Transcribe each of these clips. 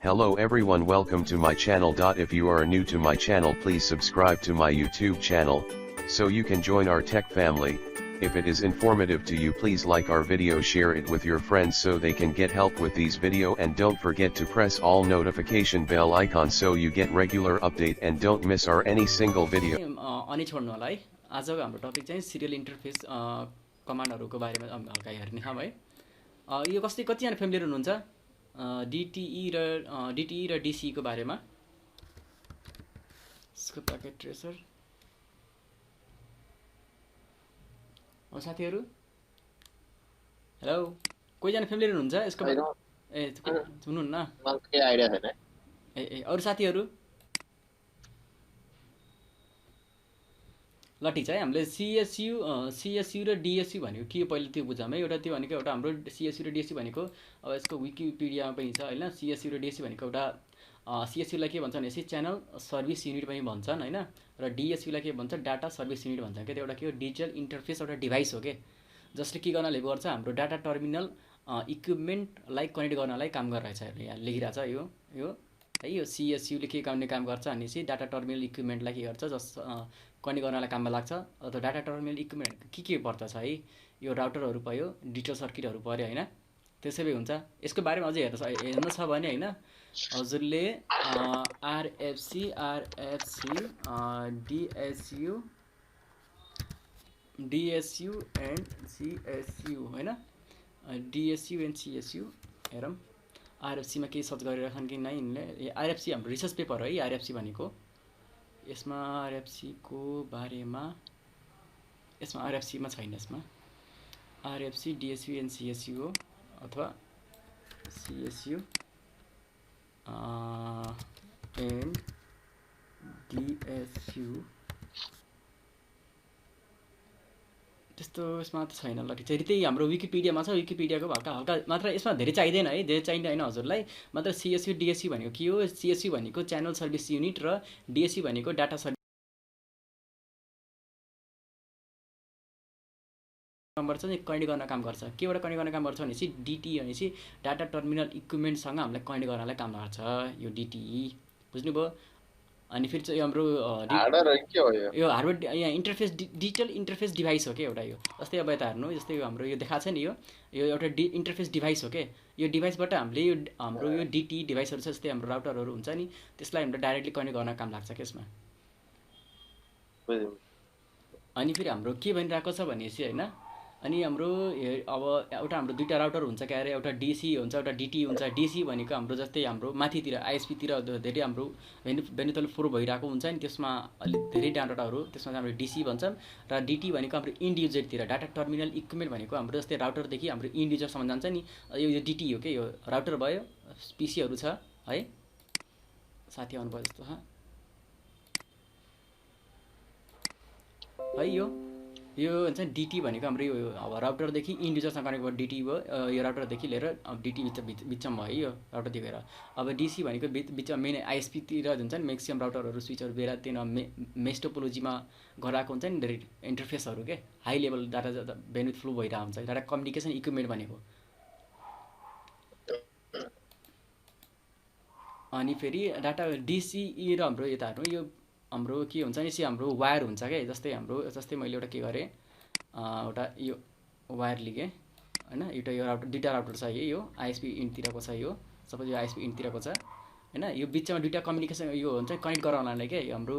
Hello everyone, welcome to my channel. If you are new to my channel, please subscribe to my YouTube channel, so you can join our tech family. If it is informative to you, please like our video, share it with your friends so they can get help with these video, and don't forget to press all notification bell icon so you get regular update and don't miss our any single video. अनि छोड्नु होला है। आजको हाम्रो topic चाहिँ serial interface कमान्डहरूको बारेमा हल्का हेर्ने छौँ है। यो कतिजना फ्यामिलियर हुनुहुन्छ डिटिई र डिसी को बारेमा? यसको प्याकेट ट्रेसर साथीहरू, हेलो, कोहीजना फ्यामिलियर हुनुहुन्छ यसको? ए हुनुहुन्न? मलाई केही आइडिया छैन। ए अरू साथीहरू? ल ठिक छ है। हामीले सिएसयु र डिएसयु भनेको के हो पहिला त्यो बुझौँ है। एउटा त्यो भनेको एउटा हाम्रो सिएसयु र डिएसयु भनेको अब यसको विकिपिडियामा पनि छ होइन। सिएसयु र डिएसयु भनेको एउटा सिएसयुलाई के भन्छ भनेपछि च्यानल सर्भिस युनिट पनि भन्छन् होइन, र डिएसयुलाई के भन्छ डाटा सर्भिस युनिट भन्छन् क्या। त्यो एउटा के हो, डिजिटल इन्टरफेस एउटा डिभाइस हो के, जसले के गर्नले गर्छ हाम्रो डाटा टर्मिनल इक्विपमेन्टलाई कनेक्ट गर्नलाई काम गरिरहेछ। यहाँ लेखिरहेछ यो है। यो सिएसयुले के गर्ने काम गर्छ भनेपछि डाटा टर्मिनल इक्विपमेन्टलाई के गर्छ, जस कनेक्ट गर्नलाई काममा लाग्छ। अथवा डाटा टर्मिनल इक्विपमेन्ट के पर्दछ है, यो राउटरहरू भयो, डिजिटल सर्किटहरू पऱ्यो होइन, त्यसैले हुन्छ। यसको बारेमा अझै हेर्नु छ भने होइन, हजुरले आरएफसी डिएसयु एन्ड सिएसयु होइन, डिएसयु एन्ड सिएसयु हेरौँ। आरएफसीमा केही सर्च गरिरहेछन् कि नै यिनले? आरएफसी हाम्रो रिसर्च पेपर है आरएफसी भनेको। यसमा आरएफसीको बारेमा यसमा आरएफसीमा छैन। यसमा आरएफसी डिएसयु एन्ड सिएसयु हो, अथवा सिएसयु एन्ड डिएसयु त्यस्तो यसमा त छैन। ल ठिक छ, त्यही हाम्रो विकिपिडियामा छ। विकिपिडियाको हल्का हल्का मात्र, यसमा धेरै चाहिँदैन है, धेरै चाहिँदैन हजुरलाई। मात्र सिएसयु डिएसयु भनेको के हो? सिएसयु भनेको च्यानल सर्भिस युनिट र डिएसयु भनेको डाटा सर्भिस नम्बर चाहिँ कनेक्ट गर्न काम गर्छ। केबाट कनेक्ट गर्न काम गर्छ भनेपछि डिटी भनेपछि डाटा टर्मिनल इक्विपमेन्टसँग हामीलाई कनेक्ट गर्नलाई काम गर्छ यो डिटिई, बुझ्नुभयो? अनि फेरि चाहिँ हाम्रो यो हार्डवेयर यहाँ इन्टरफेस डिजिटल इन्टरफेस डिभाइस हो क्या एउटा। यो जस्तै अब यता हेर्नु, जस्तै हाम्रो यो देखाएको छ नि, यो एउटा इन्टरफेस डिभाइस हो क्या। यो डिभाइसबाट हामीले यो हाम्रो यो डिटी डिभाइसहरू छ, जस्तै हाम्रो राउटरहरू हुन्छ नि, त्यसलाई हामीले डाइरेक्टली कनेक्ट गर्न काम लाग्छ क्या यसमा। अनि फेरि हाम्रो के भनिरहेको छ भनेपछि होइन, अनि हाम्रो अब एउटा हाम्रो दुईवटा राउटर हुन्छ क्या अरे, एउटा डिसी हुन्छ एउटा डिटी हुन्छ। डिसी भनेको हाम्रो जस्तै हाम्रो माथितिर आइएसपीतिर धेरै हाम्रो बेनितल फ्लो भइरहेको हुन्छ नि, त्यसमा अलिक धेरै डाटाहरू, त्यसमा चाहिँ हाम्रो डिसी भन्छौँ। र डिटी भनेको हाम्रो इन्ड युजरतिर डाटा टर्मिनल इक्विपमेन्ट भनेको हाम्रो जस्तै राउटरदेखि हाम्रो इन्ड युजरसम्म जान्छ नि, यो डिटी हो क्या। यो राउटर भयो, पिसीहरू छ है, साथी आउनुभयो जस्तो है। यो हुन्छ डिटी भनेको हाम्रो यो अब राउटरदेखि इन्ड युजरसँग कनेक्ट भयो डिटी भयो। यो राउटरदेखि लिएर अब डिटी बिचमा भयो यो राउटरदेखि लिएर। अब डिसी भनेको बिचमा मेन आइएसपीतिर हुन्छ नि, म्याक्सिमम राउटरहरू स्विचहरू बेला त्यो मेस टोपोलोजीमा गराएको हुन्छ नि धेरै इन्टरफेसहरू के, हाई लेभल डाटा बेन्डविड्थ फ्लो भइरहेको हुन्छ, डाटा कम्युनिकेसन इक्विपमेन्ट भनेको। अनि फेरि डाटा डिसिई र हाम्रो यता हेर्नु, यो हाम्रो के हुन्छ नि, हाम्रो वायर हुन्छ क्या। जस्तै मैले एउटा के गरेँ, एउटा यो वायर लिएँ होइन, एउटा यो राउटर, दुईवटा राउटर छ यो आइएसपी इन्डतिरको छ, यो सपोज यो आइएसपी इन्डतिरको छ होइन। यो बिचमा दुईवटा कम्युनिकेसन यो हुन्छ कनेक्ट गराउनलाई क्या हाम्रो,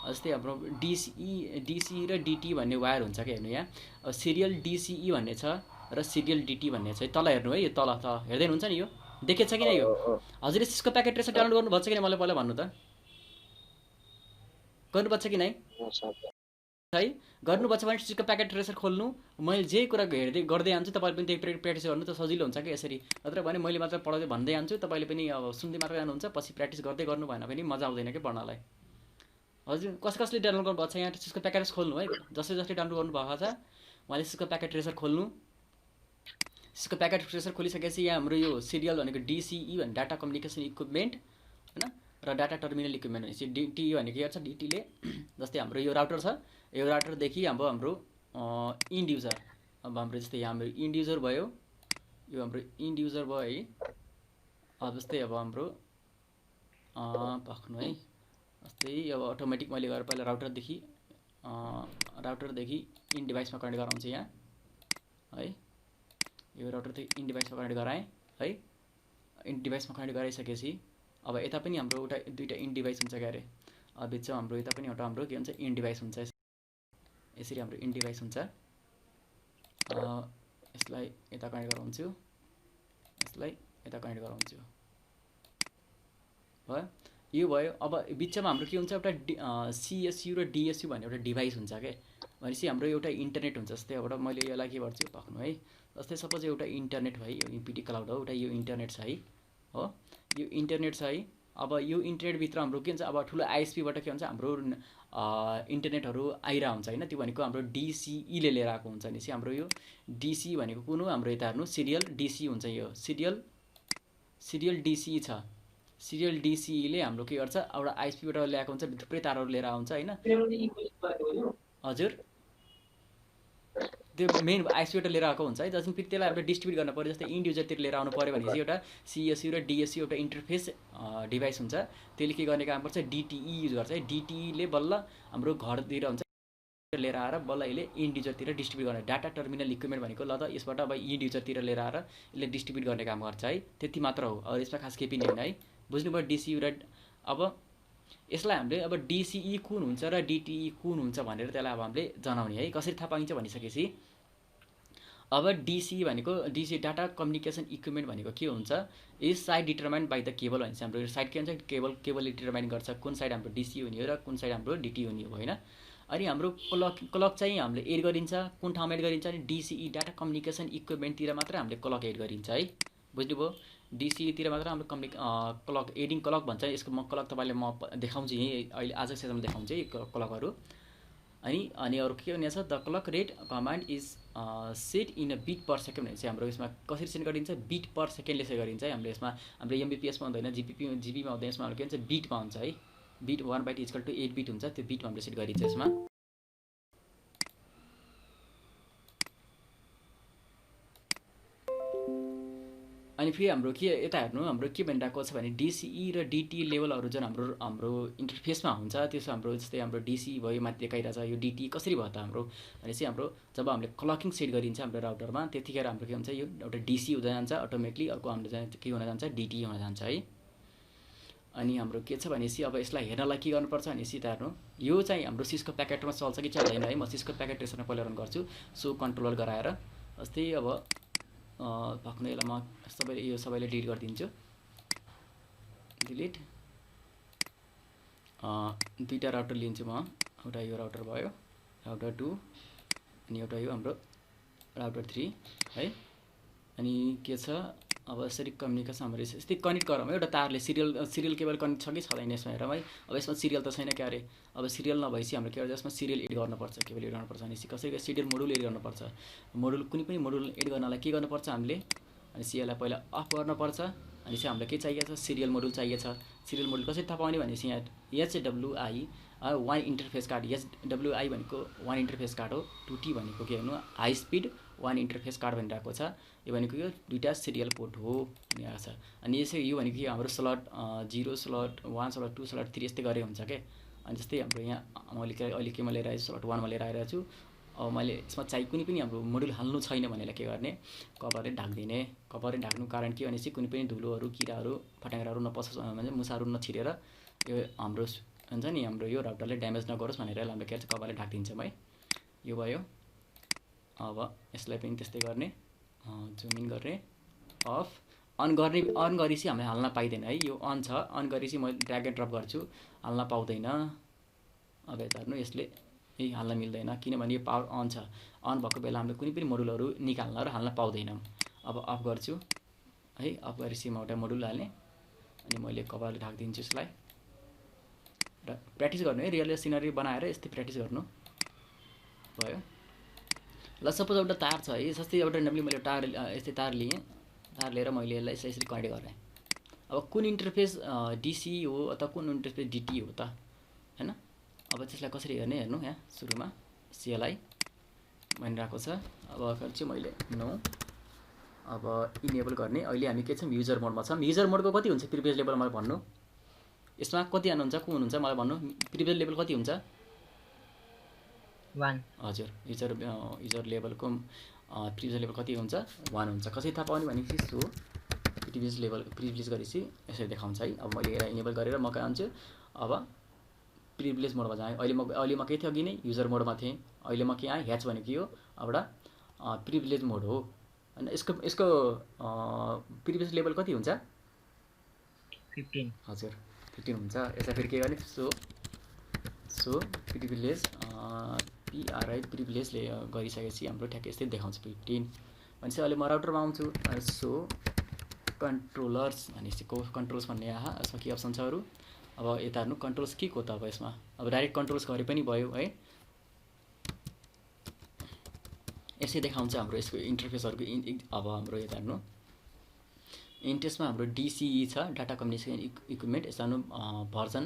जस्तै हाम्रो डिसी र डिटी भन्ने वायर हुन्छ क्या। हेर्नु यहाँ सिरियल डिसिई भन्ने छ र सिरियल डिटी भन्ने छ। तल हेर्नु है, यो तल हेर्दै हुन्छ नि, यो देखेछ किन? यो हजुरले सिस्को प्याकेट ट्रेसर डाउनलोड गर्नुपर्छ कि मलाई पहिला भन्नु त, गर्नुपर्छ कि नै है? गर्नुपर्छ भने सिस्को प्याकेट ट्रेसर खोल्नु, मैले जे कुरा गर्दै जान्छु तपाईँले पनि त्यही प्र्याक्टिस गर्नु त सजिलो हुन्छ कि यसरी। नत्र भने मैले मात्र पढाउँदै भन्दै जान्छु, तपाईँले पनि अब सुन्दै मात्र जानुहुन्छ, पछि प्र्याक्टिस गर्दै गर्नु भएन भने मजा आउँदैन कि पढ्नलाई। हजुर कसले डाउनलोड गर्नुभएको छ यहाँ सिस्को प्याकेट खोल्नु है, जसले डाउनलोड गर्नुभएको छ उहाँले सिस्को प्याकेट ट्रेसर खोल्नु। सिस्को प्याकेट ट्रेसर खोलिसकेपछि यहाँ हाम्रो यो सिरियल भनेको डिसिई भने डाटा कम्युनिकेसन इक्विपमेन्ट होइन, र डाटा टर्मिनल इक्विपमेन्ट भनेपछि डिटी भनेको के गर्छ, डिटीले जस्तै हाम्रो यो राउटर छ, यो राउटरदेखि हाम्रो इन्ड युजर, अब हाम्रो जस्तै यहाँ हाम्रो इन्ड युजर भयो, यो हाम्रो इन्ड युजर भयो है। अब जस्तै अब हाम्रो पक्नु है। जस्तै अब अटोमेटिक मैले गएर पहिला राउटरदेखि इन डिभाइसमा कनेक्ट गराउँछु यहाँ है। यो राउटरदेखि इन डिभाइसमा कनेक्ट गराएँ है। इन डिभाइसमा कनेक्ट गराइसकेपछि अब यता पनि हाम्रो एउटा दुईटा इन डिभाइस हुन्छ क्या अरे। बिचमा हाम्रो यता पनि एउटा हाम्रो के हुन्छ इन डिभाइस हुन्छ। यसरी हाम्रो इन डिभाइस हुन्छ। यसलाई यता कनेक्ट गराउँछु, यसलाई यता कनेक्ट गराउँछु भयो। यो भयो। अब बिचमा हाम्रो के हुन्छ एउटा CSU र DSU भन्ने एउटा डिभाइस हुन्छ क्या। भनेपछि हाम्रो एउटा इन्टरनेट हुन्छ। जस्तै अब मैले यसलाई के गर्छु पक्नु है। जस्तै सपोज एउटा इन्टरनेट भयो, यो इम्पिटी क्लाउड हो, एउटा यो इन्टरनेट छ है हो, यो इन्टरनेट छ है। अब यो इन्टरनेटभित्र हाम्रो के हुन्छ अब ठुलो आइएसपीबाट के हुन्छ हाम्रो इन्टरनेटहरू आइरहेको हुन्छ होइन। त्यो भनेको हाम्रो DCE ले लिएर आएको हुन्छ। भनेपछि हाम्रो यो DC भनेको कुन हो हाम्रो यता हेर्नु सिरियल DC हुन्छ। यो सिरियल DCE छ। सिरियल DCE ले हाम्रो के गर्छ एउटा आइएसपीबाट ल्याएको हुन्छ, थुप्रै तारहरू लिएर आउँछ होइन। हजुर त्यो मेन आइएसपीबाट लिएर आएको हुन्छ है। जसमा फेरि त्यसलाई हामीले डिस्ट्रिब्युट गर्नु पऱ्यो। जस्तै इन्ड युजरतिर लिएर आउनु पऱ्यो भने चाहिँ एउटा CSU र DSU एउटा इन्टरफेस डिभाइस हुन्छ। त्यसले के गर्ने काम गर्छ DTE युज गर्छ है। DTE ले बल्ल हाम्रो घरतिर हुन्छ लिएर आएर बल्ल यसले इन्ड युजरतिर डिस्ट्रिब्युट गर्ने। डाटा टर्मिनल इक्विपमेन्ट भनेको ल त यसबाट अब इन्ड युजरतिर लिएर आएर यसले डिस्ट्रिब्युट गर्ने काम गर्छ है। त्यति मात्र हो, अरू यसमा खास केही पनि होइन है। बुझ्नुभयो DCU र अब यसलाई हामीले अब DCE कुन हुन्छ र DTE कुन हुन्छ भनेर त्यसलाई अब हामीले जनाउने है। कसरी थाहा पाइन्छ भनिसकेपछि अब DCE भनेको DC डाटा कम्युनिकेसन इक्विपमेन्ट भनेको के हुन्छ is side determined by the cable भन्छ। हाम्रो साइड के हुन्छ केबलले डिटरमाइन गर्छ कुन साइड हाम्रो DCE हुने हो र कुन साइड हाम्रो DTE हुने हो होइन। अनि हाम्रो क्लक चाहिँ हामीले एड गरिन्छ। कुन ठाउँमा एड गरिन्छ भने DCE डाटा कम्युनिकेसन इक्विपमेन्टतिर मात्र हामीले क्लक एड गरिन्छ है। बुझ्नुभयो। DCE तिर मात्र हाम्रो क्लक एडिङ क्लक भन्छ। यसको म क्लक तपाईँलाई म देखाउँछु यहीँ अहिले आजको सेसनमा देखाउँछु है क्लकहरू। अनि अरू के हुनेछ the clock rate command is set in a bit per second भने चाहिँ हाम्रो यसमा कसरी सेट गरिन्छ बिट पर सेकेन्डले सेट गरिन्छ है। हाम्रो यसमा हाम्रो MBPSमा हुँदैन, GBमा हुँदैन। यसमा हाम्रो के हुन्छ बिटमा हुन्छ है। Bit 1 byte equal to 8 bit हुन्छ। त्यो बिटमा हामीले सेट गरिन्छ यसमा। अनि फेरि हाम्रो के यता हेर्नु हाम्रो के भनिरहेको छ भने DCE र DTE लेभलहरू जुन हाम्रो इन्टरफेसमा हुन्छ त्यसो हाम्रो जस्तै हाम्रो DCE भयो माथि देखाइरहेछ। यो DTE कसरी भयो त हाम्रो भनेपछि हाम्रो जब हामीले क्लकिङ सेट गरिन्छ हाम्रो राउटरमा त्यतिखेर हाम्रो के हुन्छ यो एउटा DC हुँदै जान्छ अटोमेटिकली, अर्को हाम्रो के हुन जान्छ DTE हुन जान्छ है। अनि हाम्रो के छ भनेपछि अब यसलाई हेर्नलाई के गर्नुपर्छ भनेपछि त हेर्नु यो चाहिँ हाम्रो सिस्को प्याकेटमा चल्छ कि चल्दैन है। म सिस्को प्याकेट ट्रेसरमा पहिला रन गर्छु सो कन्ट्रोलर गराएर। जस्तै अब भक्नु यसलाई म सबैले डिलिट गरिदिन्छु। डिलिट दुईवटा राउटर लिन्छु म। एउटा यो राउटर भयो राउटर 2 अनि एउटा यो हाम्रो राउटर 3 है। अनि के छ अब यसरी कम्युनिकेसन हाम्रो यस्तै कनेक्ट गरौँ है। एउटा तारले सिरियल केबल कनेक्ट छ कि छैन यसमा हेरौँ है। अब यसमा सिरियल त छैन क्या अरे। अब सिरियल नभएपछि हाम्रो के गर्छ यसमा सिरियल एड गर्नुपर्छ, केबल एड गर्नुपर्छ भनेपछि कसरी सिरियल मोडुल एड गर्नुपर्छ। मोडुल कुनै पनि मोडुल एड गर्नलाई के गर्नुपर्छ हामीले अनि यसलाई पहिला अफ गर्नुपर्छ। अनि चाहिँ हामीलाई के चाहिएको छ सिरियल मोडुल चाहिएको छ। सिरियल मोडुल कसरी थाहा पाउने भनेपछि यहाँ HWI 1 इन्टरफेस कार्ड। HWI भनेको 1 इन्टरफेस कार्ड हो। 2T भनेको के हेर्नु हाई स्पिड 1 इन्टरफेस कार्ड भनिरहेको छ। यो भनेको यो दुईवटा सिरियल पोर्ट हो भनिरहेको छ। अनि यसै यो भनेको यो हाम्रो स्लट 0 स्लट 1 स्लट 2 स्लट 3 यस्तै गरे हुन्छ क्या। अनि जस्तै हाम्रो यहाँ मैले अहिले केमा लिएर आएको छु स्लट 1मा लिएर आइरहेको छु। अब मैले यसमा चाहिँ कुनै पनि हाम्रो मोडुल हाल्नु छैन भनेलाई के गर्ने कभरले ढाकिदिने। कभरले ढाक्नु कारण के भनेपछि कुनै पनि धुलोहरू किराहरू फट्याङ्ग्राहरू नपसोस् भने मुसाहरू नछिरेर यो हाम्रो हुन्छ नि हाम्रो यो राउटरले ड्यामेज नगरोस् भनेर हामीले के कभरले ढाकिदिन्छौँ है। यो भयो। अब यसलाई पनि त्यस्तै गर्ने जुम इन गर्ने अफ अन गरेपछि हामीले हाल्न पाइँदैन है। यो अन छ अन गरेपछि मैले ड्र्याग एन्ड ड्रप गर्छु हाल्न पाउँदैन। अब यता हेर्नु यसले यही हाल्न मिल्दैन किनभने यो पावर अन छ। अन भएको बेला हामीले कुनै पनि मोडुलहरू निकाल्न र हाल्न पाउँदैनौँ। अब अफ गर्छु है। अफ गरेपछि म एउटा मोडुल हाल्ने अनि मैले कभरले ढाकिदिन्छु यसलाई र प्र्याक्टिस गर्नु है। रियल सिनरी बनाएर यस्तै प्र्याक्टिस गर्नु भयो। ल सपोज एउटा तार छ है। जस्तै एउटा मैले यस्तै तार लिएँ। तार लिएर मैले यसलाई यसरी कनेक्ट गरेँ। अब कुन इन्टरफेस DCE हो अथवा कुन इन्टरफेस DTE हो त हैन। अब त्यसलाई कसरी हेर्ने हेर्नु यहाँ सुरुमा CLI भनिरहेको छ। अब चाहिँ मैले नो अब इनेबल गर्ने। अहिले हामी के छौँ युजर मोडमा छौँ। युजर मोडको कति हुन्छ प्रिभियस लेभलमा भन्नु यसमा कतिजना हुन्छ को हुनुहुन्छ मलाई भन्नु प्रिभिलेज लेभल कति हुन्छ 1 हजुर युजर लेभलको प्रिभिलेज लेभल कति हुन्छ 1 हुन्छ कसरी थाहा पाउने भनेपछि सो प्रिभिलेज लेभल प्रिभिलेज गरेपछि यसरी देखाउँछ है अब मैले यसलाई इनेबल गरेर म कहाँ आउँछु अब प्रिभिलेज मोडमा जाएँ अहिले म के थियो अघि नै युजर मोडमा थिएँ अहिले म के आएँ ह्याच भनेको यो एउटा प्रिभिलेज मोड हो हैन यसको प्रिभिलेज लेभल कति हुन्छ 15 हजुर 15 हुन्छ यसलाई फेरि के गर्ने सो प्रिभिलेज PRI प्रिभिलेजले गरिसकेपछि हाम्रो ठ्याक्कै यस्तै देखाउँछ 15 भनेपछि अहिले म राउटरमा आउँछु सो कन्ट्रोलर्स भनेपछि को कन्ट्रोल्स भन्ने आहा यसमा के अप्सन छ अरू अब यता हेर्नु कन्ट्रोल्स के को त अब यसमा अब डाइरेक्ट कन्ट्रोल्स गरे पनि भयो है यसै देखाउँछ हाम्रो यसको इन्टरफेसहरूको अब हाम्रो यता हेर्नु इन्टरफेसमा हाम्रो DCE छ डाटा कम्युनिकेसन इक्विपमेन्ट यसमा भर्जन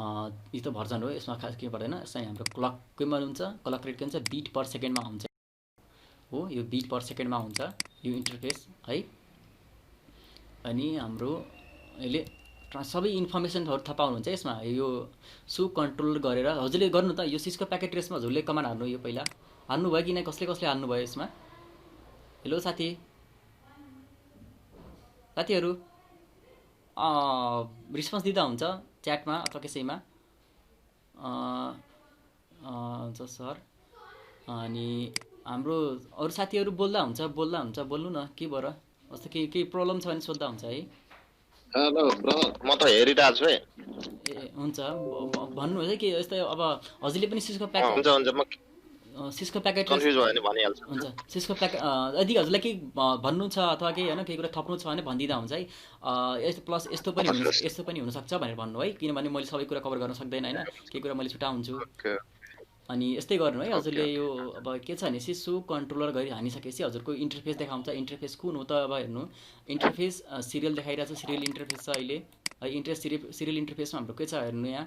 यो त भर्जन हो यसमा खास के पर्दैन यसमा हाम्रो क्लकमा हुन्छ क्लक रेट के हुन्छ बिट पर सेकेन्डमा हुन्छ हो यो बिट पर सेकेन्डमा हुन्छ यो इन्टरफेस है अनि हाम्रो यसले सबै इन्फर्मेसनहरू थाहा पाउनुहुन्छ यसमा यो सो कन्ट्रोल गरेर हजुरले गर्नु त यो सिस्को प्याकेट ट्रेसमा हजुरले कमान्ड हान्नु यो पहिला हान्नु भयो कि नै कसले हान्नु भयो यसमा हेलो साथीहरू रिस्पोन्स दिँदा हुन्छ च्याटमा अथवा कसैमा हुन्छ सर अनि हाम्रो अरू साथीहरू बोल्दा हुन्छ बोल्नु न के भएर जस्तो केही प्रब्लम छ भने सोध्दा हुन्छ है हेलो ब्रदर म त हेरिरहेको छु है ए हुन्छ भन्नुहोस् है कि यस्तै अब हजुरले पनि सिस्को प्याकेट हुन्छ म सिस्को प्याकेट कन्फ्युज भयो भने भनिहाल्छु हुन्छ सिस्को प्याकेट यदि हजुरलाई केही भन्नु छ अथवा केही होइन केही कुरा थप्नु छ भने भनिदिँदा हुन्छ है यस्तो प्लस यस्तो पनि हुनसक्छ भनेर भन्नु है किनभने मैले सबै कुरा कभर गर्न सक्दैन होइन केही कुरा मैले छुटाउँछु अनि यस्तै गर्नु है हजुरले यो अब के छ भनेपछि सो कन्ट्रोलर गरी हानिसकेपछि हजुरको इन्टरफेस देखाउँछ इन्टरफेस कुन हो त अब हेर्नु इन्टरफेस सिरियल देखाइरहेको छ सिरियल इन्टरफेस छ अहिले है सिरियल इन्टरफेसमा हाम्रो के छ हेर्नु यहाँ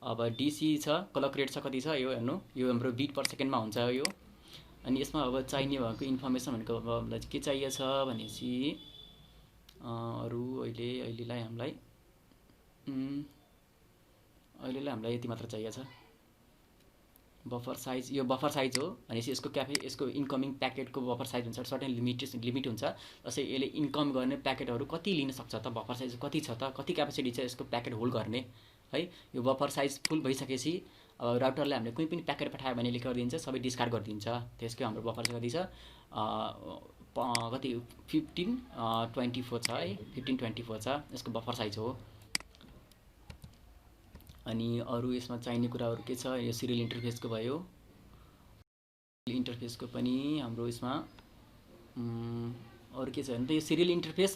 अब DC छ क्लक रेट छ कति छ यो हेर्नु यो हाम्रो बिट पर सेकेन्डमा हुन्छ यो अनि यसमा अब चाहिने भएको इन्फर्मेसन भनेको अब हामीलाई के चाहिएको छ भनेपछि अरू अहिलेलाई हामीलाई यति मात्र चाहिएको छ बफर साइज यो बफर साइज हो भनेपछि यसको इन्कमिङ प्याकेटको बफर साइज हुन्छ सर्टेन लिमिट हुन्छ जस्तै यसले इन्कम गर्ने प्याकेटहरू कति लिन सक्छ त बफर साइज कति छ त कति क्यापेसिटी छ यसको प्याकेट होल्ड गर्ने है यो बफर साइज फुल भइसकेपछि राउटरले हामीले कुनै पनि प्याकेट पठायो भने ले गरिदिन्छ सबै डिस्कार्ड गरिदिन्छ त्यसको हाम्रो बफर चाहिँ कति छ कति 1524 छ है 1524 छ यसको बफर साइज हो अनि अरू यसमा चाहिने कुराहरू के छ यो सिरियल इन्टरफेसको भयो इन्टरफेसको पनि हाम्रो यसमा अरू के छ भने त यो सिरियल इन्टरफेस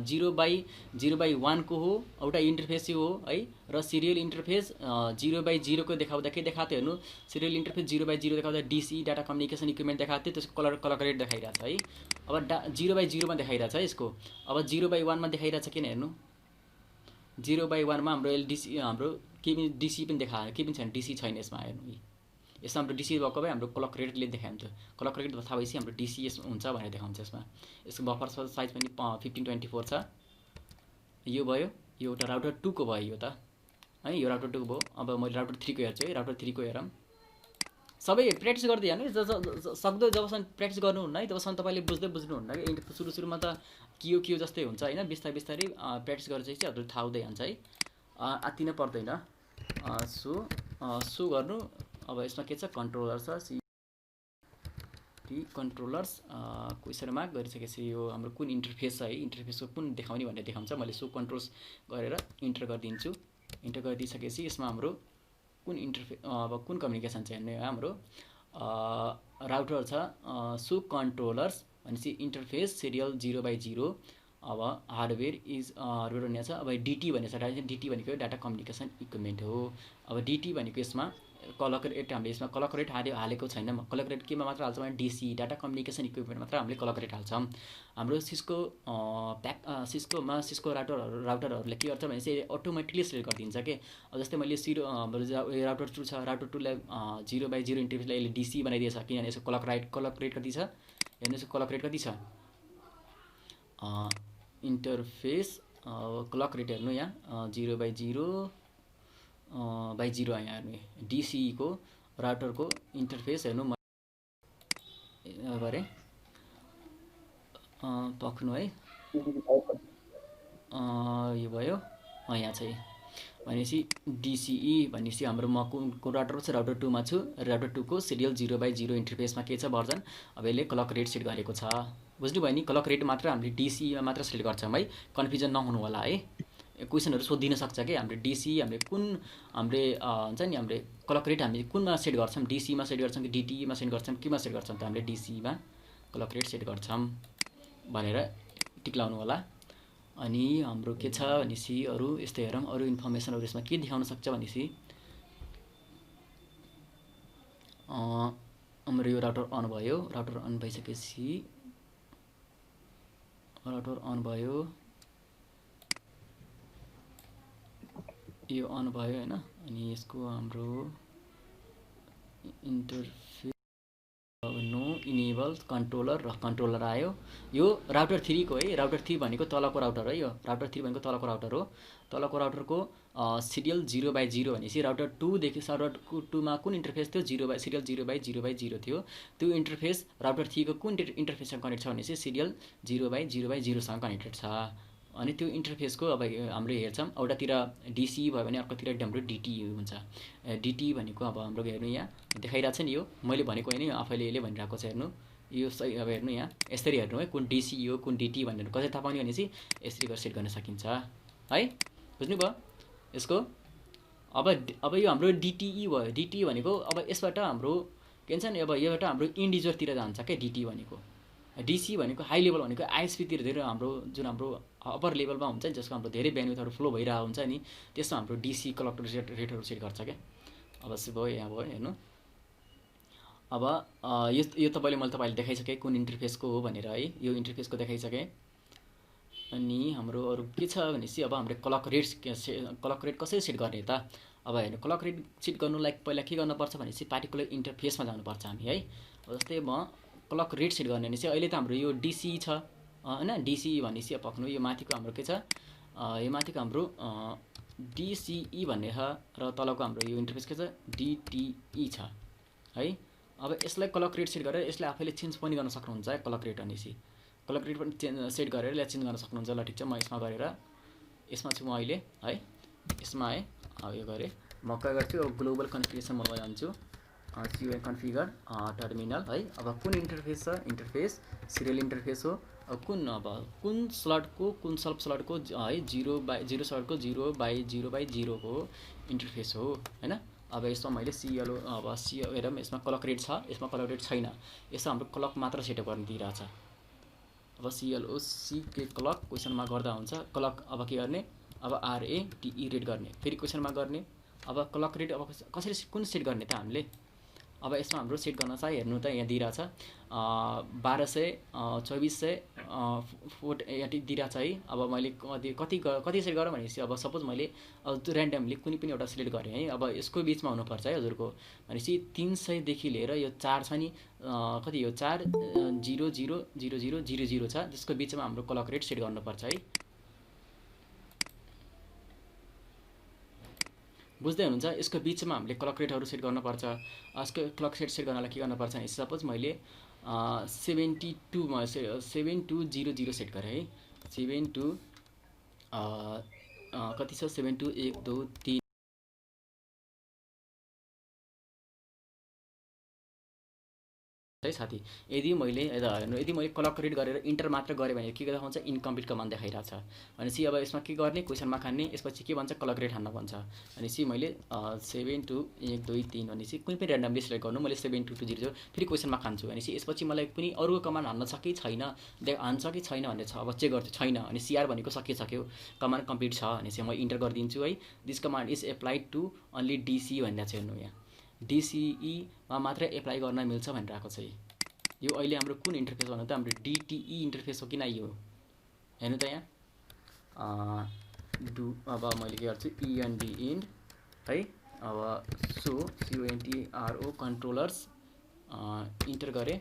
0/1 को हो एउटा इन्टरफेस यो हो है र सिरियल इन्टरफेस 0/0 को देखाउँदा के देखाएको हेर्नु सिरियल इन्टरफेस 0/0 देखाउँदा DC डाटा कम्युनिकेसन इक्विपमेन्ट देखाएको थियो त्यसको कलर रेट देखाइरहेछ है अब 0/0 मा देखाइरहेछ यसको अब 0/1 मा देखाइरहेछ किन हेर्नु 0/1 मा हाम्रो LDC हाम्रो के पनि DC पनि देखायो के पनि छैन DC छैन यसमा हेर्नु यसमा हाम्रो DC भएको भए हाम्रो क्लक रेटले देखाउँथ्यो क्लक रेट थाहा भएपछि हाम्रो DC हुन्छ भनेर देखाउँछ यसमा यसको बफर साइज पनि 1524 छ यो भयो यो एउटा राउटर 2 को भयो यो त है यो राउटर 2 को भयो अब मैले राउटर 3 को हेर्छु है राउटर 3 को हेरौँ सबै प्र्याक्टिस गर्दै हेर्नु सक्दो जबसम्म प्र्याक्टिस गर्नुहुन्न है तबसम्म तपाईँले बुझ्नुहुन्न कि सुरुमा त के हो जस्तै हुन्छ होइन बिस्तारै प्र्याक्टिस गरेपछि चाहिँ हजुर थाहा हुँदै जान्छ है आत्ति नै पर्दैन सो गर्नु अब यसमा के छ कन्ट्रोलर छ कन्ट्रोलर्स क्वेसन मार्क गरिसकेपछि यो हाम्रो कुन इन्टरफेस छ है इन्टरफेसको कुन देखाउने भनेर देखाउँछ मैले सो कन्ट्रोल्स गरेर इन्टर गरिदिन्छु इन्टर गरिदिइसकेपछि यसमा हाम्रो कुन इन्टरफेस अब कुन कम्युनिकेसन छ हेर्ने हाम्रो राउटर छ सो कन्ट्रोलर्स भनेपछि इन्टरफेस सिरियल 0/0 अब हार्डवेयर भन्ने छ अब DT भन्ने छ DT भनेको डाटा कम्युनिकेसन इक्विपमेन्ट हो अब DT भनेको यसमा क्लक रेट हामीले यसमा क्लक रेट हालेको छैन क्लक रेट केमा मात्र हाल्छौँ भने DC डाटा कम्युनिकेसन इक्विपमेन्ट मात्र हामीले क्लक रेट हाल्छौँ हाम्रो सिस्को राउटरहरूले के गर्छ भने चाहिँ अटोमेटिकली सिलेक्ट गरिदिन्छ के अब जस्तै मैले राउटर 2 छ राउटर 2 लाई 0/0 इन्टरफेसलाई यसले DC बनाइदिएछ किनभने यसको क्लक रेट कति छ हेर्नु यसको क्लक रेट कति छ इन्टरफेस क्लक रेट हेर्नु यहाँ 0/0/0 यहाँ हेर्नु DCE को राउटरको इन्टरफेस हेर्नु गरे पक्नु है यो भयो यहाँ चाहिँ भनेपछि DCE भनेपछि हाम्रो म कुन राउटर छ राउटर 2 मा छु राउटर 2 को सिरियल 0/0 इन्टरफेसमा के छ भर्जन अब यसले क्लक रेट सेट गरेको छ बुझ्नु भयो नि क्लक रेट मात्र हामीले DCE मा मात्र सेट गर्छौं है कन्फ्युजन नहुनु होला है क्वेशनहरु सोधिन सक्छ के हामीले DCE हामीले कुन हामीले हुन्छ नि हामीले क्लक रेट हामीले कुनमा सेट गर्छौं DCE मा सेट गर्छौं कि DTE मा सेट गर्छौं केमा सेट गर्छौं त हामीले DCE मा क्लक रेट सेट गर्छौं भनेर टिक लाउनु होला अनि हाम्रो के छ भनेसी अरु यस्तै हेरौं अरु इन्फर्मेसनहरु यसमा के देखाउन सक्छ भनेसी हाम्रो यो राउटर अन भयो राउटर अन भइसकेपछि राउटर अन भयो यो अन भयो हैन अनि यसको हाम्रो इन्टरफेस नो इनेबल कन्ट्रोलर र कन्ट्रोलर आयो यो राउटर 3 को है राउटर 3 भनेको तलको राउटर है यो राउटर 3 भनेको तलको राउटर हो तलको राउटरको सिरियल 0/0 भनेसी राउटर 2 देखि राउटर 2 मा कुन इन्टरफेस थियो सिरियल 0/0/0 थियो त्यो इन्टरफेस राउटर 3 को कुन इन्टरफेससँग कनेक्ट छ भनेसी सिरियल 0/0/0 सँग कनेक्टेड छ अनि त्यो इन्टरफेसको अब हाम्रो हेर्छौं एउटातिर DCE भयो भने अर्कोतिर हाम्रो DTE हुन्छ DTE भनेको अब हाम्रो हेर्नु यहाँ देखाइराछ नि यो मैले भनेको हैन आफैले यसले भनिराको छ हेर्नु यो सही अब हेर्नु यहाँ यसरी हेर्नु है कुन DCE हो कुन DTE भनेर कसरी थाहा पाउने भनेसी यसरी गरेर सेट गर्न सकिन्छ है बुझ्नु भयो यसको अब यो हाम्रो DTE भयो DTE भनेको अब यसबाट हाम्रो के भन्छ नि अब योबाट हाम्रो इन्डिजरतिर जान्छ के DTE भनेको DC भनेको हाई लेभल भनेको ISP तिर धेरै हाम्रो जुन हाम्रो अप्पर लेभलमा हुन्छ नि जसको हाम्रो धेरै ब्यान्डविड्थहरु फ्लो भइरा हुन्छ नि त्यसमा हाम्रो DC क्लक रेटहरु सेट गर्छ के अवश्य भयो यहाँ भयो हेर्नु अब यो तपाईले मैले तपाईले देखाइसके कुन इन्टरफेसको हो भनेर है यो इन्टरफेसको देखाइसके अनि हाम्रो अरु के छ भनेसी अब हाम्रो क्लक रेट कसरी सेट गर्ने त अब हेर्नु क्लक रेट सेट गर्नुलाई पहिला के गर्न पर्छ भनेसी पार्टिकुलर इन्टरफेसमा जानु पर्छ हामी है जस्तै म क्लक रेट सेट गर्ने भनेसी अहिले त हाम्रो यो DCE छ हैन DCE भनेसी पक्नु यो माथिको हाम्रो के छ यो माथिको हाम्रो DCE भन्ने छ र तलको हाम्रो यो इन्टरफेस के छ DTE छ है अब यसलाई क्लक रेट सेट गरेर यसले आफैले चेन्ज पनि गर्न सक्नुहुन्छ है क्लक रेट भनेसी क्लक रेट पनि सेट गरेर यसलाई चेन्ज गर्न सक्नुहुन्छ ल ठीक छ म यसमा गरेर यसमा छु म अहिले है यसमा है यो गरे म के गर्छु ग्लोबल कन्फिगरेसन म जान्छु CUI कन्फिगर टर्मिनल है अब कुन इन्टरफेस छ इन्टरफेस सिरियल इन्टरफेस हो अब कुन स्लटको कुन सब स्लटको है 0/0 स्लटको 0/0/0 को इन्टरफेस हो हैन अब यसमा मैले CL अब CL हेरौँ यसमा क्लक रेट छ यसमा क्लक रेट छैन यसमा हाम्रो क्लक मात्र सेटअप गर्न दिइराछ अब CLOC के क्लक क्वेशनमा गर्दा हुन्छ क्लक अब के गर्ने अब RATE रेट गर्ने फेरि क्वेशनमा गर्ने अब क्लक रेट अब कसरी कुन सेट गर्ने त हामीले अब यसमा हाम्रो सेट गर्न चाहिँ हेर्नु त यहाँ दिइराछ 1200 2400 यहाँ दिइराछ है अब मैले कति सेट गरौँ भनेपछि अब सपोज मैले र्यान्डमली कुनै पनि एउटा सिलेक्ट गरेँ है अब यसको बीचमा हुनुपर्छ है हजुरको भनेपछि 300 देखि लिएर यो 4 छ नि कति यो 4000000 छ त्यसको बीचमा हाम्रो क्लक रेट सेट गर्नुपर्छ है बुझ्दै हुनुहुन्छ यसको बीचमा हामीले क्लक रेटहरु सेट गर्नुपर्छ यसको क्लक सेट गर्नलाई के गर्नुपर्छ भने सपोज मैले 72 मा 7200 सेट गरे है 72 कति छ 72 1 2 3 है साथी यदि मैले क्लक रेट गरेर इन्टर मात्र गरे भने के देखाउँछ इन्कम्प्लिट कमान्ड देखाइराछ भनेपछि अब यसमा के गर्ने क्वेशनमा खान्ने यसपछि के भन्छ क्लक रेट हान्न भन्छ भनेपछि मैले 72123 भनेपछि कुनै पनि र्यान्डमली सिलेक्ट गर्नु मैले 72200 फेरि क्वेशनमा खान्छु भनेपछि यसपछि मलाई कुनै अरु कमान्ड हान्न सके छैन हान्छ कि छैन भन्ने छ अब चेक गर्छु छैन अनि CR भनेको सकिसक्यो कमान्ड कम्प्लिट छ भनेपछि म इन्टर गरिदिन्छु है this command is applied to only DCE भन्ने छ हेर्नु यहाँ DCE मा मात्र एप्लाई गर्न मिल्छ भनिराको छ यो अहिले हाम्रो कुन इन्टरफेस भन्नु त हाम्रो DTE इन्टरफेस हो किन यो हेर्नु त यहाँ अब मैले के गर्छु END है अब CONTRO कन्ट्रोलर्स इन्टर गरे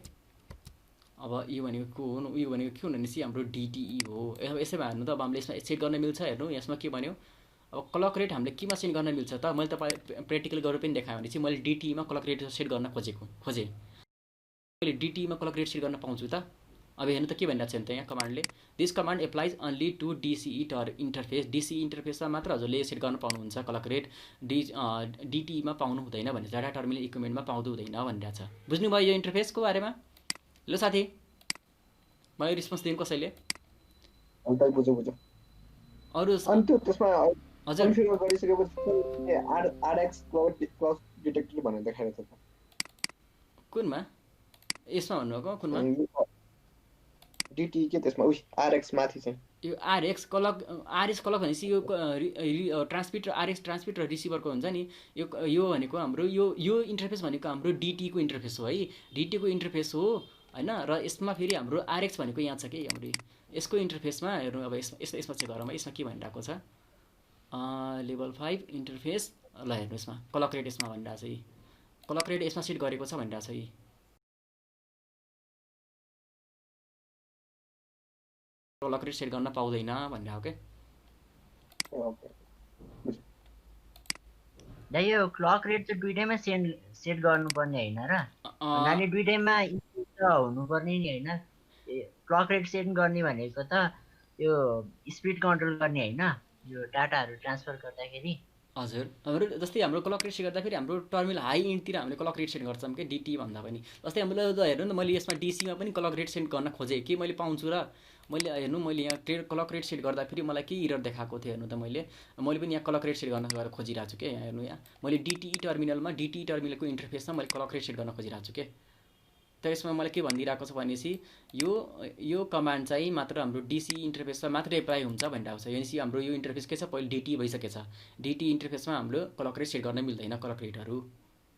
अब यो भनेको को हो, यो भनेको के हुनु भनेपछि हाम्रो डिटिई हो। यसैमा हेर्नु त अब हामीले यसमा सेट गर्न मिल्छ। हेर्नु यसमा के भन्यो, अब क्लक रेट हामीले केमा सेट गर्न मिल्छ त, मैले तपाईँ प्र्याक्टिकल गरेर पनि देखाएँ भने चाहिँ मैले डिटिईमा क्लक रेट सेट गर्न खोजेँ मैले डिटिईमा क्लक रेट सेट गर्न पाउँछु त। अब हेर्नु त के भनिरहेको छ नि त यहाँ कमान्डले, this command applies only to DCE interface. DCE इन्टरफेसमा मात्र हजुरले सेट गर्न पाउनुहुन्छ क्लक रेट, डिटिईमा पाउनु हुँदैन भने डाटा टर्मिनल इक्विपमेन्टमा पाउँदो हुँदैन भनिरहेको छ। बुझ्नुभयो यो इन्टरफेसको बारेमा? ल साथी मलाई रिस्पोन्स दिनु कसैले? अन्त बुझ्यो अरू अनि त्यो त्यसमा हजुर कन्फिगर गरिसकेपछि आरएक्स क्लक डिटेक्टर भनेर देखाइरहेको छ। कुनमा यसमा भन्नुभएको कुनमा? डिटी के त्यसमा आरएक्स माथि चाहिँ यो आरएक्स क्लक भनेपछि यो ट्रान्समिट र आरएक्स ट्रान्समिट र रिसिभरको हुन्छ नि। यो भनेको हाम्रो यो इन्टरफेस भनेको हाम्रो डिटीको इन्टरफेस हो है, डिटीको इन्टरफेस हो हैन। र यसमा फेरि हाम्रो आरएक्स भनेको यहाँ छ कि हाम्रो यसको इन्टरफेसमा हेर्नु। अब यसमा चाहिँ गरौँ, यसमा के भनिरहेको छ, लेभल 5 इन्टरफेस। ल हेर्नु यसमा क्लक रेट यसमा भनिरहेको छ, यी क्लक रेट यसमा सेट गरेको छ भनिरहेको छ। यी क्लक रेट सेट गर्न पाउँदैन भनिरहेको के। यो क्लक रेट चाहिँ दुईटैमा सेट गर्नुपर्ने होइन र? नानी दुईटैमा हुनुपर्ने नि होइन? क्लक रेट सेट गर्ने भनेको त यो स्पिड कन्ट्रोल गर्ने होइन, यो डाटाहरू ट्रान्सफर गर्दाखेरि। हजुर हाम्रो जस्तै हाम्रो क्लक रेट सेट गर्दाखेरि हाम्रो टर्मिनल हाई इन्डतिर हामीले क्लक रेट सेट गर्छौँ कि डिटी भन्दा पनि। जस्तै हामीले हेर्नु न, मैले यसमा डिसीमा पनि क्लक रेट सेट गर्न खोजेँ कि मैले पाउँछु र मैले हेर्नु मैले यहाँ क्लक रेट सेट गर्दाखेरि मलाई के इरर देखाएको थियो हेर्नु त। मैले पनि यहाँ क्लक रेट सेट गर्न गएर खोजिरहेको छु कि यहाँ हेर्नु, यहाँ मैले डिटिई टर्मिनलको इन्टरफेसमा मैले क्लक रेट सेट गर्न खोजिरहेको छु कि। त यसमा मलाई के भनिदिरहेको छ भनेपछि यो कमान्ड चाहिँ मात्र हाम्रो डिसी इन्टरफेसमा मात्र एप्लाई हुन्छ भनिरहेको छ। भनेपछि हाम्रो यो इन्टरफेस के छ, पहिले डिटी भइसकेछ। डिटी इन्टरफेसमा हाम्रो क्लक रेट सेट गर्न मिल्दैन, क्लक रेटहरू।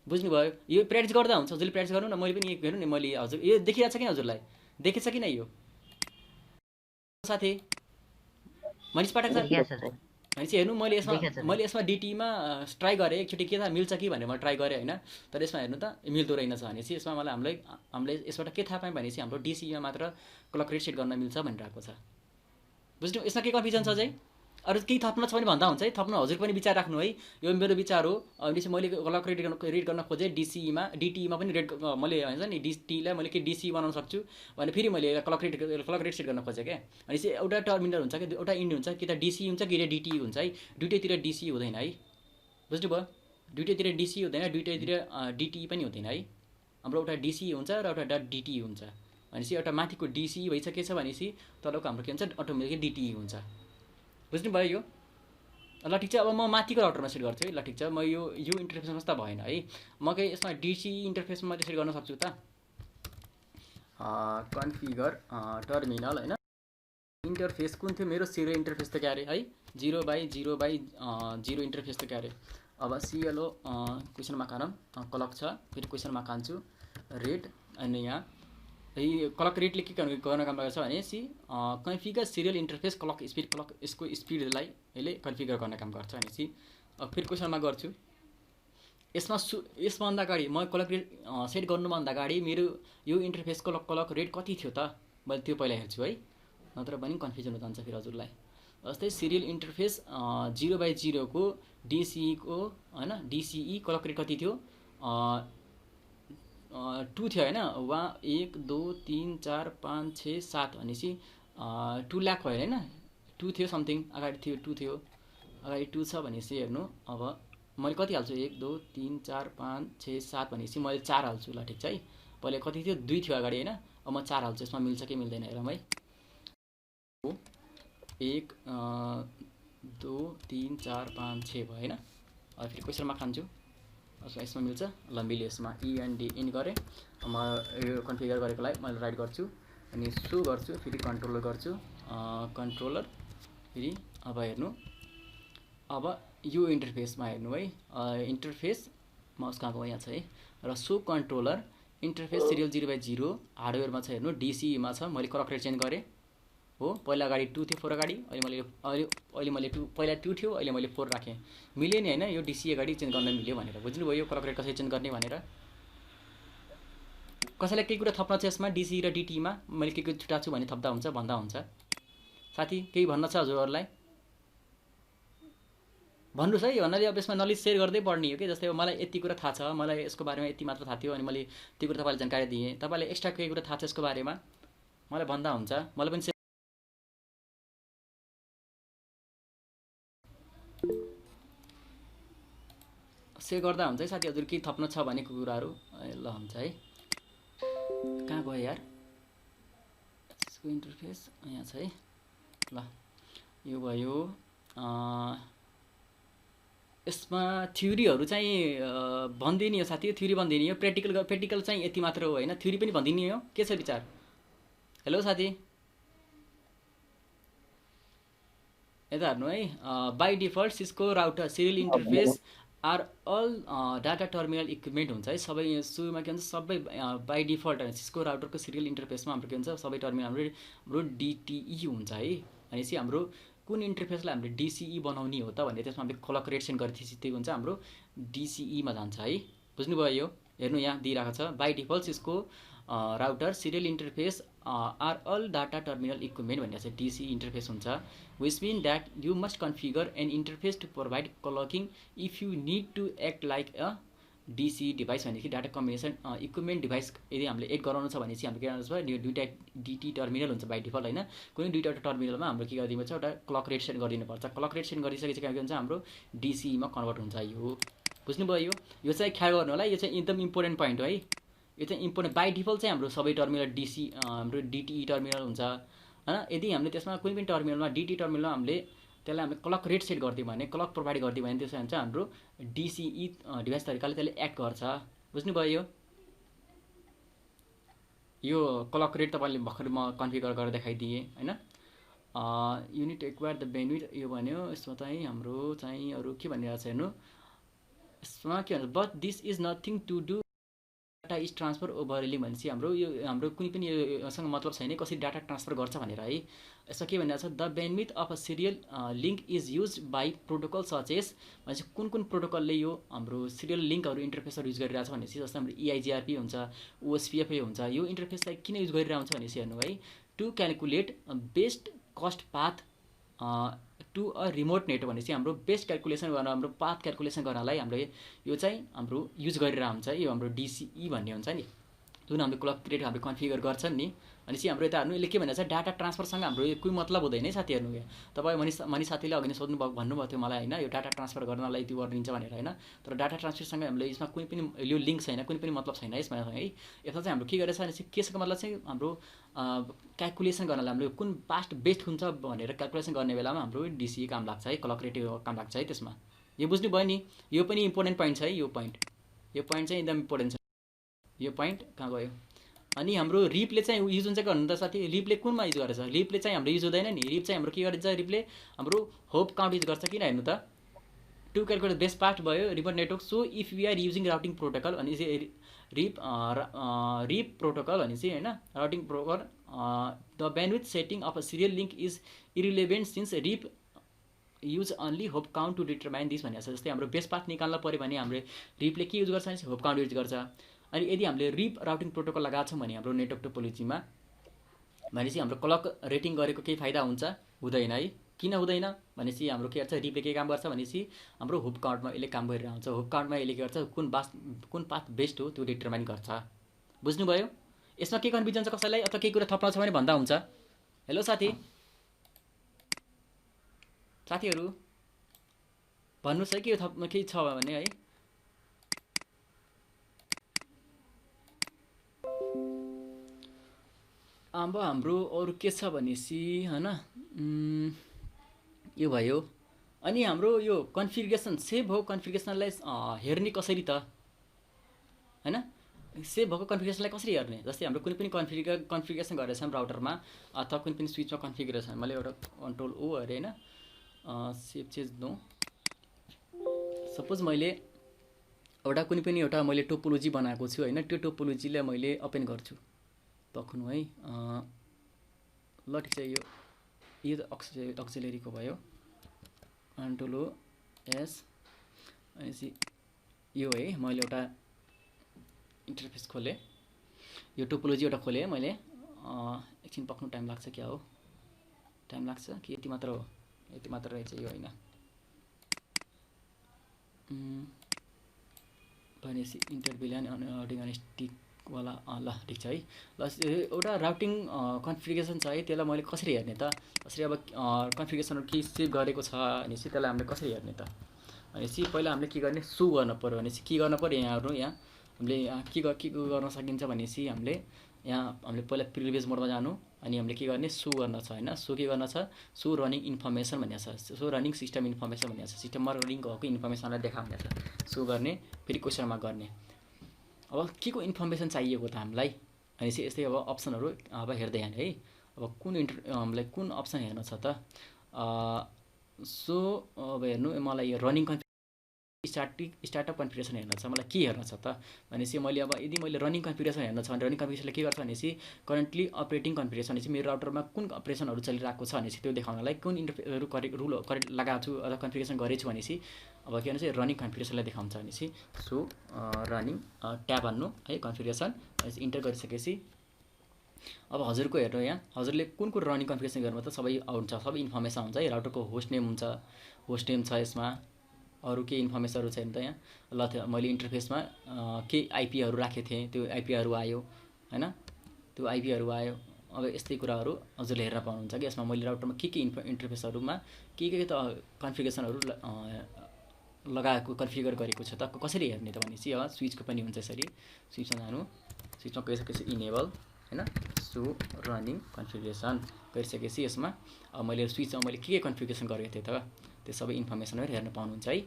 बुझ्नुभयो? यो प्र्याक्टिस गर्दा हुन्छ, हजुरले प्र्याक्टिस गर्नु न। मैले पनि हेर्नु नि, मैले हजुर यो देखिरहेको छ कि हजुरलाई, देखेछ कि नै यो साथी? मैले पठाएको छ भनेपछि हेर्नु, मैले यसमा डिटीमा ट्राई गरेँ एकचोटि के थाहा मिल्छ कि भनेर मैले ट्राई गरेँ होइन। तर यसमा हेर्नु त मिल्दो रहेनछ भनेपछि यसमा हामीले यसबाट के थाहा पायौँ भनेपछि हाम्रो डिसीमा मात्र क्लक रेट सेट गर्न मिल्छ भनिरहेको छ। बुझ्नु? यसमा के कन्फ्युजन छ चाहिँ? अरू केही थप्न छ भने भन्दा हुन्छ है, थप्नु हजुर पनि विचार राख्नु है। यो मेरो विचार हो। भनेपछि मैले क्लक रेट गर्न खोजेँ डिटीईमा पनि रेट मैले भन्छ नि, डिटीलाई मैले के डिसी बनाउन सक्छु भने फेरि मैले क्लक रेट सेट गर्न खोजेँ क्या। भनेपछि एउटा टर्मिनल हुन्छ कि एउटा इन्ड हुन्छ, कि त डिसी हुन्छ कि डिटी हुन्छ है। दुइटैतिर डिसी हुँदैन है, बुझ्नुभयो? दुइटैतिर डिसी हुँदैन, दुइटैतिर डिटी पनि हुँदैन है। हाम्रो एउटा डिसी हुन्छ र एउटा डिटी हुन्छ। भनेपछि एउटा माथिको डिसी भइसकेछ भनेपछि तलको हाम्रो के हुन्छ, अटोमेटिकली डिटी हुन्छ। बुझ्नुभयो यो? ल ठिक छ, अब म माथिको राउटरमा सेट गर्छु है। ल ठिक छ, म यो इन्टरफेसमा त भएन है, म के यसमा डिसी इन्टरफेसमा मात्रै सेट गर्न सक्छु त। कन्फिगर टर्मिनल होइन, इन्टरफेस कुन थियो मेरो? सिरियल इन्टरफेस त क्या अरे है, 0/0/0 इन्टरफेस त क्या अरे। अब सिएलओ क्वेसन मार्क क्लक छ, फेरि क्वेसन मार्क हान्छु रेट। अनि यहाँ क्लक रेटले के गर्न काम गर्छ भनेपछि कन्फिगर सिरियल इन्टरफेस क्लक यसको स्पिडलाई यसले कन्फिगर गर्न काम गर्छ भनेपछि अब फेरि क्वेसनमा गर्छु। यसभन्दा अगाडि म क्लक रेट सेट गर्नुभन्दा अगाडि मेरो यो इन्टरफेसको क्लक रेट कति थियो त, मैले त्यो पहिला हेर्छु है, नत्र पनि कन्फ्युजन हुन जान्छ फेरि हजुरलाई। जस्तै सिरियल इन्टरफेस 0/0 को डिसिईको होइन, डिसिई क्लक रेट कति थियो? 2 थियो होइन। 1 2 3 4 5 6 7 भनेपछि 2 लाख भयो होइन, 2 थियो समथिङ, अगाडि थियो 2 थियो, अगाडि 2 छ भनेपछि हेर्नु। अब मैले कति हाल्छु? 1 2 3 4 5 6 7 भनेपछि मैले 4 हाल्छु। ल ठिक छ है, पहिले कति थियो? 2 थियो अगाडि होइन, अब म 4 हाल्छु। यसमा मिल्छ कि मिल्दैन हेरौँ है। 1 2 3 4 5 6 भयो होइन। अब फेरि क्वेसनमा खान्छु, यसमा मिल्छ। ल मिल्यो, यसमा इएनडी इन गरेँ। म यो कन्फिगर गरेकोलाई मैले राइट गर्छु अनि सो गर्छु, फेरि कन्ट्रोलर गर्छु, कन्ट्रोलर फेरि। अब हेर्नु, अब यो इन्टरफेसमा हेर्नु है, इन्टरफेस माउस कहाँको यहाँ छ है, र सो कन्ट्रोलर इन्टरफेस सिरियल 0/0 हार्डवेयरमा छ हेर्नु, डिसीमा छ। मैले क्लक रेट चेन्ज गरेँ हो, पहिला अगाडि 2 थियो 4 अगाडि, अहिले मैले 2 पहिला 2 थियो, अहिले मैले 4 राखेँ। मिल्यो नि होइन, यो डिसी अगाडि चेन्ज गर्न मिल्यो भनेर। बुझ्नुभयो यो क्लक रेट कसरी चेन्ज गर्ने भनेर? कसैलाई केही कुरा थप्न छ यसमा डिसी र डिटीमा मैले के छुट्टा छु भने थप्दा हुन्छ भन्दा हुन्छ साथी केही भन्न छ हजुरहरूलाई भन्नुस् है भन्नाले अब यसमा नलेज सेयर गर्दै पढ्ने हो कि जस्तै अब मलाई यति कुरा थाहा छ मलाई यसको बारेमा यति मात्र थाहा थियो अनि मैले त्यो कुरा तपाईँलाई जानकारी दिएँ तपाईँलाई एक्स्ट्रा केही कुरा थाहा छ यसको बारेमा मलाई भन्दा हुन्छ मलाई पनि सेयर गर्दा हुन्छ है साथी हजुर केही थप्न छ भनेको कुराहरू ल हुन्छ है कहाँ गयो यार यसको इन्टरफेस यहाँ छ है ल यो भयो यसमा थ्योरीहरू चाहिँ भनिदिने हो साथी थ्योरी भनिदिने हो प्र्याक्टिकल चाहिँ यति मात्र हो होइन थ्योरी पनि भनिदिने हो के छ विचार हेलो साथी यता हेर्नु है by default Cisco router serial interface are all data terminal equipment हुन्छ है सबै सुरुमा के भन्छ सबै बाई डिफल्ट सिस्को राउटरको सिरियल इन्टरफेसमा हाम्रो के हुन्छ सबै टर्मिनल हाम्रो डिटिई हुन्छ है भनेपछि हाम्रो कुन इन्टरफेसलाई हामीले डिसिई बनाउने हो त भने त्यसमा हामीले कोलाबोरेसन गरेपछि त्यो हुन्छ हाम्रो डिसिईमा जान्छ है बुझ्नुभयो यो हेर्नु यहाँ दिइरहेको छ by default Cisco router serial interface are all data terminal equipment भनेर चाहिँ डिसिई इन्टरफेस हुन्छ which mean that you must configure an interface to provide clocking if you need to act like a DC device भनेदेखि data combination equipment device यदि हामीले add गराउनु छ भने चाहिँ हाम्रो के गर्नु छ यो दुईटा डिटी टर्मिनल हुन्छ बाई डिफल्ट होइन कुनै दुईवटा टर्मिनलमा हाम्रो के गरिदिनुपर्छ एउटा क्लक रेट सेट गरिदिनुपर्छ क्लक रेट सेट गरिसकेपछि के हुन्छ हाम्रो डिसीमा कन्भर्ट हुन्छ यो बुझ्नुभयो यो चाहिँ ख्याल गर्नु होला यो चाहिँ एकदम इम्पोर्टेन्ट पोइन्ट हो है यो चाहिँ इम्पोर्टेन्ट बाई डिफल्ट चाहिँ हाम्रो सबै टर्मिनल डिसी हाम्रो डिटिई टर्मिनल हुन्छ होइन यदि हामीले त्यसमा कुनै पनि टर्मिनलमा डिटी टर्मिनलमा हामीले त्यसलाई हामीले क्लक रेट सेट गरिदियौँ भने क्लक प्रोभाइड गरिदियो भने त्यसमा हुन्छ हाम्रो डिसिई डिभाइस तरिकाले त्यसले एक्ट गर्छ बुझ्नुभयो यो क्लक रेट तपाईँले भर्खर म कन्फिगर गरेर देखाइदिएँ होइन युनिट एक्वायर द बेनिफिट यो भन्यो यसमा चाहिँ हाम्रो चाहिँ अरू के भनिरहेको छ हेर्नु यसमा के भन्छ but this is nothing to do data is transfer overly भनेपछि हाम्रो यो हाम्रो कुनै पनि योसँग मतलब छैन कसरी डाटा ट्रान्सफर गर्छ भनेर है यसमा के भनिरहेको छ the bandwidth of a serial link is use by protocol such as भनेपछि कुन कुन प्रोटोकलले यो हाम्रो सिरियल लिङ्कहरू इन्टरफेसहरू युज गरिरहेको छ भनेपछि जस्तो हाम्रो इआइजिआरपी हुन्छ ओएसपिएफए हुन्छ यो इन्टरफेसलाई किन युज गरिरहेको हुन्छ भनेपछि हेर्नु है to calculate best cost path to a remote net भनेपछि हाम्रो बेस्ट क्यालकुलेसन गर्न हाम्रो पाथ क्यालकुलेसन गर्नलाई हाम्रो यो चाहिँ हाम्रो युज गरिरहेको हुन्छ यो हाम्रो डिसिई भन्ने हुन्छ नि जुन हाम्रो क्लक रेट हाम्रो कन्फिगर गर्छन् नि भनेपछि हाम्रो यता हेर्नु यसले के भनेको छ डाटा ट्रान्सफरसँग हाम्रो कोही मतलब हुँदैन है साथी हेर्नु तपाईँ मनिष साथीले अघि नै सोध्नुभएको भन्नुभएको थियो मलाई होइन यो डाटा ट्रान्सफर गर्नलाई त्यो गरिदिन्छ भनेर होइन तर डाटा ट्रान्सफरसँग हामीले यसमा कुनै पनि यो लिङ्क छैन कुनै पनि मतलब छैन यसमा है यसमा चाहिँ हाम्रो के गरेछ भनेपछि केसको मतलब चाहिँ हाम्रो क्यालकुलेसन गर्नलाई हाम्रो कुन पास्ट बेस्ट हुन्छ भनेर क्यालकुलेसन गर्ने बेलामा हाम्रो डिसिई काम लाग्छ है क्लक रेट काम लाग्छ है त्यसमा यो बुझ्नुभयो नि यो पनि इम्पोर्टेन्ट पोइन्ट छ है यो पोइन्ट चाहिँ एकदम इम्पोर्टेन्ट छ यो पोइन्ट कहाँ गयो अनि हाम्रो रिपले चाहिँ युज हुन्छ कि भन्नु त साथी रिपले कुनमा युज गरेछ रिपले चाहिँ हाम्रो युज हुँदैन नि रिप चाहिँ हाम्रो के गरिन्छ रिपले हाम्रो होप काउन्ट युज गर्छ किन हेर्नु त टु क्यालकुलेट बेस्ट पार्ट भयो remote network so if we are using routing protocol भने चाहिँ रिप प्रोटोकल भने चाहिँ होइन routing protocol the bandwidth setting of a serial link is irrelevant since RIP use only hop count to determine this भनेको छ जस्तै हाम्रो best path निकाल्न पऱ्यो भने हाम्रो रिपले के युज गर्छ भने होप काउन्ट युज गर्छ अनि यदि हामीले रिप राउटिङ प्रोटोकल लगाएको छौँ भने हाम्रो नेटवर्क टोपोलोजीमा भनेपछि हाम्रो क्लक रेटिङ गरेको केही फाइदा हुन्छ हुँदैन है किन हुँदैन भनेपछि हाम्रो के गर्छ रिपले के काम गर्छ भनेपछि हाम्रो होप काउन्टमा यसले काम गरिरहेको हुन्छ होप काउन्टमा यसले के गर्छ कुन पाथ बेस्ट हो त्यो डिटरमाइन गर्छ बुझ्नुभयो यसमा के कन्फ्युजन छ कसैलाई अथवा केही कुरा थप्न छ भने भन्दा हुन्छ हेलो साथीहरू भन्नुहोस् है के थप्न केही छ भने है अब हाम्रो अरू के छ भनेपछि होइन यो भयो अनि हाम्रो यो कन्फिगरेसन सेभ हो कन्फिगरेसनलाई हेर्ने कसरी त होइन सेभ भएको कन्फिगरेसनलाई कसरी हेर्ने जस्तै हाम्रो कुनै पनि कन्फिगरेसन गरेर छौँ राउटरमा अथवा कुनै पनि स्विचमा कन्फिगरेसन मैले एउटा कन्ट्रोल ओ अरे होइन सेभ चेन्ज नो सपोज मैले एउटा कुनै पनि एउटा मैले टोपोलोजी बनाएको छु होइन त्यो टोपोलोजीलाई मैले ओपन गर्छु पक्नु है ल ठिक छ यो अक्सिलेरीको भयो कन्ट्रोल हो एस भनेपछि यो है मैले एउटा इन्टरफेस खोलेँ यो टोपोलोजी एउटा खोलेँ मैले, एकछिन पक्नु टाइम लाग्छ क्या हो, टाइम लाग्छ कि यति मात्र हो, यति मात्र रहेछ यो होइन। भनेपछि इन्टरभिलियन राउटिङ अनि स्टिकवाला ल ठिक छ है। ल एउटा राउटिङ कन्फिगरेसन छ है, त्यसलाई मैले कसरी हेर्ने त, कसरी अब कन्फिगरेसनहरू के सेभ गरेको छ भनेपछि त्यसलाई हामीले कसरी हेर्ने त भनेपछि पहिला हामीले के गर्ने, सु गर्न पऱ्यो। भनेपछि के गर्न पऱ्यो, यहाँहरू यहाँ हामीले यहाँ के गर्न सकिन्छ भनेपछि हामीले पहिला प्रिभियस मोडमा जानु, अनि हामीले के गर्ने, सु गर्न छ होइन। सु के गर्न छ, सु रनिङ इन्फर्मेसन भन्ने छ, सु रनिङ सिस्टम इन्फर्मेसन भन्ने छ, सिस्टममा रनिङ भएको इन्फर्मेसनलाई देखा भन्ने छ, सु गर्ने फेरि क्वेसन मार्क गर्ने। अब के को इन्फर्मेसन चाहिएको त हामीलाई भनेपछि यस्तै अब अप्सनहरू अब हेर्दै यहाँ है, अब हामीलाई कुन अप्सन हेर्न छ त, सो अब हेर्नु मलाई यो रनिङ स्टार्टअप कन्फिगरेसन हेर्न छ, मलाई के हेर्न छ त भनेपछि मैले अब यदि मैले रनिङ कन्फिगरेसन हेर्न छ भने रनिङ कन्फिगरेसनले के गर्छ भनेपछि करेन्टली अपरेटिङ कन्फिगरेसन भनेपछि मेरो राउटरमा कुन अपरेसनहरू चलिरहेको छ भनेपछि त्यो देखाउनलाई कुन इन्टरफेसहरू रुल करेक्ट लगाएको छु अथवा कन्फिगरेसन गरेछु भनेपछि अब के भन्छ रनिङ कन्फिगरेसनलाई देखाउँछ भनेपछि सो रनिङ ट्याब हान्नु है कन्फिगरेसन, भनेपछि इन्टर गरिसकेपछि अब हजुरको हेर्नु यहाँ हजुरले कुन रनिङ कन्फिगरेसन गर्नु त सबै हुन्छ, सबै इन्फर्मेसन हुन्छ है। राउटरको होस्ट नेम हुन्छ, होस्ट नेम छ, यसमा अरू के इन्फर्मेसनहरू छैन त यहाँ। ल मैले इन्टरफेसमा के आइपीहरू राखेको थिएँ, त्यो आइपीहरू आयो होइन, त्यो आइपीहरू आयो। अब यस्तै कुराहरू हजुरले हेर्न पाउनुहुन्छ कि यसमा मैले राउटरमा के इन्टरफेसहरूमा के त कन्फिगरेसनहरू लगाएको कन्फिगर गरेको छ त कसरी हेर्ने त भनेपछि अब स्विचको पनि हुन्छ यसरी, स्विचमा जानु, स्विचमा गइसकेपछि इनेबल होइन, सो रनिङ कन्फिगरेसन गरिसकेपछि यसमा अब मैले स्विचमा मैले के कन्फिगरेसन गरेको थिएँ त त्यो सबै इन्फर्मेसनहरू हेर्न पाउनुहुन्छ है।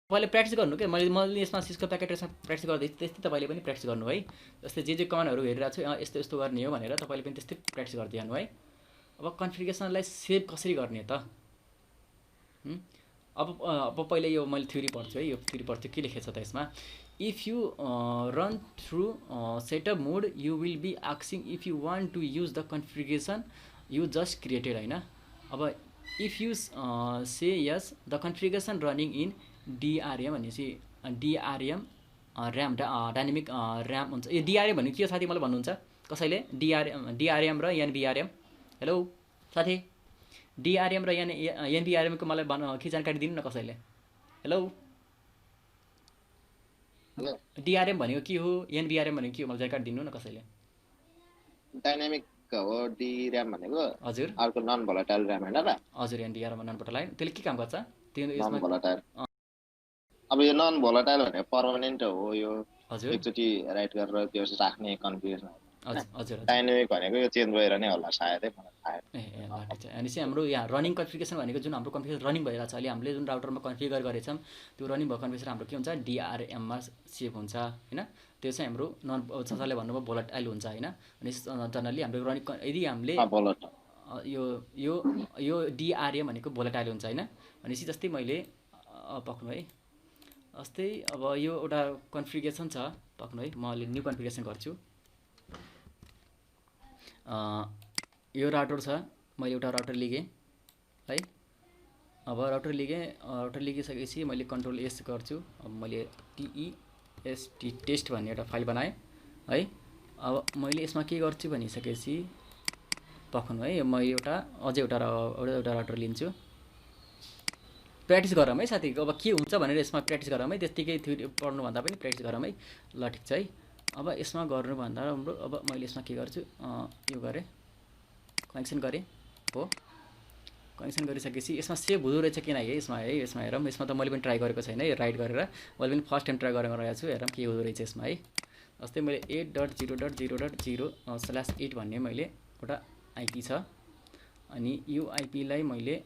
तपाईँले प्र्याक्टिस गर्नु क्या, मैले यसमा सिस्को प्याकेटमा प्र्याक्टिस गर्दै त्यस्तै तपाईँले पनि प्र्याक्टिस गर्नु है। जस्तै जे कमान्डहरू हेरिरहेको छु यस्तो यस्तो गर्ने हो भनेर तपाईँले पनि त्यस्तै प्र्याक्टिस गर्दै जानु है। अब कन्फिगरेसनलाई सेभ कसरी गर्ने त, अब पहिला यो मैले थ्योरी पढ्छु है, यो थ्योरी पढ्छु के लेखेको छ त यसमा, if you run through setup mode you will be asking if you want to use the configuration you just created होइन। अब if you say yes the configuration running in DRAM भनेपछि डिआरएम ऱ्याम डाइनामिक ऱ्याम हुन्छ। यो DRM भनेको के साथी मलाई भन्नुहुन्छ कसैले, डिआरएम र एनबिआरएम, हेलो साथी डिआरएम र एनबिआरएमको मलाई के जानकारी दिनु न कसैले, हेलो डिआरएम भनेको के हो, एनबिआरएम भनेको के हो मलाई जानकारी दिनु न कसैले। डाइनामिक हो डिआरएम भनेको, हजुर अर्को नन भोलाटाइल र्याम हैन र, हजुर एनबिआरएम नन भोलाटाइल, त्यसले के काम गर्छ त्यो नन भोलाटाइल। अब यो नन भोलाटाइल भनेको पर्मानेन्ट हो, यो हजुर एकचोटि राइट गरेर त्यो राख्ने कन्फिगरेसन। हजुर डाइनामिक भनेको यो चेन्ज भएर नै होला सायदै मलाई थाहा ए ल ठिक छ। अनि चाहिँ हाम्रो यहाँ रनिङ कन्फिगरेसन भनेको जुन हाम्रो कन्फिगरेसन रनिङ भइरहेको छ अहिले हामीले जुन राउटरमा कन्फिगर गरेछौँ त्यो रनिङ भएको कन्फिगरेसन हाम्रो के हुन्छ डिआरएममा सेभ हुन्छ होइन। त्यो चाहिँ हाम्रो नन संसारले भन्नुभयो भोलाटाइल हुन्छ होइन। अनि जनरली हाम्रो रनिङ यदि हामीले यो यो यो डिआरएम भनेको भोलाटाइल हुन्छ होइन। भनेपछि जस्तै मैले पक्नु है, जस्तै अब यो एउटा कन्फिगरेसन छ पक्नु है, म अहिले न्यू कन्फिगरेसन गर्छु। यो राउटर छ, मैले एउटा राउटर लिएँ है। अब राउटर लिइसकेपछि मैले कन्ट्रोल एस गर्छु। अब मैले टेस्ट टेस्ट भन्ने एउटा फाइल बनाएँ है। अब मैले यसमा के गर्छु भनिसकेपछि पक्नु है, म अझै एउटा राउटर लिन्छु। प्र्याक्टिस गरौँ है साथी, अब के हुन्छ भनेर यसमा प्र्याक्टिस गरौँ है, त्यत्तिकै थ्योरी पढ्नुभन्दा पनि प्र्याक्टिस गरौँ है। ल ठिक छ है। अब यसमा गर्नुभन्दा राम्रो अब मैले यसमा के गर्छु, यो गरेँ कनेक्सन गरेँ हो, कनेक्सन गरिसकेपछि यसमा सेभ हुँदो रहेछ किन है, यसमा हेरौँ। यसमा त मैले पनि ट्राई गरेको छैन है, राइट गरेर मैले पनि फर्स्ट टाइम ट्राई गरेर रहेको छु, हेरौँ के हुँदो रहेछ यसमा है। जस्तै मैले 8.0.0.0/8 भन्ने मैले एउटा आइपी छ, अनि यो आइपीलाई मैले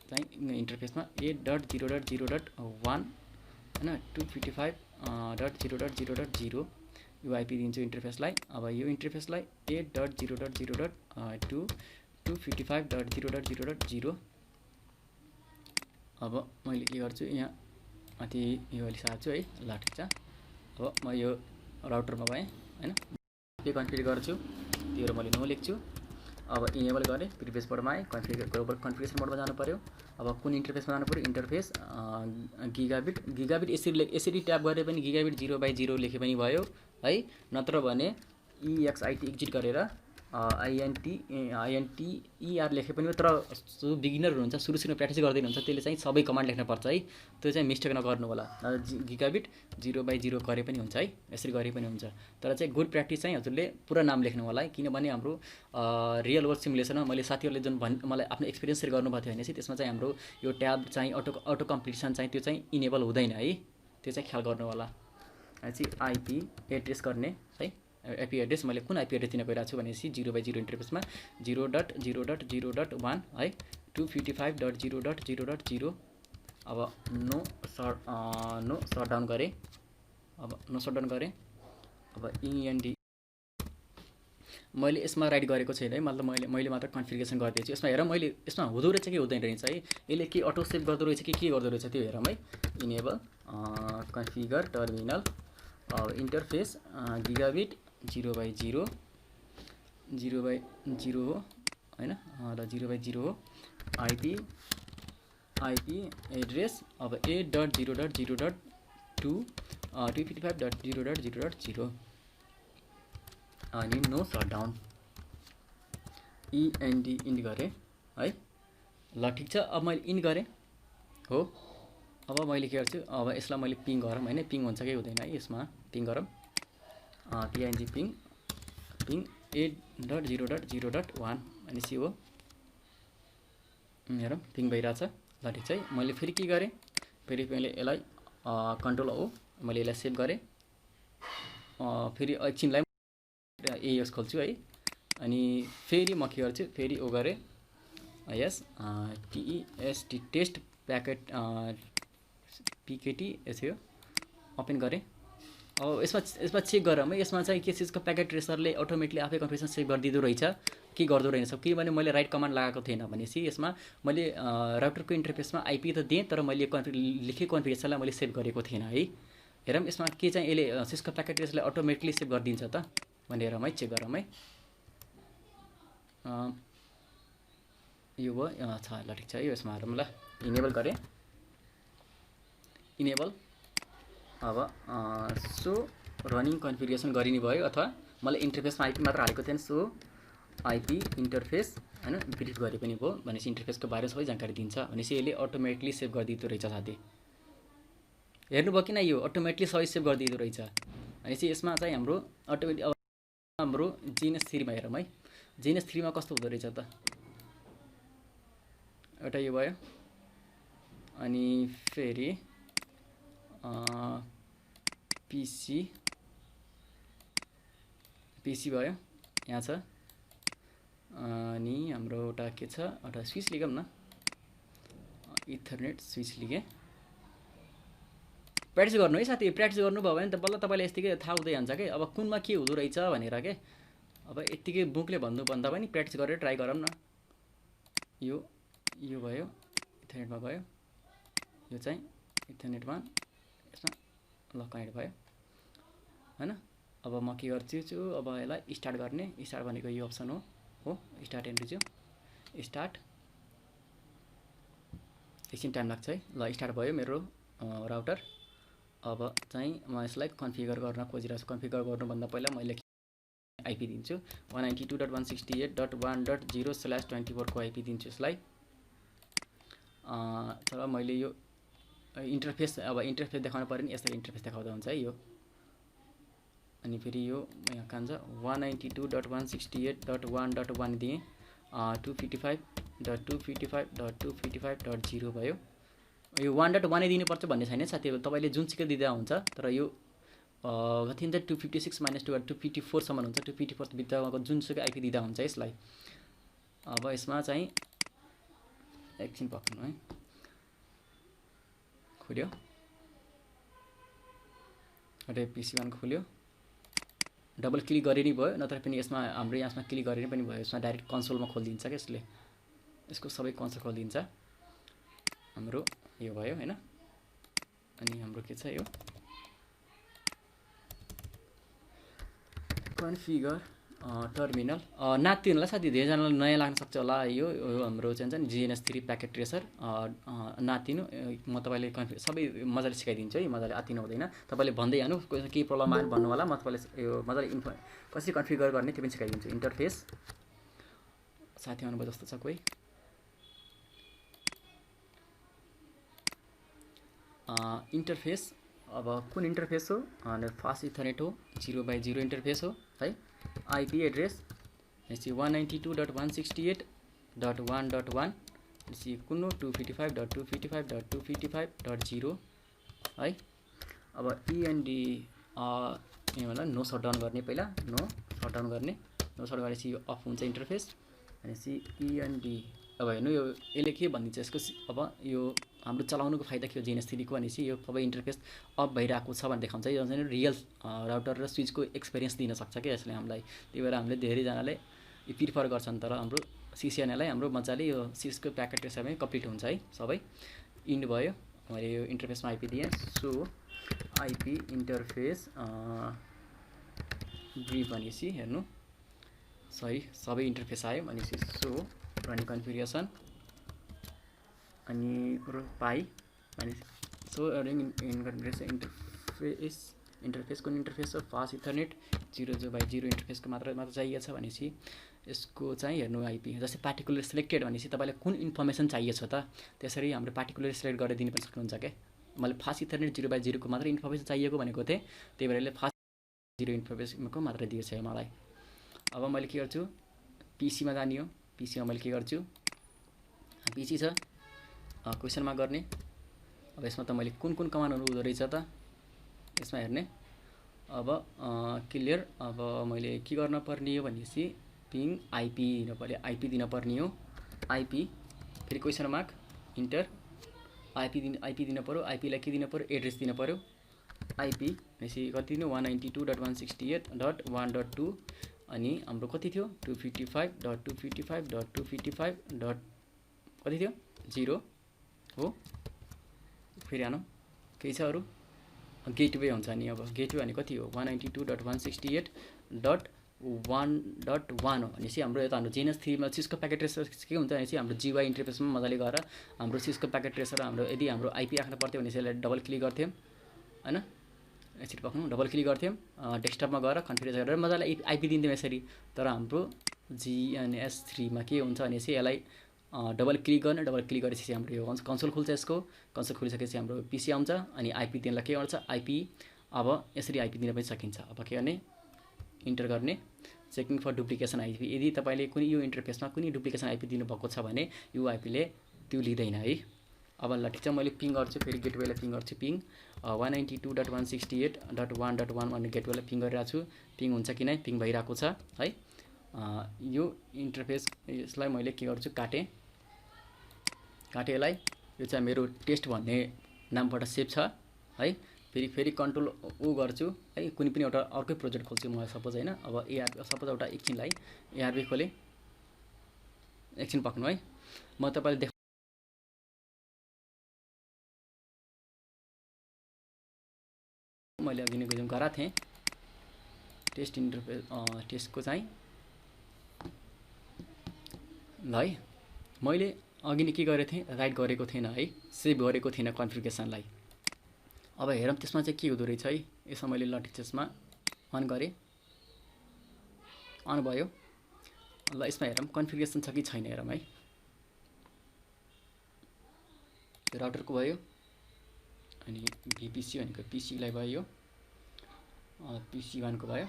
चाहिँ इन्टरफेसमा 8.0.0.1 होइन 255.0.0.0 यो आइपी दिन्छु इन्टरफेसलाई। अब यो इन्टरफेसलाई 8.0.0.255.0.0.0 अब मैले के गर्छु यहाँ माथि यो अहिले सार्छु है। ल ठिक छ। अब म यो राउटरमा गएँ होइन, के कन्फिगर गर्छु त्यो मैले नो लेख्छु। अब इनेबल गरेँ, प्रिभियस मोडमा आएँ, ग्लोबल कन्फिगरेसन मोडमा जानु पऱ्यो। अब कुन इन्टरफेसमा जानु पऱ्यो, इन्टरफेस गिगाबिट यसरी ट्याप गरे पनि गिगाबिट 0/0 लेखे पनि भयो है, नत्र भने EXIT एक्जिट गरेर INTER लेखे पनि तर जो बिगिनर हुनुहुन्छ सुरु प्र्याक्टिस गर्दैन हुन्छ त्यसले चाहिँ सबै कमान्ड लेख्नुपर्छ है। त्यो चाहिँ मिस्टेक नगर्नु होला। गिगाबिट 0/0 गरे पनि हुन्छ है, यसरी गरे पनि हुन्छ। तर चाहिँ गुड प्र्याक्टिस चाहिँ हजुरले पुरा नाम लेख्नु होला है, किनभने हाम्रो रियल वर्ल्ड सिमुलेसनमा मैले साथीहरूले जुन मलाई आफ्नो एक्सपिरियन्स सेयर गर्नुभएको थियो भने चाहिँ त्यसमा चाहिँ हाम्रो यो ट्याब चाहिँ अटो कम्प्लिसन चाहिँ त्यो चाहिँ इनेबल हुँदैन है, त्यो चाहिँ ख्याल गर्नु होला। चाहिँ आइपी एड्रेस गर्ने है, आइपी एड्रेस मैले कुन आइपी एड्रेस दिन गइरहेको छु भनेपछि 0/0 इन्टरफेसमा 0.0.0.1 है 255.0.0.0। अब नो सटडाउन गरेँ, अब इएनडी मैले यसमा राइट गरेको छैन है, मतलब मैले मात्र कन्फिगरेसन गरिदिएछु। यसमा हेर मैले यसमा हुँदो रहेछ कि हुँदैन रहेछ है, यसले के अटो सेभ गर्दो रहेछ कि के गर्दो रहेछ त्यो हेरौँ है। Enable configure terminal interface gigabit 0/0 हो होइन र 0/0 हो। आइपी एड्रेस अब 8.0.0.2 255.0.0.0 अनि नो सटडाउन इएनडी इन्ड गरेँ है। ल ठिक छ, अब मैले इन्ड गरेँ हो। अब मैले के गर्छु, अब यसलाई मैले पिङ गरौँ होइन, पिङ हुन्छ कि हुँदैन है, यसमा पिङ गरौँ पिएनजी पिङ 8.0.0.1 भनेपछि हो। हेरौँ पिङ भइरहेछ। ल ठिक छ है, मैले फेरि के गरेँ, फेरि मैले यसलाई कन्ट्रोल हो मैले यसलाई सेभ गरेँ। फेरि एकछिनलाई एएस खोल्छु है, अनि फेरि म के गर्छु, फेरि ओ गरेँ यस TEST टेस्ट प्याकेट PKT यसो ओपन गरेँ। अब यसमा चेक गरौँ है, यसमा चाहिँ के चिजको प्याकेट ट्रेसरले अटोमेटिकली आफै कन्फिगरेसन सेभ गरिदिँदो रहेछ के गर्दो रहेछ, किनभने मैले राइट कमान्ड लगाएको थिएन भनेपछि यसमा मैले राउटरको इन्टरफेसमा आइपी त दिएँ तर मैले लेखेको कन्फिगरेसनलाई मैले सेभ गरेको थिएन है। हेरौँ यसमा के चाहिँ यसले सिस्को प्याकेट ट्रेसरले अटोमेटिकली सेभ गरिदिन्छ त भनेर है, चेक गरौँ है। यो भयो छ, ल ठिक छ है, यसमा हेरौँ ल। इनेबल गरेँ, इनेबल अब सो रनिङ कन्फिगरेसन गरिने भयो, अथवा मैले इन्टरफेसमा आइपी मात्र हालेको थिएँ, सो आइपी इन्टरफेस होइन ब्रिफ गरे पनि भयो भनेपछि इन्टरफेसको बारेमा सबै जानकारी दिन्छ भनेपछि यसले अटोमेटिकली सेभ गरिदिँदो रहेछ साथी। हेर्नुभयो किन, यो अटोमेटिकली सबै सेभ गरिदिँदो रहेछ भनेपछि यसमा चाहिँ हाम्रो अटोमेटिक अब हाम्रो GNS3 मा हेरौँ है। GNS3 मा कस्तो हुँदो रहेछ त, एउटा यो भयो, अनि फेरि PC भयो यहाँ छ, अनि हाम्रो एउटा के छ, एउटा स्विच लिगौँ न, इथरनेट स्विच लिगेँ। प्र्याक्टिस गर्नु है साथी, प्र्याक्टिस गर्नुभयो भने त बल्ल तपाईँलाई यतिकै थाहा हुँदै जान्छ कि अब कुनमा के हुँदो रहेछ भनेर के। अब यतिकै बुकले भन्नुभन्दा पनि प्र्याक्टिस गरेर ट्राई गरौँ न। यो भयो इथरनेटमा गयो, यो चाहिँ इथरनेटमा यसमा ल कनेक्ट भयो होइन। अब म के गर्छु, अब यसलाई स्टार्ट गर्ने, स्टार्ट भनेको यो अप्सन हो स्टार्ट हेर्छु, स्टार्ट एकछिन टाइम लाग्छ है। ल स्टार्ट भयो मेरो राउटर। अब चाहिँ म यसलाई कन्फिगर गर्न खोजिरहेको छु। कन्फिगर गर्नुभन्दा पहिला मैले आइपी दिन्छु 192.168.1.0/24 को आइपी दिन्छु यसलाई। तर मैले यो इन्टरफेस अब इन्टरफेस देखाउनु पर्यो नि, यसरी इन्टरफेस देखाउँदा हुन्छ है यो। अनि फेरि यो यहाँ कहाँ छ 192.168.1.1 दिएँ, 255.255.255.0 भयो। यो 1.1 दिनुपर्छ भन्ने छैन साथीहरू, तपाईँले जुनसुकै दिँदा हुन्छ। तर यो कति हुन्छ 256 - 254 सम्म हुन्छ, 254 भित्रको जुनसुकै आइपी दिँदा हुन्छ यसलाई। अब यसमा चाहिँ एकछिन पक्नु है, खुल्यो अरे PC1 खुल्यो, डबल क्लिक गरे नि भयो, नत्र पनि यसमा हाम्रो यसमा क्लिक गरे पनि भयो। यसमा डाइरेक्ट कन्सोलमा खोलिदिन्छ क्या यसले, यसको सबै कन्सोल खोलिदिन्छ। हाम्रो यो भयो हैन, अनि हाम्रो के छ यो कन्फिगर टर्मिनल नातिहरूलाई साथी धेरैजनालाई नयाँ लाग्न सक्छ होला यो हाम्रो चाहिँ नि GNS3 प्याकेट ट्रेसर नातिनु म तपाईँले सबै मजाले सिकाइदिन्छु है मजाले आत्तिनु हुँदैन तपाईँले भन्दै जानु केही प्रब्लम आयो भन्नु होला म तपाईँले यो मजाले कसरी कन्फिगर गर्ने त्यो पनि सिकाइदिन्छु इन्टरफेस साथी आउनुभयो जस्तो छ कोही इन्टरफेस अब कुन इन्टरफेस हो फास्ट इथरनेट हो 0x0 इन्टरफेस हो है IP एड्रेस 192.168.1.1 कुन 255.255.255.0 है अब END मतलब नो सटडाउन गर्ने पहिला नो सटडाउन गर्ने नो सट गरेपछि यो अफ हुन्छ इन्टरफेस भनेपछि END अब हेर्नु यो यसले के भनिदिन्छ यसको अब यो हाम्रो चलाउनुको फाइदा के हो GNS3 को भनेपछि यो सबै इन्टरफेस अफ भइरहेको छ भनेर देखाउँछ यो चाहिँ रियल राउटर र स्विचको एक्सपिरियन्स दिन सक्छ क्या यसले हामीलाई त्यही भएर हामीले धेरैजनाले प्रिफर गर्छन् तर हाम्रो CCNA हाम्रो मजाले यो सिस्को प्याकेट ट्रेसरमै कम्प्लिट हुन्छ है सबै इन्ड भयो मैले यो इन्टरफेसमा IP दिएँ सो IP इन्टरफेस ब्रिफ भनेपछि हेर्नु सही सबै इन्टरफेस आयो भनेपछि सो रनिङ कन्फिगरेसन अनि पाइ अनि सो रनिङ इन्टरफेस कुन इन्टरफेस हो फास्ट इथरनेट 0x0 इन्टरफेसको मात्र चाहिएको छ भनेपछि यसको चाहिँ हेर्नु IP जस्तै पार्टिकुलर सिलेक्टेड भनेपछि तपाईँलाई कुन इन्फर्मेसन चाहिएको छ त त्यसरी हाम्रो पार्टिकुलर सिलेक्ट गरेर दिन पनि सक्नुहुन्छ क्या मैले फास्ट इथरनेट 0x0 को मात्र इन्फर्मेसन चाहिएको भनेको थिएँ त्यही भएर यसले फास्ट 0 इन्फर्मेसनको मात्र दिएको छ मलाई अब मैले के गर्छु PC मा जाने हो PC मा मैले के गर्छु PC छ क्वेसनमा गर्ने अब यसमा त मैले कुन कमान्डहरु हुँदो रहेछ त यसमा हेर्ने अब क्लियर अब मैले के गर्न पर्ने हो भनेपछि पिङ IP दिन पर्यो IP दिन पर्ने हो IP फेरि क्वेसन मार्क इन्टर IP दिन पर्यो IP लाई के दिन पर्यो एड्रेस दिन पर्यो IP भनेपछि कति दिनु 192.168.1.2 अनि हाम्रो कति थियो 255.255.255. कति थियो 0 हो फेरि आउनु केही छ अरु गेटवे हुन्छ नि अब गेटवे भने कति हो 192.168.1.1 हो भनेपछि हाम्रो यता हाम्रो GNS3 मा सिस्को प्याकेट ट्रेसर के हुन्छ भनेपछि हाम्रो GUI इन्टरफेसमा मजाले गएर हाम्रो सिस्को प्याकेट ट्रेसर हाम्रो यदि हाम्रो IP राख्न पर्थ्यो भने यसलाई डबल क्लिक गर्थ्यौं हैन एकचोटि पक्नु डबल क्लिक गर्थ्यौं डेस्कटपमा गएर कन्फिगर गरेर मजाले IP दिन्थ्यौं यसरी तर हाम्रो GNS3 मा के हुन्छ भनेपछि यसलाई डबल क्लिक गरेपछि हाम्रो यो कन्सोल खुल्छ यसको कन्सोल खुलिसकेपछि हाम्रो PC आउँछ अनि IP दिनलाई के गर्छ IP अब यसरी IP दिन पनि सकिन्छ अब के गर्ने इन्टर गर्ने चेकिङ फर डुप्लिकेसन IP यदि तपाईले कुनै यो इन्टरफेसमा कुनै डुप्लिकेसन IP दिनु भएको छ भने यो IP ले त्यो लिदैन है अब ल ठीक छ मैले पिङ गर्छु फेरि गेटवेलाई पिङ गर्छु पिङ 192.168.1.1 भन्ने गेटवेलाई पिङ गरिरहेको छु पिङ हुन्छ कि नै पिङ भइरहेको छ है यो इन्टरफेस यसलाई मैले के गर्छु काटेलाई यो चाहिँ मेरो टेस्ट भन्ने नामबाट सेभ छ है फेरि कन्ट्रोल ओ गर्छु है कुनै पनि एउटा अर्कै प्रोजेक्ट खोल्छु म सपोज हैन अब सपोज एउटा एकछिनलाई ARB खोले एकछिन पक्नु है म तपाईलाई मैले अघि नै गजम गराएको थिएँ टेस्ट इन्टरफेस टेस्टको चाहिँ ल है मैले अघि नै के गरेको थिएँ राइट गरेको थिएन है सेभ गरेको थिएन कन्फिगरेसनलाई अब हेरौँ त्यसमा चाहिँ के हुँदो रहेछ है यसमा मैले ल टेक्स्टमा अन गरे अन भयो ल यसमा हेरौँ कन्फिगरेसन छ कि छैन हेरौँ है राउटरको भयो अनि VPC भनेको PC लाई भयो PC1 को भयो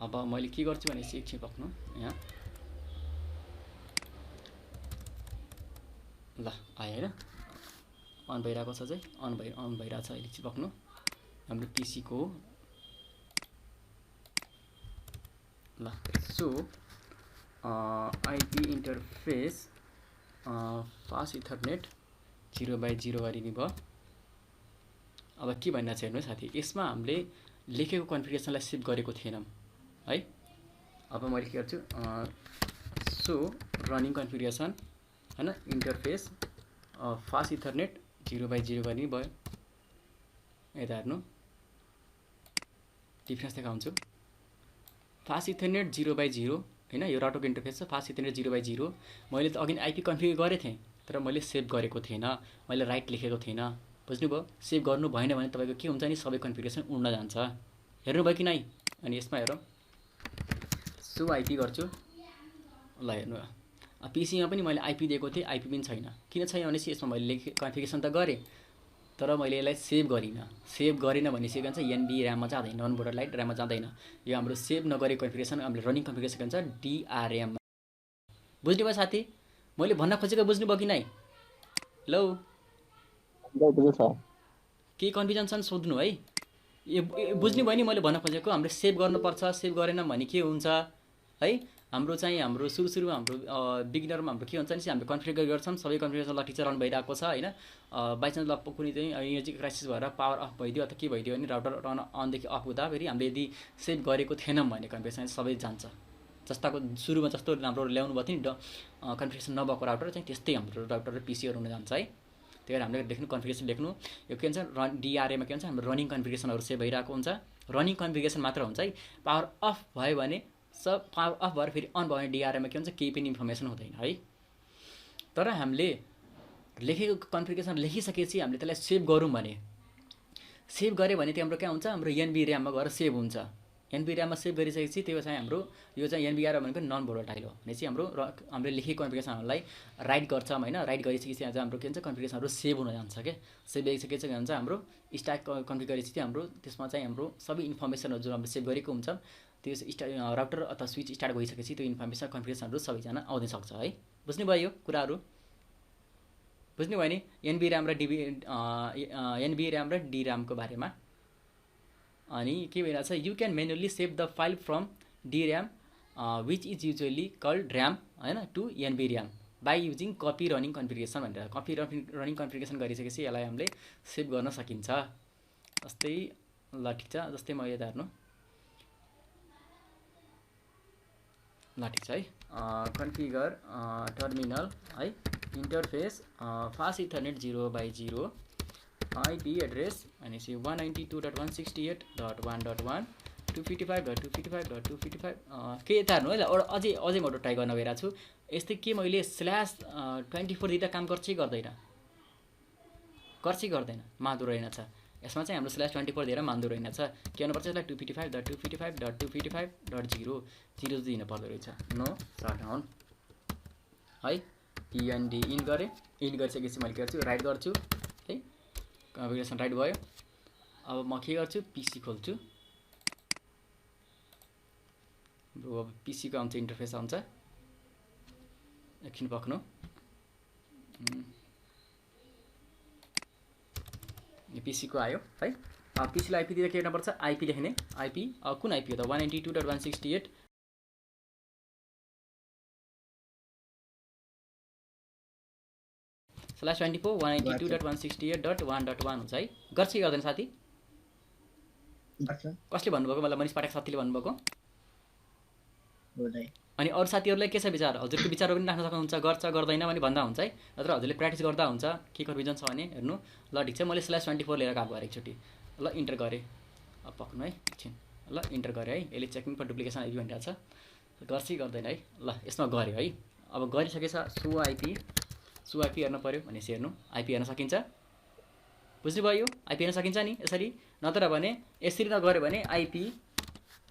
अब मैले के गर्छु भने एकछिन पक्नु यहाँ ल आयो हैन अन भइरहेको छ चाहिँ अन भइरहेछ अहिले चाहिँ पक्नु हाम्रो PC को ल so IP interface fast Ethernet 0x0 गरिने भयो अब के भन्न छ हेर्नु साथी यसमा हामीले लेखेको कन्फिगरेसनलाई सेभ गरेको थिएनौं है अब मैले के गर्छु सो रनिङ कन्फिगरेसन हैन इन्टरफेस फास्ट इथरनेट 0x0 गर्ने भयो यता हेर्नु डिफरेन्स देखाउँछु फास्ट इथरनेट 0/0 हैन, यो राउटरको इन्टरफेस छ फास्ट इथरनेट 0/0। मैले त अघि आइपी कन्फिगर गरेको थिएँ तर मैले सेभ गरेको थिएन, मैले राइट लेखेको थिएन। बुझ्नुभयो? सेभ गर्नु भएन भने तपाईँको के हुन्छ नि सबै कन्फिगरेसन उड्न जान्छ। हेर्नुभयो कि नै? अनि यसमा हेरौँ, सो आइपी गर्छु। ल हेर्नु, पिसीमा पनि मैले आइपी दिएको थिएँ, आइपी पनि छैन। किन छैन भनेपछि यसमा मैले कन्फिगरेसन त गरेँ तर मैले यसलाई सेभ गरिनँ। सेभ गरिनँ भनेपछि के भन्छ, एनबी ऱ्याममा जाँदैन, नन बोर्डर लाइट ऱ्याममा जाँदैन। यो हाम्रो सेभ नगरेको कन्फिगरेसन हामीले रनिङ कन्फिगरेसन भन्छ डिआरएम। बुझ्नुभयो साथी? मैले भन्न खोजेको बुझ्नुभयो कि नै? हेलो, केही कन्फ्युजन छ सोध्नु है। बुझ्नुभयो नि मैले भन्न खोजेको? हामीले सेभ गर्नुपर्छ, सेभ गरेन भने के हुन्छ है। हाम्रो चाहिँ हाम्रो सुरुमा हाम्रो बिगिनरमा हाम्रो के हुन्छ नि, हाम्रो कन्फिगर गर्छौँ सबै कन्फिगरेसन ल ठिक छ रन भइरहेको छ हैन। बाइचान्स ल कुनै चाहिँ एनर्जी क्राइसिस भएर पावर अफ भइदियो अथवा के भइदियो भने राउटर रन अनदेखि अफ हुँदा फेरि हामीले यदि सेभ गरेको थिएनौँ भने कन्फिगरेसन सबै जान्छ। जस्ताको सुरुमा जस्तो हाम्रो ल्याउनु भएको थियो नि कन्फिगरेसन नभएको राउटर चाहिँ त्यस्तै हाम्रो राउटर र पिसीहरू हुन जान्छ है। त्यही भएर हामीले लेख्नु कन्फिगरेसन लेख्नु। यो के भन्छ डिआरएमा के भन्छ, हाम्रो रनिङ कन्फिगरेसनहरू सेभ भइरहेको हुन्छ। रनिङ कन्फिगरेसन मात्र हुन्छ है। पावर अफ भयो भने सब पावर अफ भएर फेरि अन भयो भने डिआरएमा के हुन्छ, केही पनि इन्फर्मेसन हुँदैन है। तर हामीले लेखेको कन्फिगरेसन लेखिसकेपछि हामीले त्यसलाई सेभ गरौँ भने, सेभ गऱ्यो भने त्यो हाम्रो के हुन्छ, हाम्रो एनबी ऱ्याममा गएर सेभ हुन्छ। एनबी ऱ्याममा सेभ गरिसकेपछि त्यो चाहिँ हाम्रो यो चाहिँ एनबीआर भनेको नन भोलाटाइल हो भनेपछि हामीले लेखेको कन्फिगरेसनहरूलाई राइट गर्छौँ हैन। राइट गरिसकेपछि चाहिँ हाम्रो के हुन्छ, कन्फिगरेसनहरू सेभ हुन जान्छ के। सेभ भइसकेपछि के हुन्छ, हाम्रो स्ट्याक कन्फिगर गरेपछि हाम्रो त्यसमा चाहिँ हाम्रो सबै इन्फर्मेसनहरू जुन हामीले सेभ गरेको हुन्छ त्यो राउटर अथवा स्विच स्टार्ट भइसकेपछि त्यो इन्फर्मेसन कन्फिगरेसनहरू सबैजना आउन सक्छ है। बुझ्नुभयो यो कुराहरू? बुझ्नुभयो नि एनबी ऱ्याम र एनबी ऱ्याम र डी ऱ्यामको बारेमा। अनि के भइरहेछ, you can manually save the file from D RAM which is usually called RAM हैन to NV RAM by using copy running configuration भनेर। कपी रनिङ कन्फिगरेसन गरिसकेपछि यसलाई हामीले सेभ गर्न सकिन्छ। जस्तै ल ठिक छ, जस्तै म यता हेर्नु ल ठिक छ है। कन्फिगर टर्मिनल है, interface fast Ethernet 0/0 IP address भनेपछि 192.168.1.1 255.255.255 के यता हेर्नु है। अझै म ट्राई गर्न गइरहेको छु। यस्तै के मैले /24 दिँदा काम गर्छ कि गर्दैन? मान्दो रहेनछ। यसमा चाहिँ हाम्रो /24 दिएर मान्दो रहेनछ। के गर्नुपर्छ, यसलाई 255.255.255.0 दिनु पर्दो रहेछ। नो सटडाउन है। इएनडी इन गरेँ। इन गरिसकेपछि मैले के गर्छु, राइट गर्छु है। कन्फिगरेसन राइट भयो। अब म के गर्छु, पिसी खोल्छु। अब पिसीको आउँछ इन्टरफेस आउँछ, एकछिन पक्नु। पिसीको आयो है। पिसीलाई आइपी दिँदा के गर्नुपर्छ, आइपी लेख्ने। आइपी कुन आइपी हो त, 192.168 /24 192.168.1.1 हुन्छ है। गर्छ कि गर्दैन साथी? कसले भन्नुभएको? मलाई मनिष पाठक साथीले भन्नुभएको। अनि अरू साथीहरूलाई के छ विचार? हजुरको विचारहरू पनि राख्न सक्नुहुन्छ, गर्छ गर्दैन पनि भन्दा हुन्छ है। नत्र हजुरले प्र्याक्टिस गर्दा हुन्छ। के कन्फ्युजन छ भने हेर्नु। ल ठिक छ, मैले /24 लिएर काम गरेँ एकचोटि। ल इन्टर गरेँ। अब पक्नु है एकछिन। ल इन्टर गरेँ है। यसले चेकिङ फर डुप्लिकेसन आइपी भनिरहेको छ। गर्छ कि गर्दैन है। ल यसमा गऱ्यो है। अब गरिसकेछ सो आइपी हेर्नु पऱ्यो भनेपछि हेर्नु आइपी हेर्न सकिन्छ। बुझ्नुभयो? यो आइपी हेर्न सकिन्छ नि यसरी। नत्र भने यसरी नगऱ्यो भने आइपी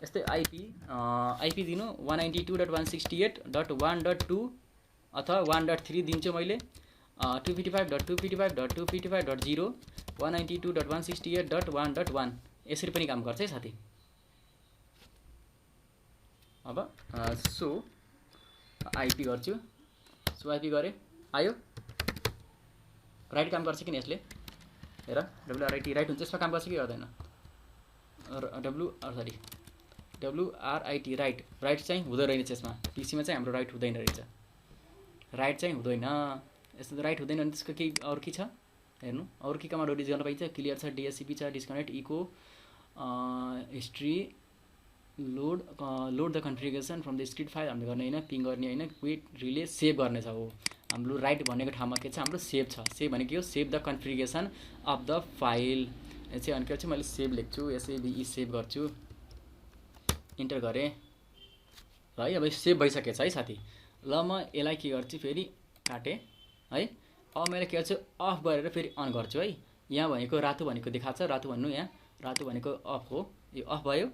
यस्तै आइपी दिनु 192.168.1.2 अथवा 1.3 दिन्छु मैले। 255.255.255.0 192.168.1.1 यसरी पनि काम गर्छ है साथी। अब सो आइपी गर्छु। सो आइपी गरेँ, आयो। राइट काम गर्छ कि नि यसले? हेर, WRIT राइट हुन्छ। यसमा काम गर्छ कि गर्दैन? WRIT राइट चाहिँ हुँदो रहेछ यसमा। पिसीमा चाहिँ हाम्रो राइट हुँदैन रहेछ। राइट चाहिँ हुँदैन। यस्तो त राइट हुँदैन भने त्यसको केही अरू के छ हेर्नु। अरू के कमान्डहरू युज गर्न पाइन्छ? क्लियर छ, DSCP छ, disconnect, echo, history, load the configuration from the script file हामीले गर्ने होइन, पिङ गर्ने होइन, क्विट, रिले, सेभ गर्ने छ हो। हाम्रो राइट भनेको ठाउँमा के छ, हाम्रो सेभ छ। सेभ भनेको यो save the configuration of the file. चाहिँ अनि के गर्छु, मैले सेभ लेख्छु, SAVE सेभ गर्छु। इन्टर गरेँ। है। अब सेभ भइसकेछ है साथी। ल म यसलाई के गर्छु फेरि काटेँ है। अब मैले के गर्छु अफ गरेर फेरि अन गर्छु है। यहाँ भनेको रातो भनेको देखाएको छ, रातो भन्नु यहाँ रातो भनेको अफ हो, यो अफ भयो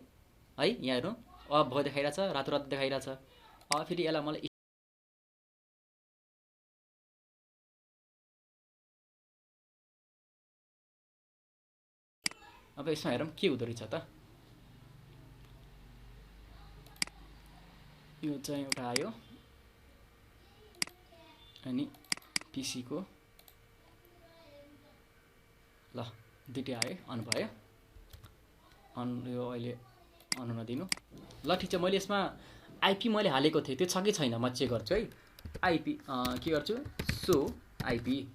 है। यहाँ हेर्नु अफ भयो देखाइरहेछ, रातो रातो देखाइरहेछ। अब फेरि यसलाई मलाई अब यसमा हेरौँ के हुँदो रहेछ त। यो चाहिँ एउटा आयो अनि पिसीको ल दुइटै आयो, अन भयो। अन यो अहिले अन नदिनु। ल ठिक छ, मैले यसमा आइपी मैले हालेको थिएँ, त्यो छ कि छैन म चेक गर्छु है। आइपी के गर्छु सो आइपी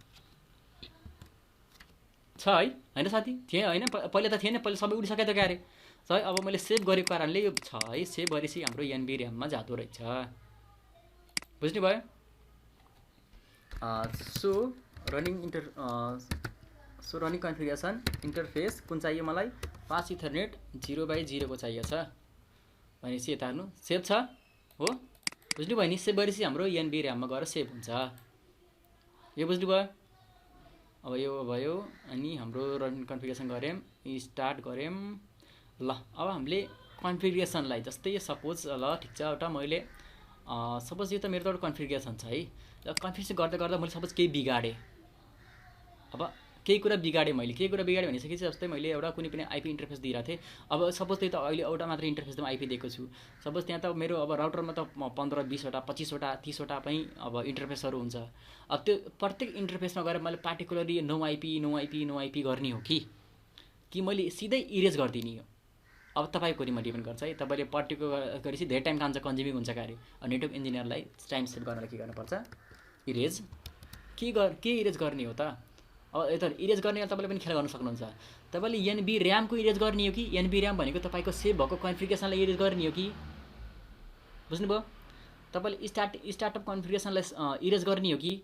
छ है, होइन साथी थिएँ होइन पहिला त थिएन, पहिला सबै उडिसकेको थियो क्यारे है। अब मैले सेभ गरेको कारणले यो छ है, सेभ गरेपछि हाम्रो एनबी ऱ्याममा जाँदो रहेछ, बुझ्नुभयो। सो रनिङ कन्फिगरेसन इन्टरफेस कुन चाहियो मलाई, 5 इथरनेट 0/0 को चाहिएको छ भनेपछि यता हेर्नु सेभ छ हो, बुझ्नुभयो नि। सेभ गरेपछि हाम्रो एनबी ऱ्याममा गएर सेभ हुन्छ, यो बुझ्नुभयो। अब यो भयो अनि हाम्रो रनिङ कन्फिगरेसन गऱ्यौँ, स्टार्ट गऱ्यौँ। ल अब हामीले कन्फिगरेसनलाई जस्तै सपोज ल ठिक छ एउटा मैले सपोज यो त मेरो त एउटा कन्फिगरेसन छ है। ल कन्फिगरेसन गर्दा गर्दा मैले सपोज केही बिगाडेँ, अब केही कुरा बिगाडेँ मैले, केही कुरा बिगाडेँ भनिसकेपछि जस्तै मैले एउटा कुनै पनि आइपी इन्टरफेस दिइरहेको थिएँ। अब सपोज त्यही त अहिले एउटा मात्र इन्टरफेसमा आइपी दिएको छु, सपोज त्यहाँ त मेरो अब राउटरमा त 15, 20वटा 25वटा 30वटा पनि अब इन्टरफेसहरू हुन्छ। अब त्यो प्रत्येक इन्टरफेसमा गएर मैले पार्टिकुलरली नो आइपी गर्ने हो कि मैले सिधै इरेज गरिदिने हो। अब तपाईँको रिमा डिपेन्ड गर्छ है, तपाईँले पर्टिकुलर गरेपछि धेरै टाइम खान्छ, कन्ज्युमिङ हुन्छ कार्य। नेटवर्क इन्जिनियरलाई टाइम सेभ गर्नलाई के गर्नुपर्छ, इरेज के इरेज गर्ने हो त। अब यता इरेज गर्ने तपाईँले पनि ख्याल गर्न सक्नुहुन्छ। तपाईँले एनबी ऱ्यामको इरेज गर्ने हो कि एनबी ऱ्याम भनेको तपाईँको सेभ भएको कन्फिगरेसनलाई इरेज गर्ने हो कि, बुझ्नुभयो। तपाईँले स्टार्टअप कन्फिगरेसनलाई इरेज गर्ने हो कि,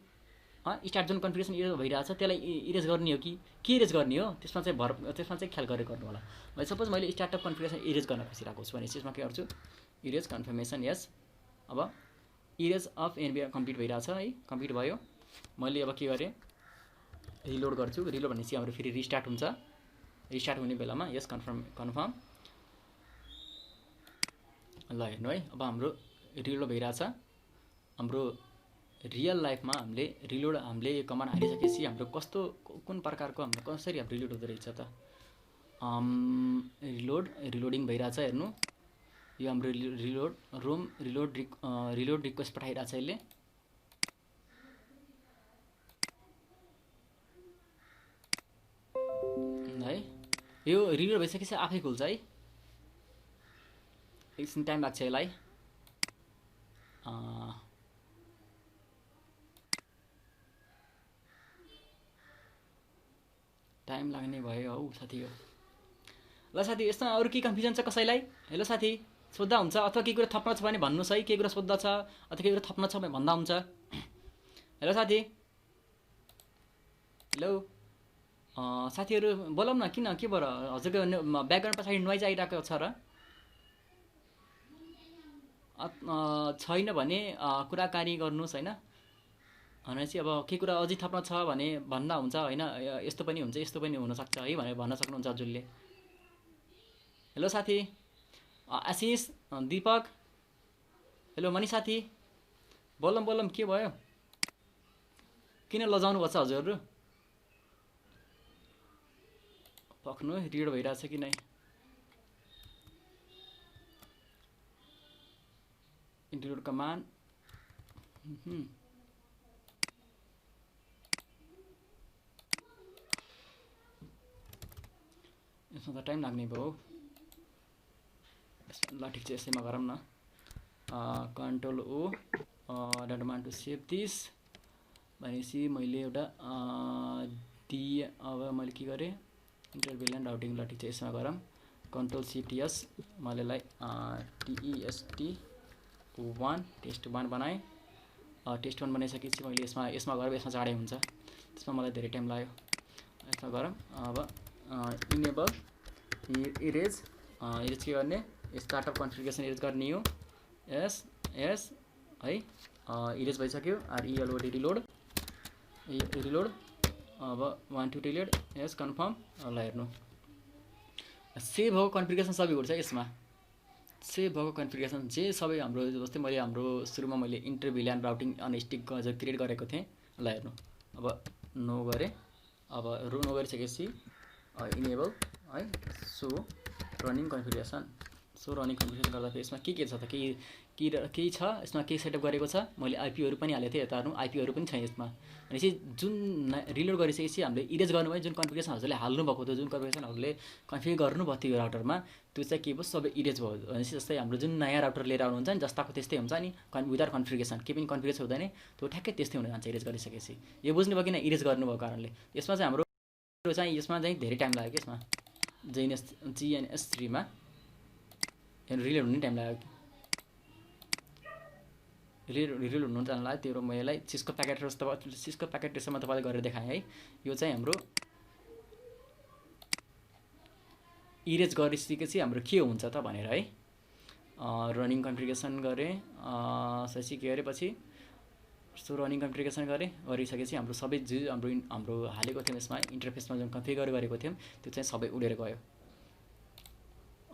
स्टार्ट जुन कन्फिगरेसन इरेज भइरहेछ त्यसलाई इरेज गर्ने हो कि के इरेज गर्ने हो, त्यसमा चाहिँ ख्याल गरेर गर्नु होला। सपोज मैले स्टार्टअप कन्फिगरेसन इरेज गर्न खोजिरहेको छु भने यसमा के गर्छु इरेज कन्फर्मेसन यस। अब इरेज अफ एनबी कम्प्लिट भइरहेछ है, कम्प्लिट भयो। मैले अब के गरेँ रिलोड गर्छु, रिलोड भनेपछि हाम्रो फेरि रिस्टार्ट हुन्छ, रिस्टार्ट हुने बेलामा यस कन्फर्म ल हेर्नु है। अब हाम्रो रिलोड भइरहेछ, हाम्रो रियल लाइफमा हामीले कमान्ड हालिसकेपछि हाम्रो कुन प्रकारको हाम्रो कसरी हाम्रो रिलोड हुँदो रहेछ त। रिलोडिङ भइरहेछ हेर्नु, यो हाम्रो रिलोड रिक्वेस्ट पठाइरहेछ यसले है। यो रिलोड भइसकेपछि आफै खुल्छ है, एकछिन टाइम लाग्छ यसलाई। टाइम लाग्ने भयो हौ साथी हो। ल साथी यसमा अरू के कन्फ्युजन छ कसैलाई? हेलो साथी सोद्धा हुन्छ अथवा केही कुरा थप्न छ भने भन्नुहोस् है, केही कुरा सोद्धा छ अथवा केही कुरा थप्न छ भने भन्दा हुन्छ। हेलो साथी, हेलो साथीहरू बोलाउँ न, किन के भयो हजुरको ब्याकग्राउन्ड पछाडि नोइज आइरहेको छ र? छैन भने कुराकानी गर्नुहोस् होइन, भनेपछि अब के कुरा अझै थप्न छ भने भन्दा हुन्छ होइन, यस्तो पनि हुन्छ यस्तो पनि हुनसक्छ है भनेर भन्न सक्नुहुन्छ हजुरले। हेलो साथी आशिष, दीपक, हेलो मनी साथी, बोलौँ के भयो, किन लजाउनु भएको छ हजुरहरू? पक्नु रिड भइरहेछ कि नै? इन्क्लुड कमान्ड यसमा त टाइम लाग्ने भयो। ल ठिक छ यसैमा गरौँ न, control O don't want to save this भनेपछि मैले एउटा अब मैले के गरेँ इन्टरभेल एन्ड राउटिङ। ल ठिक छ यसमा गरौँ, कन्ट्रोल सिफ्ट यस, मैले यसलाई TEST1 टेस्ट1 बनाएँ। टेस्ट1 बनाइसकेपछि मैले यसमा गएर यसमा चाँडै हुन्छ, त्यसमा मलाई धेरै टाइम लाग्यो। यसमा गरौँ अब इनेबल इरेज के गर्ने, स्टार्टअप कन्फिगरेसन इरेज गर्ने हो एस एस है इरेज भइसक्यो RELOD रिलोड रिलोड अब 1 2 डिलिट यस कन्फर्म ल हेर्नु सेभ भएको कन्फिगरेसन सबैको छ यसमा सेभ भएको कन्फिगरेसन जे सबै हाम्रो जस्तै मैले हाम्रो सुरुमा मैले इन्टर भिल्यान राउटिङ अनस्टिक क्रिएट गरेको थिएँ ल हेर्नु अब नो गरेँ अब नो गरिसकेपछि इनेबल है सो रनिङ कन्फिगरेसन गर्दाखेरि यसमा के छ त केही छ यसमा केही सेटअप गरेको छ मैले आइपीहरू पनि हालेको थिएँ यता हेर्नु आइपीहरू पनि छैन यसमा भनेपछि जुन रिलोड गरिसकेपछि हामीले इरेज गर्नुभयो जुन कन्फिगरेसन हजुरले हाल्नुभएको थियो जुन कन्फिगरेसन हजुरले कन्फिगर गर्नुभएको थियो राउटरमा त्यो चाहिँ के भयो सबै इरेज भयो भनेपछि जस्तै हाम्रो जुन नयाँ राउटर लिएर आउनुहुन्छ नि जस्ताको त्यस्तै हुन्छ नि विदाउट कन्फिगरेसन केही पनि कन्फिगरेसन हुँदैन त्यो ठ्याक्कै त्यस्तै हुन जान्छ इरेज गरिसकेपछि यो बुझ्नुभयो किन इरेज गर्नुभएको कारणले यसमा चाहिँ हाम्रो यसमा चाहिँ धेरै टाइम लाग्यो कि यसमा GNS3 मा रिलोड हुने टाइम लाग्यो रिलोड हुनु जान लाग्यो त्यो मैले सिस्को प्याकेट रेसमा तपाईँले गरेर देखाएँ है यो चाहिँ हाम्रो इरेज गरिसकेपछि हाम्रो के हुन्छ त भनेर है रनिङ कन्फिगरेसन गरेँ ससी के गरेपछि सो रनिङ कन्फिगरेसन गरिसकेपछि हाम्रो सबै जो हाम्रो हालेको थियौँ यसमा इन्टरफेसमा जुन कन्फिगर गरेको थियौँ त्यो चाहिँ सबै उडेर गयो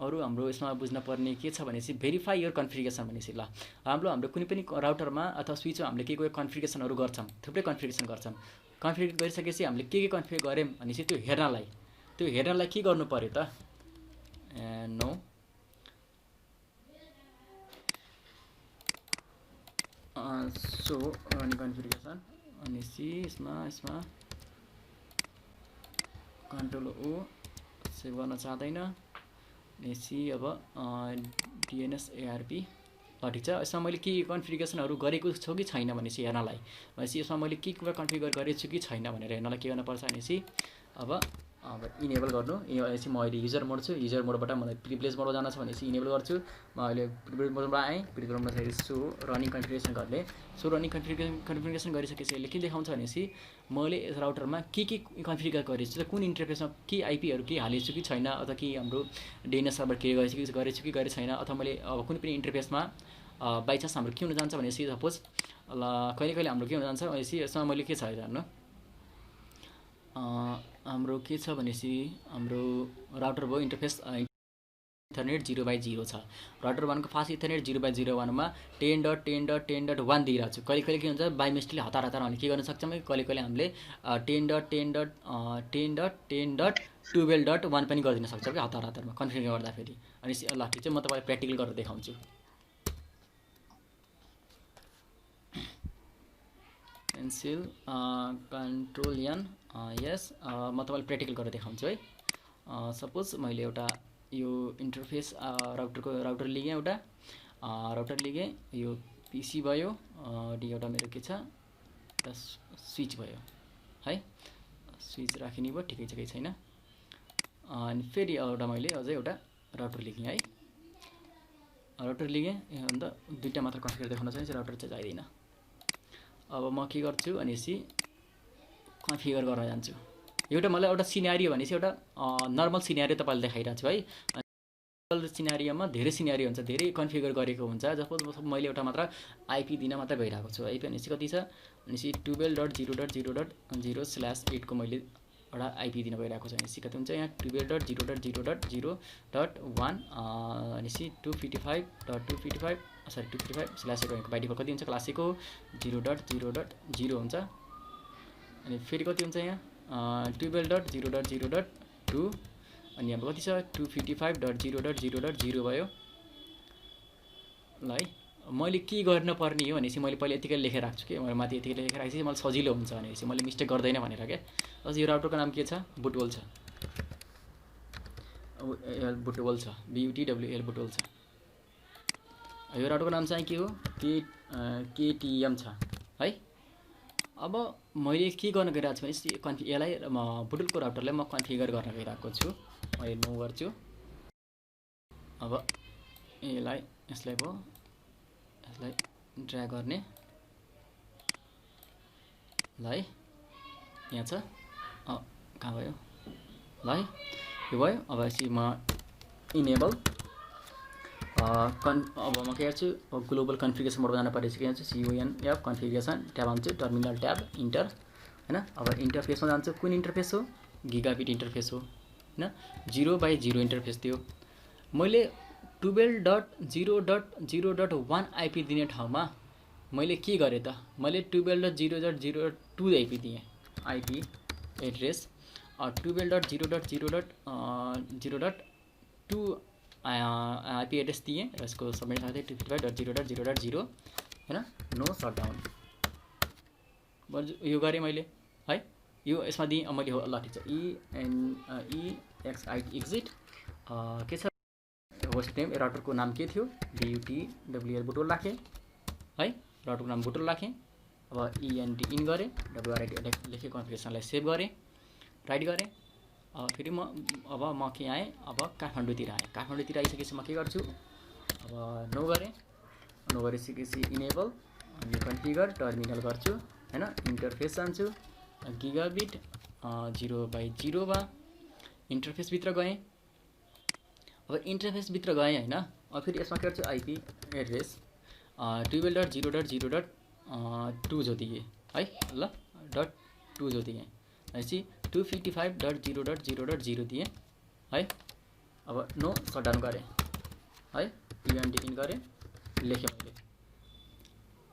अरू हाम्रो यसमा बुझ्न पर्ने के छ भनेपछि भेरिफाई योर कन्फिगरेसन भनेपछि ल हाम्रो कुनै पनि राउटरमा अथवा स्विचमा हामीले के कन्फिगरेसनहरू गर्छौँ थुप्रै कन्फिगरेसन गर्छौँ कन्फिगर गरिसकेपछि हामीले के कन्फिगर गऱ्यौँ भनेपछि त्यो हेर्नलाई के गर्नु पर्यो त नो सो रनिङ कन्फिगरेसन भनेपछि यसमा कन्ट्रोल ओ सेभ गर्न चाहँदैन भनेपछि अब DNS ARP ल ठिक छ यसमा मैले के कन्फिगरेसनहरू गरेको छु कि छैन भनेपछि हेर्नलाई भनेपछि यसमा मैले के कुरा कन्फिगर गरेको छु कि छैन भनेर हेर्नलाई के गर्नुपर्छ भनेपछि अब इनेबल गर्नु यसपछि म अहिले युजर मोड छु युजर मोडबाट मलाई प्रिभिलेज मोडमा जान छ भनेपछि इनेबल गर्छु म अहिले प्रिभिलेज मोडमा आएँ प्रिभिलेज मोडमा चाहिँ सो रनिङ कन्फिगरेसन गर्ने सो रनिङ कन्फिगरेसन गरिसकेपछि यसले के देखाउँछ भनेपछि मैले राउटरमा के कन्फिगर गरेछु त कुन इन्टरफेसमा के आइपीहरू के हालेछु कि छैन अथवा कि हाम्रो DNS सर्भर के गरेछु कि गरे छैन अथवा मैले अब कुनै पनि इन्टरफेसमा बाइ चान्स हाम्रो के हुन जान्छ भनेपछि सपोज ल कहिले हाम्रो के हुन जान्छ भनेपछि यसमा मैले के छ हेर्नु हाम्रो के छ भनेपछि हाम्रो राउटर भयो इन्टरफेस इथरनेट 0/0 छ राउटर 1 को फास्ट इथरनेट 0/01 मा 10.10.10.1 दिइरहेको छु कहिले के हुन्छ बाइ मिस्टेकले हतार हामीले के गर्न सक्छौँ कहिले हामीले 10.10.10.12.1 पनि गरिदिन सक्छौँ कि हतारमा कन्फिगर गर्दाखेरि अनि ल ठिक छ म तपाईँलाई प्र्याक्टिकल गरेर देखाउँछु पेन्सिल कन्ट्रोल एन यस म तपाईँलाई प्र्याक्टिकल गरेर देखाउँछु है सपोज मैले एउटा यो इन्टरफेस राउटर लिएँ एउटा राउटर लिएँ यो पिसी भयो एउटा मेरो के छ स्विच भयो है स्विच राखिने भयो ठिकै छ केही छैन अनि फेरि एउटा मैले अझै एउटा राउटर लिएँ है राउटर लिएँ अन्त दुईटा मात्र कन्फिगर देखाउन चाहिन्छ राउटर चाहिँ चाहिँदैन अब म के गर्छु भनेपछि कन्फिगर गर्न जान्छु एउटा मलाई एउटा सिनेरियो भनेपछि एउटा नर्मल सिनेरियो तपाईँले देखाइरहेको छु है नर्मल सिनेरियोमा धेरै सिनेरियो हुन्छ धेरै कन्फिगर गरेको हुन्छ जस्तो मैले एउटा मात्र आइपी दिन मात्र गइरहेको छु आइपी भनेपछि कति छ भनेपछि 12.0.0.0/8 को मैले एउटा आइपी दिन गइरहेको छु भनेपछि कति हुन्छ यहाँ 12.0.0.0.1 भनेपछि 255.255/8 बाइ डिफल्ट कति हुन्छ क्लासिकको 0.0.0 हुन्छ अनि फेरि कति हुन्छ यहाँ 12.0.0.2 अनि हाम्रो कति छ 255.0.0.0 भयो ल है मैले के गर्न पर्ने हो भनेपछि मैले पहिले यतिकै लेखेर राख्छु कि मैले माथि यतिकै लेखेर राखेपछि मलाई सजिलो हुन्छ भनेपछि मैले मिस्टेक गर्दैन भनेर क्या अझ यो राउटरको नाम के छ बुटवल छ बुटवल छ BUTWL बुटवल छ यो राउटरको नाम चाहिँ के हो KTM छ है अब मैले के गर्न गइरहेको छु भने यसलाई बुटवलको राउटरलाई म कन्फिगर गर्न गइरहेको छु मैले नो गर्छु अब यसलाई ड्र्याग गर्ने ल है यहाँ छ कहाँ भयो ल है यो भयो अब यसरी म इनेबल अब म के गर्छु ग्लोबल कन्फिगरेसन मोडमा जानु परेछ के भन्छ CONF कन्फिगरेसन ट्याब आउँछु टर्मिनल ट्याब इन्टर हैन। अब इन्टरफेसमा जान्छु कुन इन्टरफेस हो गिगाबिट इन्टरफेस हो हैन 0/0 इन्टरफेस थियो। मैले 12.0.0.1 आइपी दिने ठाउँमा मैले के गरेँ त मैले 12.0.0.2 आइपी दिएँ आइपी एड्रेस 12.0.0.0.2 आइपी एड्रेस दिएँ र यसको सबमिट साथै 255.0.0.0 हैन नो सटडाउन यो गरेँ मैले है यो यसमा दिएँ मैले हो ल ठिक छ ENEXIT एक्जिट के छ होस्ट नेम राउटरको नाम के थियो BUTWR बुटोल राखेँ है राउटरको नाम बुटोल राखेँ। अब ENT इन गरेँ WRIT लेखेँ कन्फिगरेसनलाई सेभ गरेँ राइट गरेँ। फेरि म के आएँ अब काठमाडौँतिर आएँ। काठमाडौँतिर आइसकेपछि म के गर्छु अब नो गरेपछि इनेबल कन्फिगर टर्मिनल गर्छु हैन इन्टरफेस जान्छु गिगाबिट 0/0 मा इन्टरफेसभित्र गएँ। अब इन्टरफेसभित्र गएँ हैन अब फेरि यसमा के गर्छु आइपी एड्रेस 12.0.0.2 जो दिएँ है ल .2 जो दिएँ भनेपछि 255.0.0.0 दिएँ है। अब नो सटडाउन गरेँ है ENT इन गरेँ लेखेँ मैले।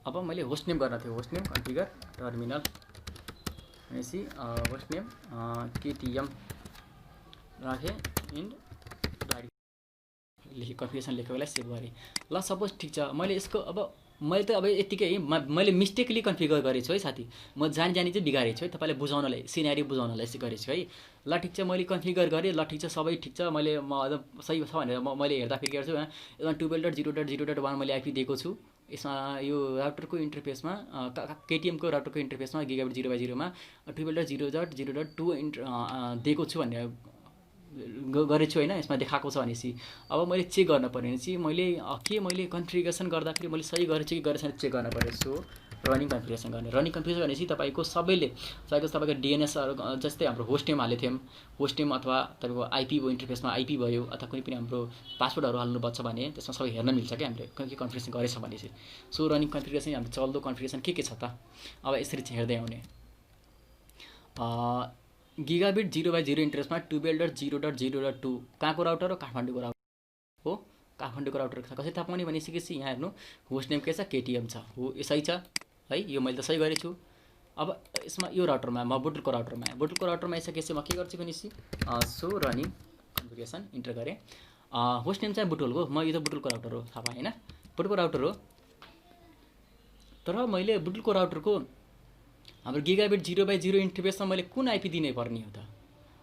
अब मैले होस्ट नेम गर्न थियो होस्ट नेम कन्फिगर टर्मिनल भनेपछि होस्ट नेम KTM राखेँ इन्ड लेखेँ कन्फिगरेसन लेखेको बेला सेभ गरेँ। ल सपोज ठिक छ मैले यसको अब मैले त अब यतिकै मैले मिस्टेकली कन्फिगर गरेको छु है साथी म जानी चाहिँ बिगारेको छु है तपाईँलाई बुझाउनलाई सिनेरियो बुझाउनलाई गरेको छु है। ल ठिक छ मैले कन्फिगर गरेँ ल ठिक छ सबै ठिक छ मैले म सही छ भनेर मैले हेर्दा फेरि गर्छु यसमा 12.0.0.1 मैले आइपी दिएको छु। यसमा यो राउटरको इन्टरफेसमा KTM को राउटरको इन्टरफेसमा गिगाबिट 0/0 मा 12.0.0.2 दिएको छु भनेर गरेछु हैन यसमा देखाएको छ भनेपछि अब मैले चेक गर्न पर्यो भनेपछि मैले कन्फिगरेसन गर्दाखेरि मैले सही गरेछु कि गरेछ चेक गर्न पर्यो। सो रनिङ कन्फिगरेसन गर्ने रनिङ कन्फिगरेसन भनेपछि तपाईँको तपाईँको DNS जस्तै हाम्रो होस्ट नेम हालेको थियौँ होस्ट नेम अथवा तपाईँको आइपी इन्टरफेसमा आइपी भयो अथवा कुनै पनि हाम्रो पासवर्डहरू हाल्नुपर्छ भने त्यसमा सबै हेर्न मिल्छ क्या हामीले के कन्फिगरेसन गरेछ भनेपछि। सो रनिङ कन्फिगरेसन हाम्रो चल्दो कन्फिगरेसन के छ त अब यसरी चाहिँ हेर्दै आउने गिगाबिट 0/0 इन्टरफेसमा 12.0.0.2 कहाँको राउटर हो काठमाडौँको राउटर हो काठमाडौँको राउटर कसरी थाहा पाउने भनिसकेपछि यहाँ हेर्नु होस्ट नेम के छ KTM छ हो यसै छ है यो मैले त सही गरेछु। अब यसमा यो राउटरमा म बुटलको राउटरमा आइसकेपछि म के गर्छु भनेपछि सो रनिङ कन्फिगरेसन इन्टर गरेँ होस्ट नेम चाहिँ बुटोलको म यो त बुटोलको राउटर हो थाहा पाएँ हैन बुटोलको राउटर हो तर मैले बुटोलको राउटरको हाम्रो गिगाबिट 0/0 इन्टरफेसमा मैले कुन आइपी दिनै पर्ने हो त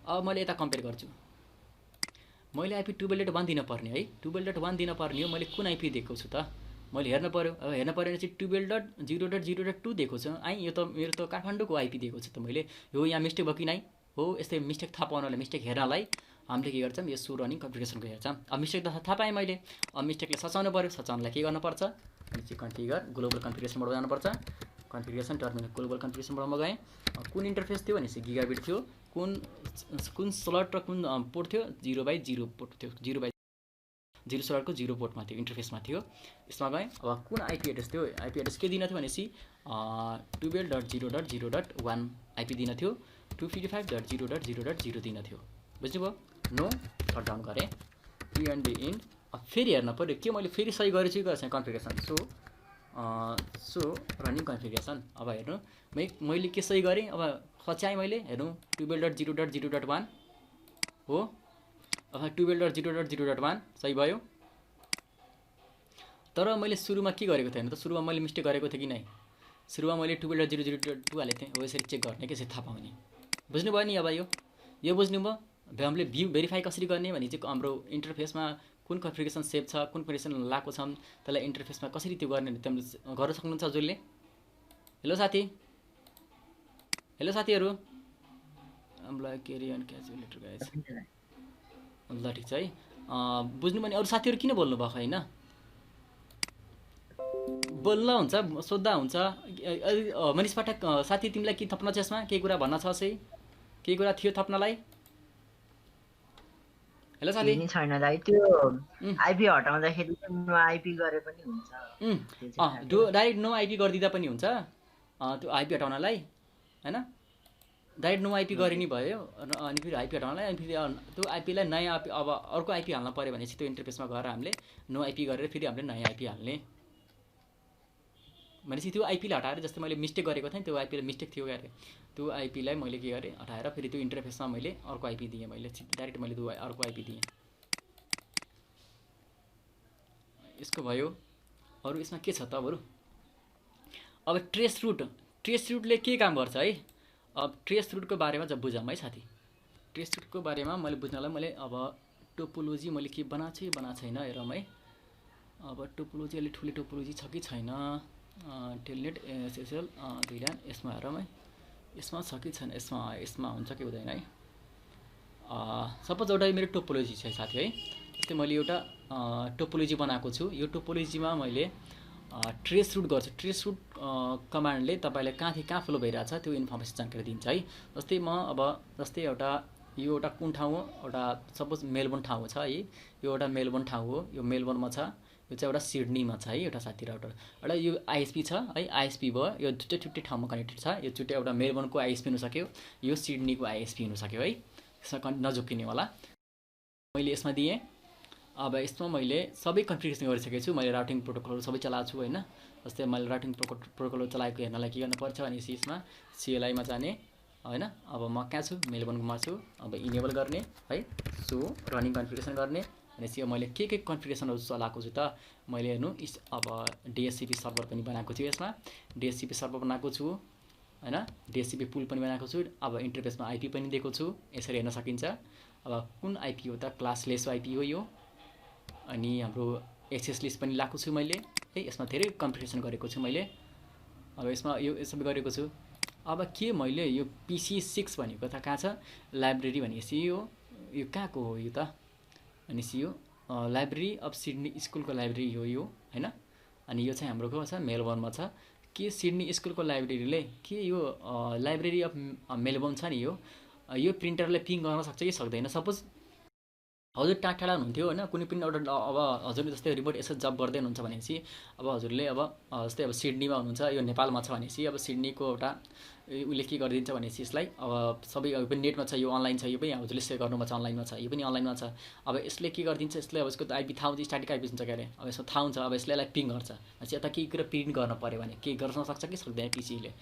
अब मैले यता कम्पेयर गर्छु मैले आइपी 12.1 दिन पर्ने है 12.1 दिन पर्ने हो मैले कुन आइपी दिएको छु त मैले हेर्न पर्यो अब हेर्न पर्यो भने चाहिँ 12.0.0.2 दिएको छु यो त मेरो त काठमाडौँको आइपी दिएको छु त मैले हो यहाँ मिस्टेक भयो कि नै हो यस्तै मिस्टेक थाहा पाउनलाई मिस्टेक हेर्नलाई हामीले के गर्छौँ यो सो रनिङ कन्फिगरेसनको हेर्छौँ। अब मिस्टेक त थाहा पाएँ मैले अब मिस्टेकले सचाउनु पर्यो सचाउनलाई के गर्नुपर्छ भनेपछि कन्फिगर ग्लोबल कन्फिगरेसन मोडमा जानुपर्छ कन्फिगरेसन टर्मिनल ग्लोबल कन्फिगरेसन मोडमा गएँ कुन इन्टरफेस थियो भनेपछि गिगाबिट थियो कुन स्लट र कुन पोर्ट थियो 0/0 पोर्ट थियो 0/0 स्लटको 0 पोर्टमा थियो इन्टरफेसमा थियो यसमा गएँ। अब कुन आइपी एड्रेस थियो आइपी एड्रेस के दिन थियो भनेपछि 12.0.0.1 आइपी दिन थियो 255.0.0.0 दिन थियो बुझ्नुभयो नो सटडाउन गरेँ ENT इन फेरि हेर्न पर्यो के मैले फेरि सही गरेछु कि गरेको छैन कन्फिगरेसन सो रनिङ कन्फिगरेसन अब हेर्नु मैले के सही गरेँ अब सच्याएँ मैले हेर्नु 12.0.0.1 हो अब 12.0.0.1 सही भयो तर मैले सुरुमा के गरेको थिएँ त सुरुमा मैले मिस्टेक गरेको थिएँ कि नै सुरुमा मैले 12.0.0.2 हालेको थिएँ हो यसरी चेक गर्ने कसरी थाहा पाउने बुझ्नुभयो नि अब यो बुझ्नुभयो हामीले भेरिफाई कसरी गर्ने भने चाहिँ हाम्रो इन्टरफेसमा कुन कन्फिगरेसन सेभ छ कुन कन्फिगरेसन लाएको छ त्यसलाई इन्टरफेसमा कसरी त्यो गर्ने तिमीले गर्न सक्नुहुन्छ जसले हेलो साथीहरू हामीलाई केरी एन्ड क्याजुअलिटी गाइस ल ठिक छ है बुझ्नु भने अरू साथीहरू किन बोल्नु भएको हैन बोल्न हुन्छ सोध्दा हुन्छ मनिष पाठक साथी तिमीलाई के थप्न छ यसमा केही कुरा भन्न छ चाहिँ केही कुरा थियो थप्नलाई हेलो साथी। केही नि छैन दाइ, त्यो उम्, आइपी हटाउँदाखेरि नो आइपी गरे पनि हुन्छ, उम्, त्यो चाहिँ थाहा त्यो थियो। डाइरेक्ट नो आइपी गरिदिँदा पनि हुन्छ त्यो आइपी हटाउनलाई होइन। डाइरेक्ट नो आइपी गरे नि भयो अनि फेरि आइपी हटाउनलाई अनि फेरि त्यो आइपीलाई नयाँ आइपी अब अर्को आइपी हाल्न पऱ्यो भने चाहिँ त्यो इन्टरफेसमा गएर हामीले नो आइपी गरेर फेरि हामीले नयाँ आइपी हाल्ने भनेपछि त्यो आइपीले हटाएर जस्तै मैले मिस्टेक गरेको थिएँ, त्यो आइपीलाई मिस्टेक थियो अरे, त्यो आइपीलाई मैले के गरेँ हटाएर फेरि त्यो इन्टरफेसमा मैले अर्को आइपी दिएँ, मैले डाइरेक्ट मैले त्यो अर्को आइपी दिएँ। यसको भयो। अरू यसमा के छ त बरु। अब ट्रेस रुटले के काम गर्छ है। अब ट्रेस रुटको बारेमा जब बुझौँ है साथी। ट्रेस रुटको बारेमा मैले बुझ्नलाई मैले अब टोपोलोजी मैले के बनाएको छैन हेरौँ है। अब टोपोलोजी अलिक ठुलो टोपोलोजी छ कि छैन, टेलनेट एसएसएल दुईजना यसमा हेरौँ है, यसमा छ कि छैन, यसमा हुन्छ कि हुँदैन है। सपोज एउटा मेरो टोपोलोजी छ साथी है, जस्तै मैले एउटा टोपोलोजी बनाएको छु, यो टोपोलोजीमा मैले ट्रेस रुट गर्छु। ट्रेस रुट कमान्डले तपाईँलाई कहाँदेखि कहाँ फ्लो भइरहेछ त्यो इन्फर्मेसन जानकारी दिन्छ है। जस्तै म अब जस्तै यो एउटा कुन ठाउँ हो, एउटा सपोज मेलबोर्न ठाउँ छ है, यो एउटा मेलबोर्न ठाउँ हो, यो मेलबोर्नमा छ, यो चाहिँ एउटा सिडनीमा छ है एउटा साथी राउटर, एउटा यो आइएसपी छ है, आइएसपी भयो, यो छुट्टै ठाउँमा कनेक्टेड छ, यो छुट्टै एउटा मेलबोर्नको आइएसपी हुनसक्यो, यो सिडनीको आइएसपी हुनसक्यो है, यसमा नझुक्किने होला। मैले यसमा दिएँ। अब यसमा मैले सबै कन्फिगरेसन गरिसकेको छु, मैले राउटिङ प्रोटोकलहरू सबै चलाएको छु होइन। जस्तै मैले राउटिङ प्रोटोकलहरू चलाएको हेर्नलाई के गर्नुपर्छ भने यसमा सिएलआईमा जाने होइन। अब म कहाँ छु, मेलबोर्नमा छु, अब इनेबल गर्ने है, सो रनिङ कन्फिगरेसन गर्ने भनेपछि मैले के कन्फिगरेसनहरू चलाएको छु त मैले हेर्नु। अब डिएससिपी सर्भर पनि बनाएको छु, यसमा डिएससिपी सर्भर बनाएको छु होइन, डिएससिपी पुल पनि बनाएको छु। अब इन्टरफेसमा आइपी पनि दिएको छु, यसरी हेर्न सकिन्छ। अब कुन आइपी हो त, क्लासलेस आइपी हो यो। अनि हाम्रो एक्सेस लिस्ट पनि लगाएको छु मैले है, यसमा धेरै कन्फिगरेसन गरेको छु मैले। अब यसमा यो सबै गरेको छु। अब के मैले यो PC6 भनेको त कहाँ छ, लाइब्रेरी भनेपछि यो कहाँको हो यो त भनेपछि यो लाइब्रेरी अफ सिडनी स्कुलको लाइब्रेरी हो यो होइन। अनि यो चाहिँ हाम्रो को छ, मेलबोर्नमा छ। के सिडनी स्कुलको लाइब्रेरीले के यो लाइब्रेरी अफ मेलबोर्न छ नि, यो प्रिन्टरले पिङ गर्न सक्छ कि सक्दैन। सपोज हजुर टाढा हुनुहुन्थ्यो होइन, कुनै पनि एउटा अब हजुरले जस्तै रिमोट यसो जब गर्दै हुनुहुन्छ भनेपछि अब हजुरले अब जस्तै अब सिडनीमा हुनुहुन्छ, यो नेपालमा छ भनेपछि अब सिडनीको एउटा उसले के गरिदिन्छ भनेपछि यसलाई अब सबै यो पनि नेटमा छ, यो अनलाइन छ, यो पनि हजुरले सेयर गर्नुमा छ, अनलाइनमा छ, यो पनि अनलाइनमा छ। अब यसले के गरिदिन्छ, यसले अब यसको आइपी थाहा हुन्छ, स्ट्याटिक आइपी हुन्छ के अरे, अब यसको थाहा हुन्छ। अब यसले यसलाई पिङ गर्छ भनेपछि यता केही कुरा प्रिन्ट गर्न पऱ्यो भने के गर्न सक्छ कि सक्दैन PC6ले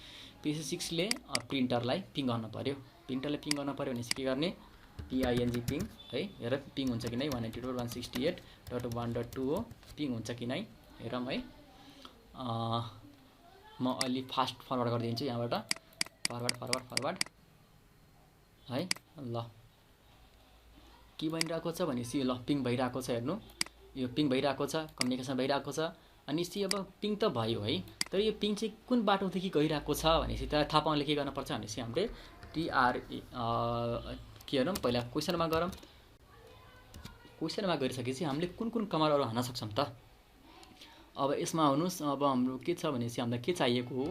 प्रिन्टरलाई पिङ गर्न पऱ्यो। प्रिन्टरलाई पिङ गर्न पऱ्यो भनेपछि के गर्ने, PING पिङ है, हेर पिङ हुन्छ कि नै 192.168.1.2 हो, पिङ हुन्छ कि नै हेरौँ है। म अलि फास्ट फरवर्ड गरिदिन्छु यहाँबाट, फरवर्ड है। ल के भइरहेको छ भनेपछि ल पिङ भइरहेको छ, हेर्नु यो पिङ भइरहेको छ, कम्युनिकेसन भइरहेको छ। अनि अब पिङ त भयो है, तर यो पिङ चाहिँ कुन बाटोदेखि गइरहेको छ भनेपछि त्यसलाई थाहा पाउनले के गर्नुपर्छ भनेपछि हामीले TRA के हेरौँ पहिला क्वेसनमा गरौँ। क्वेसनमा गरिसकेपछि हामीले कुन कमान्डहरू हान्न सक्छौँ त। अब यसमा आउनुहोस्। अब हाम्रो के छ भनेपछि हामीलाई के चाहिएको हो,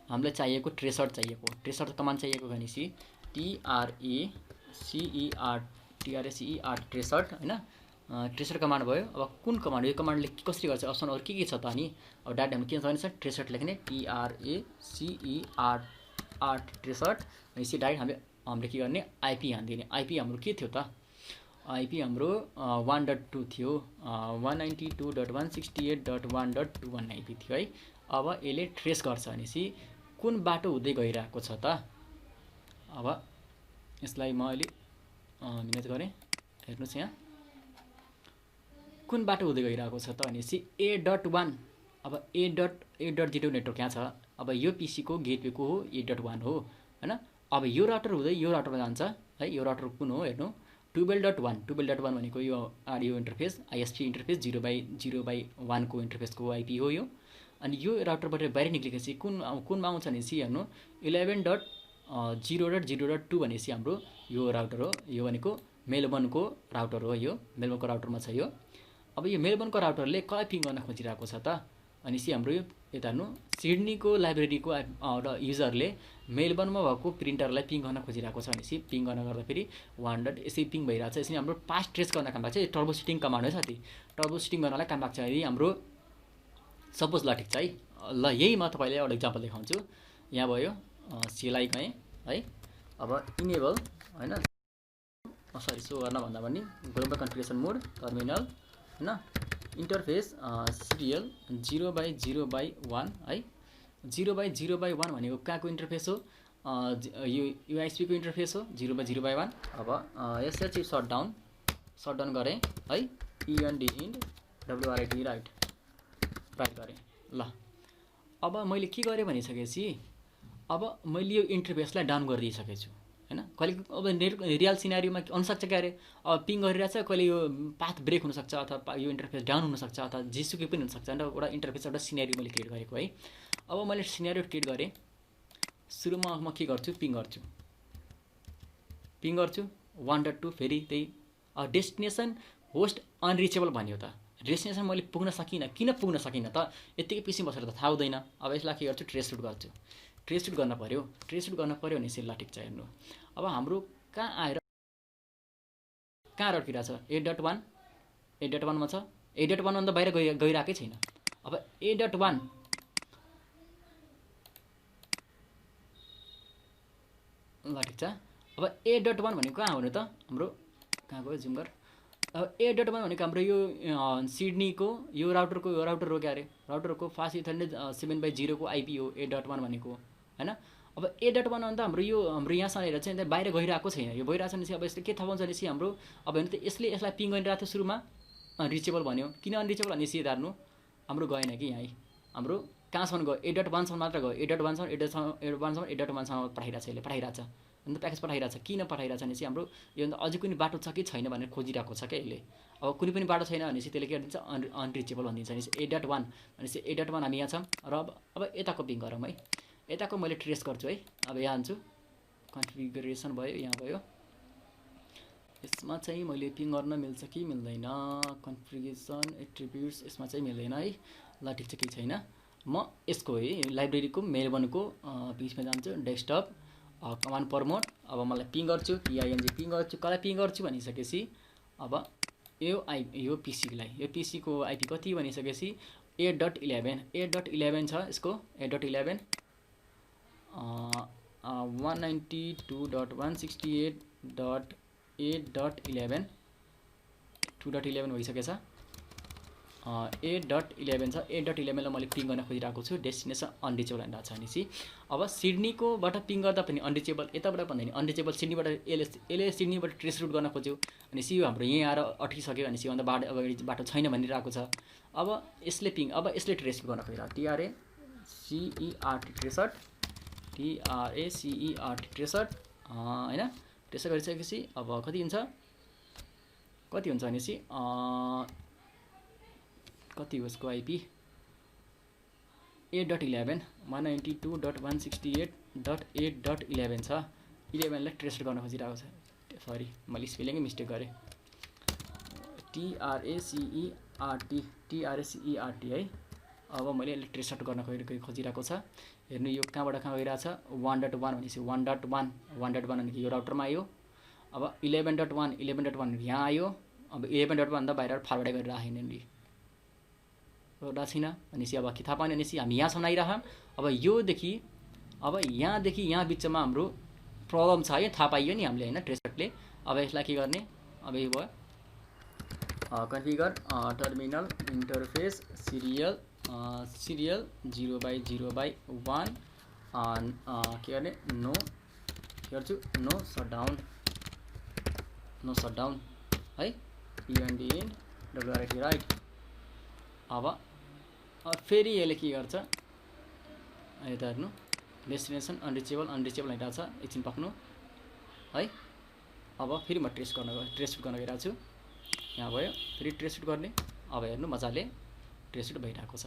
हामीलाई चाहिएको ट्रेसर चाहिएको, ट्रेसर कमान्ड चाहिएको भनेपछि TRACER ट्रेसर होइन, ट्रेसर कमान्ड भयो। अब कुन कमान्ड, यो कमान्डले कसरी गर्छ, अप्सनहरू के छ त। अनि अब डाइरेक्ट हामीले के छ ट्रेसर लेख्ने, TRACER ट्रेसर भनेपछि डाइरेक्ट हामीले के गर्ने, आइपी हानिदिने। आइपी हाम्रो के थियो त, आइपी हाम्रो 1.2 थियो, 192.168.1.21 आइपी थियो है। अब यसले ट्रेस गर्छ भनेपछि कुन बाटो हुँदै गइरहेको छ त। अब यसलाई म अलि मिनेज गरेँ, हेर्नुहोस् यहाँ कुन बाटो हुँदै गइरहेको छ त भनेपछि A.1। अब A.0 नेटवर्क यहाँ छ। अब यो पीसीको गेटवेको हो A.1 हो होइन। अब यो राउटर हुँदै यो राउटरमा जान्छ है, यो राउटर कुन हो हेर्नु, 12.1 भनेको यो आडियो इन्टरफेस, आइएसपी इन्टरफेस 0/1 को इन्टरफेसको आइपी हो यो। अनि यो राउटरबाट बाहिर निक्लेपछि कुनमा आउँछ भनेपछि हेर्नु 11.0.0.2 भनेपछि हाम्रो यो राउटर हो, यो भनेको मेलबोर्नको राउटर हो, यो मेलबोर्नको राउटरमा छ यो। अब यो मेलबोर्नको राउटरले कहाँ पिङ गर्न खोजिरहेको छ त भनेपछि हाम्रो यो यता हेर्नु सिडनीको लाइब्रेरीको युजरले मेलबर्नमा भएको प्रिन्टरलाई पिङ गर्न खोजिरहेको छ भनेपछि पिङ गर्न गर्दाखेरि 1 यसरी पिङ भइरहेको छ। यसरी हाम्रो पास ट्रेस गर्न काम लाग्छ। टर्बो सुटिङ कमान्ड हो साथी। टर्बो सुटिङ गर्नलाई काम लाग्छ। यदि हाम्रो सपोज ल ठिक छ है, ल यही म तपाईँलाई एउटा इक्जाम्पल देखाउँछु। यहाँ भयो सीएलआई गएँ है। अब इनेबल होइन सरी सो गर्न भन्दा पनि ग्लोबल कन्फिगरेसन मोड टर्मिनल होइन इन्टरफेस सिरियल 0/0/1 है। 0/0/1 भनेको कहाँको इन्टरफेस हो? यो युएसपीको इन्टरफेस हो 0/0/1। अब एसएच सटडाउन गरेँ है। इएनडी इन्ड डब्लुआरआइटी राइट गरेँ। ल अब मैले के गरेँ भनिसकेपछि अब मैले यो इन्टरफेसलाई डाउन गरिदिइसकेको छु होइन। कहिले अब रियल सिनारीमा अनुसक्छ क्या अरे, अब पिङ गरिरहेछ, कहिले यो पाथ ब्रेक हुनसक्छ अथवा यो इन्टरफेस डाउन हुनसक्छ अथवा जेसुकै पनि हुनसक्छ। अन्त एउटा इन्टरफेस एउटा सिनारी मैले क्रिएट गरेको है। अब मैले सिनारी क्रिएट गरेँ। सुरुमा म के गर्छु? पिङ गर्छु 1.2 फेरि त्यही डेस्टिनेसन होस्ट अनरिचेबल भन्यो त। डेस्टिनेसन मैले पुग्न सकिनँ। किन पुग्न सकिनँ त? यत्तिकै पिसी बसेर त थाहा हुँदैन। अब यसलाई के गर्छु? ट्रेस सुट गर्छु। ट्रेस सुट गर्न पऱ्यो भने ल ठिक छ। हेर्नु अब हाम्रो कहाँ आएर कहाँ अड्किरहेको छ? 8.1 मा छ। 8.1 भन्दा बाहिर गइरहेकै छैन। अब 8.1 ल ठिक छ। अब 8.1 भनेको कहाँ हुनु त? हाम्रो कहाँ गयो? जुम गर। अब 8.1 भनेको हाम्रो यो सिडनीको यो राउटर हो क्या अरे। राउटरको फास्ट इथरनेट 7/0 को आइपी हो 8.1 भनेको होइन। अब 8.1 भन्दा हाम्रो यहाँसम्म हेरेर चाहिँ बाहिर गइरहेको छैन। यो भइरहेको छ भनेपछि अब यसले के थाहा पाउँछ भनेपछि हाम्रो अब हेर्नु त यसलाई पिङ गरिरहेको थियो सुरुमा अनरिचेबल भन्यो। किन अनरिचेबल भनेपछि हेर्नु हाम्रो गएन कि यहाँ हाम्रो कहाँसम्म गयो? 8.1 सम्म मात्र गयो। 8.1 सम्म 8.1 सम्म पठाइरहेको छ। यसले पठाइरहेको छ अन्त प्याकेज पठाइरहेको छ। किन पठाइरहेको छ भनेपछि हाम्रो यो भन्दा अझै कुनै बाटो छ कि छैन भनेर खोजिरहेको छ क्या यसले। अब कुनै पनि बाटो छैन भनेपछि त्यसले के गरिदिन्छ? अनरिचेबल भनिदिन्छ। भनेपछि 8.1 भनेपछि 8.1 हामी यहाँ छौँ। र अब यताको पिङ गरौँ है। यताको मैले ट्रेस गर्छु है। अब यहाँ हान्छु कन्फिगरेसन भयो, यहाँ भयो। यसमा चाहिँ मैले पिङ गर्न मिल्छ कि मिल्दैन? कन्फिगरेसन एट्रिब्युट्स यसमा चाहिँ मिल्दैन है। ल ठिक छ, केही छैन। म यसको है लाइब्रेरीको मेलबर्नको पेजमा जान्छु। Desktop command promote. अब मलाई पिङ गर्छु PING पिङ गर्छु। कसलाई पिङ गर्छु भनिसकेपछि अब यो पिसीको आइपी कति भनिसकेपछि 8.11 छ यसको। 8.11 192.168.8.11 2.11 भइसकेछ। 8.11 छ। 8.11 लाई मैले पिङ गर्न खोजिरहेको छु। डेस्टिनेसन अनरिचेबल भनिरहेको छ भनेपछि अब सिडनीकोबाट पिङ गर्दा पनि अनरिचेबल, यताबाट भन्दा नि अनरिचेबल। सिडनीबाट यसले सिडनीबाट ट्रेस रुट गर्न खोज्यो भनेपछि यो हाम्रो यहीँ आएर अट्किसक्यो भनेपछि अन्त बाटो छैन भनिरहेको छ। अब यसले ट्रेस रुट गर्न खोजिरहेको TRACERT होइन। त्यसो गरिसकेपछि अब कति हुन्छ भनेपछि कति हो यसको आइपी? 8.11 192.168.8.11 छ। 11 लाई ट्रेस गर्न खोजिरहेको छ। सरी मैले स्पेलिङै मिस्टेक गरेँ। TRACERT है। अब मैले यसले ट्रेस गर्न खोजिरहेको छ। हेर्नु यो कहाँबाट कहाँ गइरहेछ? 1.1 भनेपछि 1.1 भनेको यो राउटरमा आयो। अब 11.1 यहाँ आयो। अब 11.1 भन्दा बाहिर फारवर्ड गरिरहेको छैन छैन भनेपछि अब के थाहा पाउने भनेपछि हामी यहाँसम्म आइरहँ। अब यहाँदेखि यहाँ बिचमा हाम्रो प्रब्लम छ है। थाहा पाइयो नि हामीले होइन ट्रेसरले। अब यसलाई के गर्ने? अब यो भयो कन्फिगर टर्मिनल इन्टरफेस सिरियल 0/0/1 के गर्ने? नो सटडाउन है। END in WRIT right. अब फेरि यसले के गर्छ? यता हेर्नु डेस्टिनेसन अनरिचेबल भइरहेको छ। एकछिन पक्नु है। अब फेरि म ट्रेस सुट गर्न गइरहेको छु। यहाँ भयो फेरि ट्रेस सुट गर्ने। अब हेर्नु मजाले ट्रेस सुट भइरहेको छ।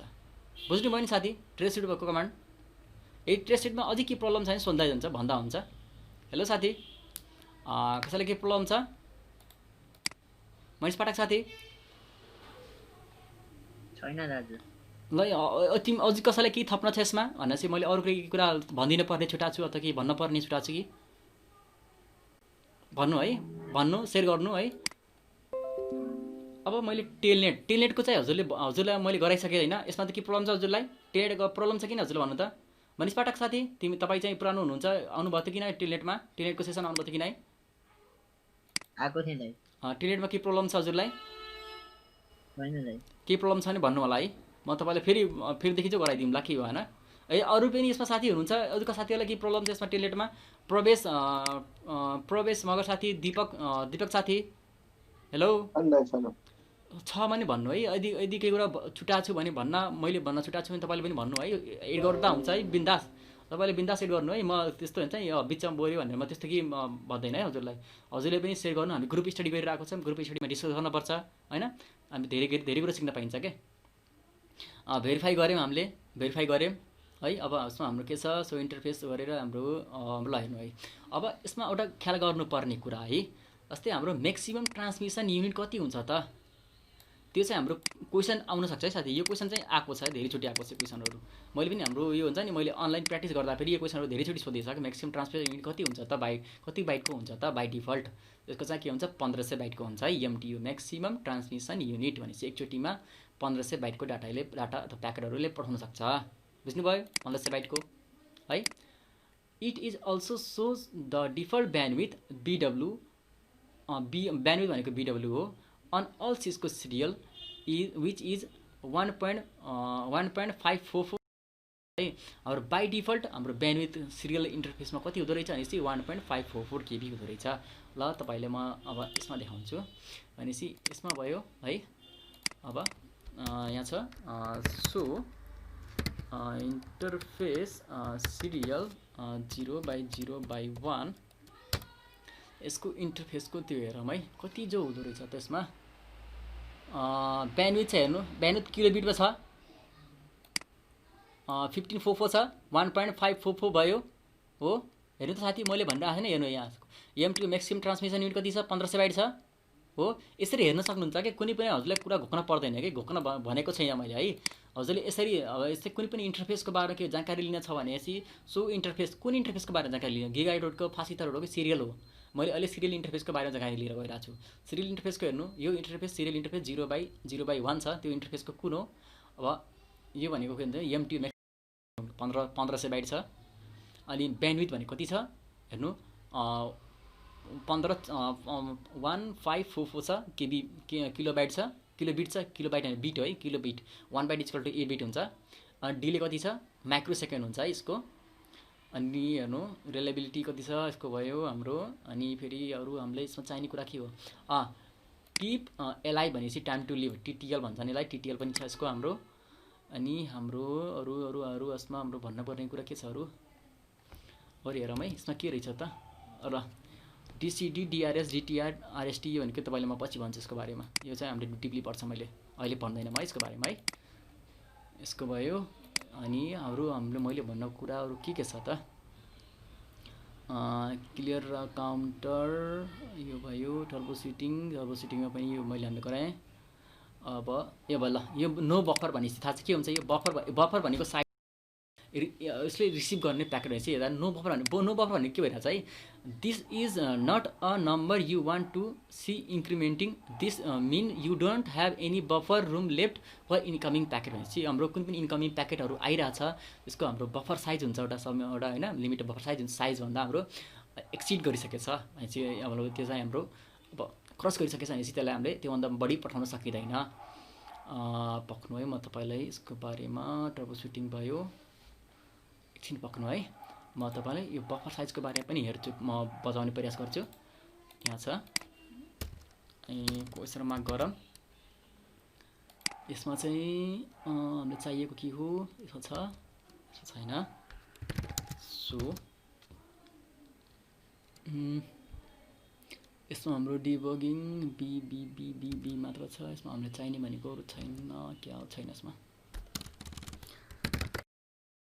बुझ्नु भयो नि साथी ट्रेस सुट भएको कमान्ड? यही ट्रेस सुटमा अझै के प्रब्लम छ भने सोध्दै जान्छ भन्दा हुन्छ। हेलो साथी कसैलाई के प्रब्लम छ? महेश पाठक साथी छैन दाजु। ल तिमी अझै कसैलाई केही थप्न छ यसमा भनेपछि मैले अरू केही कुरा भनिदिनु पर्ने छुट्टा छु अथवा केही भन्न पर्ने छुट्टा छु कि भन्नु है, भन्नु, सेयर गर्नु है। अब मैले टेलनेटको चाहिँ हजुरलाई मैले गराइसकेँ होइन, यसमा त के प्रब्लम छ हजुरलाई? टेलनेटको प्रब्लम छ किन हजुरलाई भन्नु त? मनिष पाठक साथी तपाईँ चाहिँ पुरानो हुनुहुन्छ, आउनुभएको थियो किन टेलनेटमा? टेलनेटको सेसन आउनुभएको थियो किन है? आएको थिएँ दाइ। टेलनेटमा के प्रब्लम छ हजुरलाई? होइन दाइ। के प्रब्लम छ भने भन्नु होला है, म तपाईँलाई फेरिदेखि चाहिँ गराइदिउँला, के भएन है। अरू पनि यसमा साथी हुनुहुन्छ, अरूका साथीहरूलाई के प्रब्लम छ यसमा टेलनेटमा? प्रवेश मगर साथी, दीपक साथी, हेलो छ भने भन्नु है। यदि केही कुरा छुट्टा छु भने मैले भन्न छुट्टा छु भने तपाईँले पनि भन्नु है, एड गर्दा हुन्छ है। बिन्दास तपाईँले बिन्दास एड गर्नु है। म त्यस्तो हुन्छ नि बिचमा बोल्यो भनेर म त्यस्तो के भन्दैन है हजुरलाई। हजुरले पनि सेयर गर्नु। हामी ग्रुप स्टडी गरिरहेको छौँ, ग्रुप स्टडीमा डिस्कस गर्नुपर्छ होइन। हामी धेरै कुरा सिक्न पाइन्छ क्या। भेरिफाई गऱ्यौँ, हामीले भेरिफाई गऱ्यौँ है। अब यसमा हाम्रो के छ, सो इन्टरफेस गरेर हाम्रो ल हेर्नु है। अब यसमा एउटा ख्याल गर्नुपर्ने कुरा है, जस्तै हाम्रो म्याक्सिमम ट्रान्समिसन युनिट कति हुन्छ त? त्यो चाहिँ हाम्रो क्वेसन आउन सक्छ है साथी। यो क्वेसन चाहिँ आएको छ, धेरैचोटि आएको छ क्वेसनहरू। मैले पनि हाम्रो यो हुन्छ नि, मैले अनलाइन प्र्याक्टिस गर्दाखेरि यो क्वेसनहरू धेरैचोटि सोधिसकेँ। म्याक्सिमम ट्रान्समिसन युनिट कति हुन्छ त, कति बाइटको हुन्छ त बाई डिफल्ट? यसको चाहिँ के हुन्छ, 1500 बाइटको हुन्छ है। एमटियु म्याक्सिमम ट्रान्समिसन युनिट भनेपछि एकचोटिमा 1500 बाइटको डाटा अथवा प्याकेटहरूले पठाउन सक्छ। बुझ्नुभयो? 1500 बाइटको है। It is also shows the default bandwidth BW, bandwidth भनेको BW हो, अन अल चिजको सिरियल विच इज 1.544 है। हाम्रो बाई डिफल्ट हाम्रो ब्यान्डविथ सिरियल इन्टरफेसमा कति हुँदो रहेछ भनेपछि 1.544 KB हुँदो रहेछ। ल तपाईँले म अब यसमा देखाउँछु भनेपछि यसमा भयो है। अब यहाँ छ सो इन्टरफेस सिरियल 0/0/1, यसको इन्टरफेसको त्यो हेरौँ है, कति जो हुँदो रहेछ त्यसमा। ब्यान्डविथ चाहिँ हेर्नु, ब्यान्डविथ किलोबिटमा छ 1544 छ, 1.544 भयो हो। हेर्नु त साथी, मैले भनिरहेको छैन, हेर्नु यहाँ एमटियु म्याक्सिमम ट्रान्समिसन युनिट कति छ, 1500 बाइट छ हो। यसरी हेर्न सक्नुहुन्छ कि कुनै पनि हजुरलाई कुरा घोक्न पर्दैन कि, घोक्न भनेको छैन मैले है। हजुरले यसरी अब यस्तै कुनै पनि इन्टरफेसको बारेमा के जानकारी लिन छ भनेपछि सो इन्टरफेस, कुन इन्टरफेसको बारेमा जानकारी लिनु? गिगाइडको फासिटरहरूको सिरियल हो। मैले अहिले सिरियल इन्टरफेसको बारेमा जानकारी लिएर गइरहेको छु। सिरियल इन्टरफेसको हेर्नु, यो इन्टरफेस सिरियल इन्टरफेस 0/0/1 छ, त्यो इन्टरफेसको कुन हो? अब यो भनेको के भन्छ, एमटियु म्याक्सिमम 1500 बाइट छ। अनि ब्यान्डविथ भनेको कति छ हेर्नु, 1544 छ किलोबाइट छ, किलोबिट छ, किलोबाइट होइन बिट हो है, kilobit. 1 byte equal to 8 bit हुन्छ। डिले कति छ, माइक्रो सेकेन्ड हुन्छ है यसको। अनि हेर्नु रिलायबिलिटी कति छ यसको भयो हाम्रो। अनि फेरि अरू हामीले यसमा चाहिने कुरा के हो, टिप एलआई भनेपछि टाइम टु लिभ, TTL भन्छ नि, यसलाई TTL पनि छ यसको हाम्रो। अनि हाम्रो अरू यसमा हाम्रो भन्नुपर्ने कुरा के छ अरू हेरौँ है। यसमा के रहेछ त, र DCD, DRS, DTR, RST यो भनेको तपाईँले म पछि भन्छु यसको बारेमा। यो चाहिँ हामीले डिपली पर्छ, मैले अहिले भन्दैन म यसको बारेमा है। यसको भयो। अनि हामीले मैले भन्न कुराहरू के छ त, क्लियर काउन्टर यो भयो, टर्बो सुटिङमा पनि यो मैले हामीले गराएँ। अब यो भयो, ल यो नो बफर भनेपछि थाहा छ के हुन्छ। यो बफर भनेको साइड यसले रिसिभ गर्ने प्याकेट रहेछ। हेर्दा नो बफर भनेको के भइरहेछ है, this is not a number you want to see incrementing, this mean you don't have any buffer room left for incoming packet भनेपछि हाम्रो कुनै पनि इन्कमिङ प्याकेटहरू आइरहेछ त्यसको हाम्रो बफर साइज हुन्छ एउटा होइन, लिमिटेड बफर साइज हुन्छ। साइजभन्दा हाम्रो एक्सिड गरिसकेछ भनेपछि अब त्यो चाहिँ हाम्रो अब क्रस गरिसकेछ भनेपछि त्यसलाई हामीले त्योभन्दा बढी पठाउन सकिँदैन। पक्नु है, म तपाईँलाई यसको बारेमा टर्बो सुटिङ भयो, एकछिन पक्नु है। म तपाईँलाई यो बफर साइजको बारेमा पनि हेर्छु, म बजाउने प्रयास गर्छु। यहाँ छ क्वेसन मार्क गरौँ। यसमा चाहिँ हामीलाई चाहिएको के हो, यसो छ यसो छैन। सो यसमा हाम्रो डिबगिङ बी मात्र छ। यसमा हामीले चाहिने भनेको अरू छैन, क्या छैन यसमा।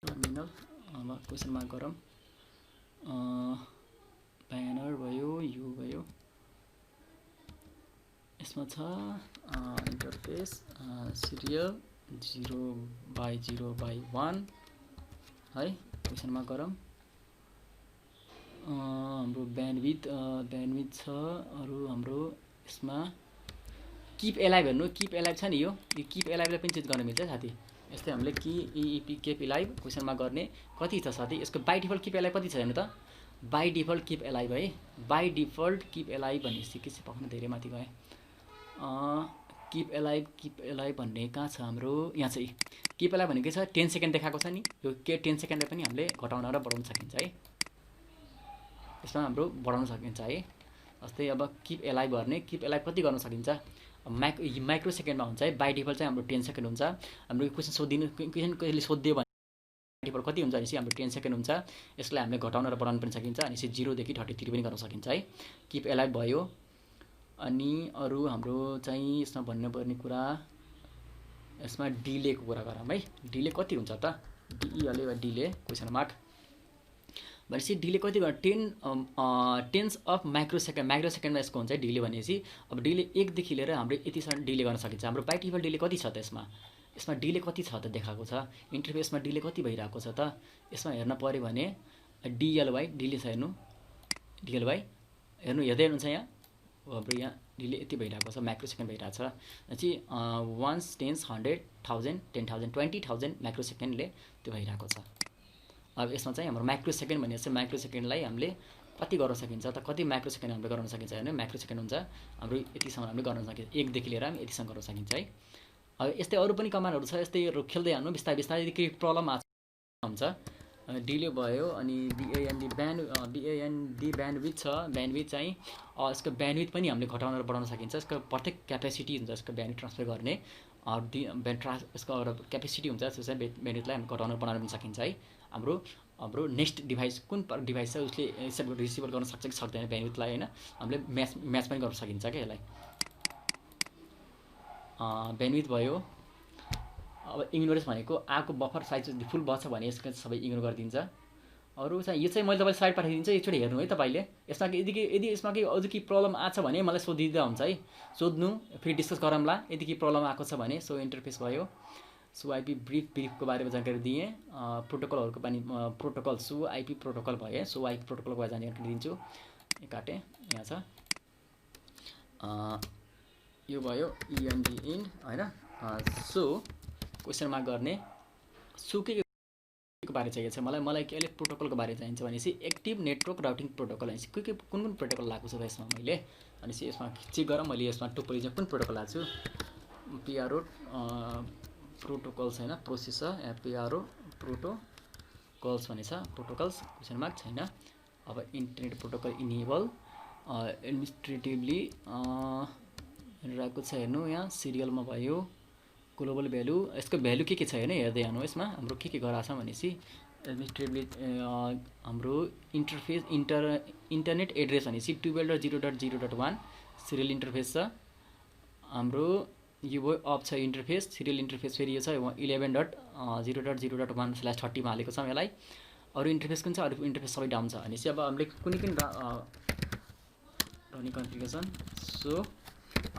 टर्मिनल अब क्वेसन मार्क गरौँ। ब्यानर भयो, यो भयो। यसमा छ इन्टरफेस सिरियल 0/0/1 है क्वेसन मार्क गरौँ। हाम्रो ब्यान्डविथ छ। अरू हाम्रो यसमा किप एलाइभ हेर्नु, किप एलाइभ छ नि, यो किप एलाइभलाई पनि चेन्ज गर्न मिल्छ साथी। यस्तै हामीले किप एलाइभ क्वेसन मार्क गर्ने कति छ साथी, यसको बाई डिफल्ट किप एलाइभ कति छ हेर्नु त, बाई डिफल्ट किप एलाइभ है, बाई डिफल्ट किप एलाइभ भनेपछि के छ पक्न धेरै माथि गएँ। किप एलाइभ भन्ने कहाँ छ हाम्रो, यहाँ चाहिँ किप एलाइभ भनेको के छ 10 सेकेन्ड देखाएको छ नि, यो के 10 सेकेन्डलाई पनि हामीले घटाउन र बढाउन सकिन्छ है, यसमा हाम्रो बढाउन सकिन्छ है। जस्तै अब किप एलाइभ गर्ने, किप एलाइभ कति गर्न सकिन्छ, माइक्रो सेकेन्डमा हुन्छ है, बाई डिफल्ट चाहिँ हाम्रो 10 सेकेन्ड हुन्छ। हाम्रो क्वेसन कहिले सोधिदियो भने डिफल्ट कति हुन्छ भनेपछि हाम्रो 10 सेकेन्ड हुन्छ, यसलाई हामीले घटाउन र बढाउन पनि सकिन्छ, अनि 0 देखि 33 पनि गर्न सकिन्छ है। किप एलाइभ भयो। अनि अरू हाम्रो चाहिँ यसमा भन्नुपर्ने कुरा, यसमा डिलेको कुरा गरौँ है। डिले कति हुन्छ त, डिईले वा डिले क्वेसन मार्क भनेपछि डिले कति गर्छ, 10 अफ माइक्रो सेकेन्डमा यसको हुन्छ डिले भनेपछि। अब डिले 1 देखि लिएर हाम्रो यतिसम्म डिले गर्न सकिन्छ। हाम्रो बाई डिफल्ट डिले कति छ त, यसमा डिले कति छ त देखाएको छ, इन्टरफेसमा डिले कति भइरहेको छ त, यसमा हेर्न पऱ्यो भने डिएलवाई डिले छ, हेर्नु डिएलवाई हेर्नु, हेर्दै हुनुहुन्छ यहाँ हाम्रो यहाँ डिले यति भइरहेको छ, माइक्रो सेकेन्ड भइरहेको छ चाहिँ 1 10 100 1000 10,000 20,000 माइक्रो सेकेन्डले त्यो भइरहेको छ। अब यसमा चाहिँ हाम्रो माइक्रो सेकेन्ड भने चाहिँ माइक्रो सेकेन्डलाई हामीले कति गर्न सकिन्छ त, कति माइक्रो सेकेन्ड हामीले गर्न सकिन्छ भने माइक्रो सेकेन्ड हुन्छ हाम्रो यतिसम्म हामीले गर्न सकिन्छ, 1 देखि लिएर हामी यतिसम्म गर्न सकिन्छ है। अब यस्तै अरू पनि कमान्डहरू छ, यस्तैहरू खेल्दै हाल्नु बिस्तारै बिस्तारै, यदि केही प्रब्लम हुन्छ डिले भयो। अनि बिएनडी ब्यान्डविथ छ, ब्यान्डविथ चाहिँ यसको ब्यान्डविथ पनि हामीले घटाउन र बढाउन सकिन्छ, यसको प्रत्येक क्यापेसिटी हुन्छ यसको ब्यान्डविथ ट्रान्सफर गर्ने, यसको एउटा क्यापेसिटी हुन्छ, त्यो चाहिँ ब्यान्डविथलाई हामी घटाउन बढाउन पनि सकिन्छ है। हाम्रो नेक्स्ट डिभाइस कुन डिभाइस छ उसले एक्सेप्ट रिसिभ गर्न सक्छ कि सक्दैन ब्यान्डविथलाई होइन, हामीले म्याच पनि गर्न सकिन्छ क्या यसलाई। ब्यान्डविथ भयो। अब इग्नोरेन्स भनेको आएको बफर साइज फुल बच्छ भने यसको सबै इग्नोर गरिदिन्छ। अरू चाहिँ यो चाहिँ मैले तपाईँलाई साइड पठाइदिन्छु, एकचोटि हेर्नु है तपाईँले, यसमा यदि यसमा केही अझ केही प्रब्लम आएको छ भने मलाई सोधिदिँदा हुन्छ है, सोध्नु फेरि डिस्कस गरौँला यदि केही प्रब्लम आएको छ भने। सो इन्टरफेस भयो, सो आइपी ब्रिफको बारेमा जानकारी दिएँ, प्रोटोकलहरूको पनि प्रोटोकल सो आइपी प्रोटोकल भयो, सो आइपी प्रोटोकलको बारेमा जानकारी दिन्छु। काटेँ यहाँ छ, यो भयो इएनडी इन होइन। सो क्वेसन मार्क गर्ने, सो के को बारे चाहिएको छ मलाई के अहिले प्रोटोकलको बारे चाहिन्छ भनेपछि एक्टिभ नेटवर्क राउटिङ प्रोटोकल भनेपछि कुन प्रोटोकल लगाएको छु यसमा मैले, भनेपछि यसमा चेक गरौँ मैले यसमा टोपोलोजी कुन प्रोटोकल लगाएको छु। पिआरओ प्रोटोकल्स होइन, प्रोसेसर पिआरओ प्रोटोकल्स भनेछ, प्रोटोकल्स क्वेसन मार्क छैन। अब इन्टरनेट प्रोटोकल इनेबल एडमिनिस्ट्रेटिभली रहेको छ, हेर्नु यहाँ सिरियलमा भयो। ग्लोबल भ्यालु, यसको भ्यालु के छ होइन हेर्दै जानु, यसमा हाम्रो के गराएको छ भनेपछि एडमिनिस्ट्रेटिभली हाम्रो इन्टरफेस इन्टरनेट एड्रेस भनेपछि 12.0.0.1 सिरियल इन्टरफेस छ। हाम्रो यो भयो अप छ इन्टरफेस, सिरियल इन्टरफेस फेरि यो छ 11.0.0.1/30मा हालेको छ यसलाई। अरू इन्टरफेस कुन छ, अरू इन्टरफेस सबै डाउन छ भनेपछि अब हामीले कुनै पनि रनिङ कन्फिगरेसन सो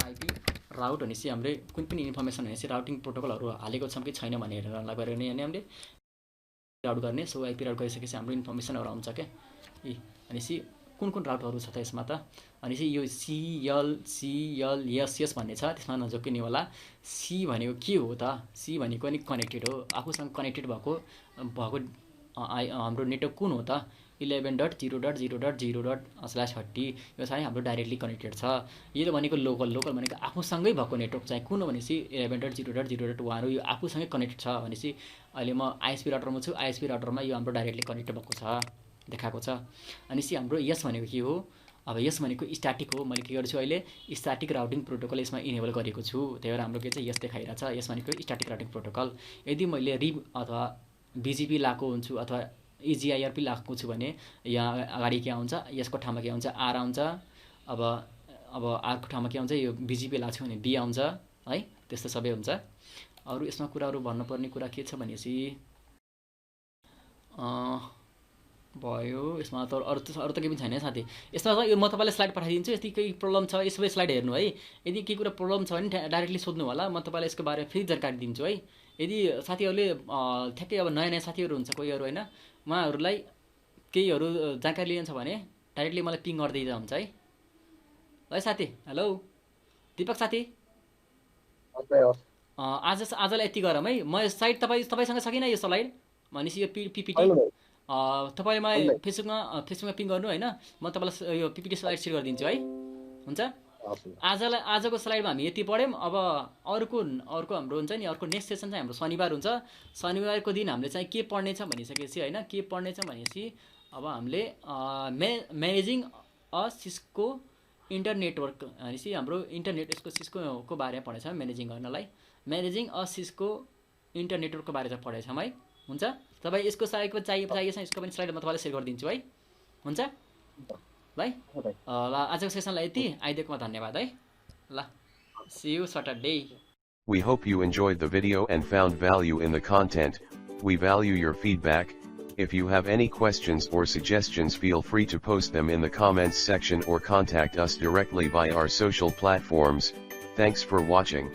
आइपी राउट भनेपछि हामीले कुन पनि इन्फर्मेसन भनेपछि राउटिङ प्रोटोकलहरू हालेको छौँ कि छैन भनेर हेर्नलाई गऱ्यो भने हामीले राउट गर्ने। सो आइपी राउट गरिसकेपछि हाम्रो इन्फर्मेसनहरू आउँछ क्या भनेपछि कुन राउटहरू छ त यसमा त भनेपछि यो CLCLSS भन्ने छ, त्यसमा नझोकिने होला। सी भनेको के हो त, सी भनेको नि कनेक्टेड हो, आफूसँग कनेक्टेड भएको हाम्रो नेटवर्क कुन हो त 11.0.0.0/30 यो चाहिँ हाम्रो डाइरेक्टली कनेक्टेड छ। यो भनेको लोकल भनेको आफूसँगै भएको नेटवर्क चाहिँ कुन हो भनेपछि 11.0.0.1 हो, यो आफूसँगै कनेक्ट छ भनेपछि अहिले म आइएसपी राउटरमा छु, आइएसपी राउटरमा यो हाम्रो डाइरेक्टली कनेक्ट भएको छ देखाएको छ। भनेपछि हाम्रो यस भनेको के हो, अब यस भनेको स्ट्याटिक हो, मैले के गर्छु अहिले स्ट्याटिक राउटिङ प्रोटोकल यसमा इनेबल गरेको छु, त्यही भएर हाम्रो के चाहिँ यस देखाइरहेछ, यस भनेको स्ट्याटिक राउटिङ प्रोटोकल। यदि मैले रिब अथवा बिजिपी लगाएको हुन्छु अथवा EGIRP लगाएको छु भने यहाँ अगाडि के आउँछ, यसको ठाउँमा के आउँछ आर आउँछ, अब आरको ठाउँमा के आउँछ यो बिजिपी लाग्छ भने बी आउँछ है, त्यस्तो सबै हुन्छ। अरू यसमा कुराहरू भन्नुपर्ने कुरा के छ भनेपछि भयो यसमा त अरू त केही पनि छैन है साथी। यसमा चाहिँ यो म तपाईँलाई स्लाइड पठाइदिन्छु, यदि केही प्रब्लम छ यसमै स्लाइड हेर्नु है, यदि केही कुरा प्रब्लम छ भने डाइरेक्टली सोध्नु होला, म तपाईँलाई यसको बारेमा फेरि जानकारी दिन्छु है। यदि साथीहरूले ठ्याक्कै अब नयाँ साथीहरू हुन्छ कोहीहरू होइन, उहाँहरूलाई केहीहरू जानकारी लिन्छ भने डाइरेक्टली मलाई पिङ गरिदिँदा हुन्छ है। है साथी, हेलो दिपक साथी, आजलाई यति गरौँ है। म साइड तपाईँसँग सकिनँ यो स्लाइड भनेपछि यो पिपिटी तपाईँले मलाई फेसबुकमा पिङ गर्नु होइन, म तपाईँलाई यो पिपिटी स्लाइड सेयर गरिदिन्छु है। हुन्छ, आजको स्लाइडमा हामी यति पढ्यौँ। अब अर्को हाम्रो हुन्छ नि, अर्को नेक्स्ट सेसन चाहिँ हाम्रो शनिबार हुन्छ। शनिबारको दिन हामीले चाहिँ के पढ्नेछ भनिसकेपछि होइन, के पढ्नेछ भनेपछि अब हामीले managing a Cisco internetwork भनेपछि हाम्रो इन्टरनेट यसको सिस्कोको बारेमा पढ्नेछौँ। म्यानेजिङ गर्नलाई म्यानेजिङ अ सिस्को इन्टर नेटवर्कको बारे चाहिँ पढ्नेछौँ है। हुन्छ, तपाईँ यसको साइडको चाहिएछ यसको पनि स्लाइड म तपाईँलाई सेयर गरिदिन्छु है। हुन्छ भाइ, ल आजको सेसनलाई यति, आइदिएकोमा धन्यवाद है। ल, see you Saturday. We hope you enjoyed the video and found value in the content. We value your feedback. If you have any questions or suggestions, feel free to post them in the comments section or contact us directly via our social platforms. Thanks for watching.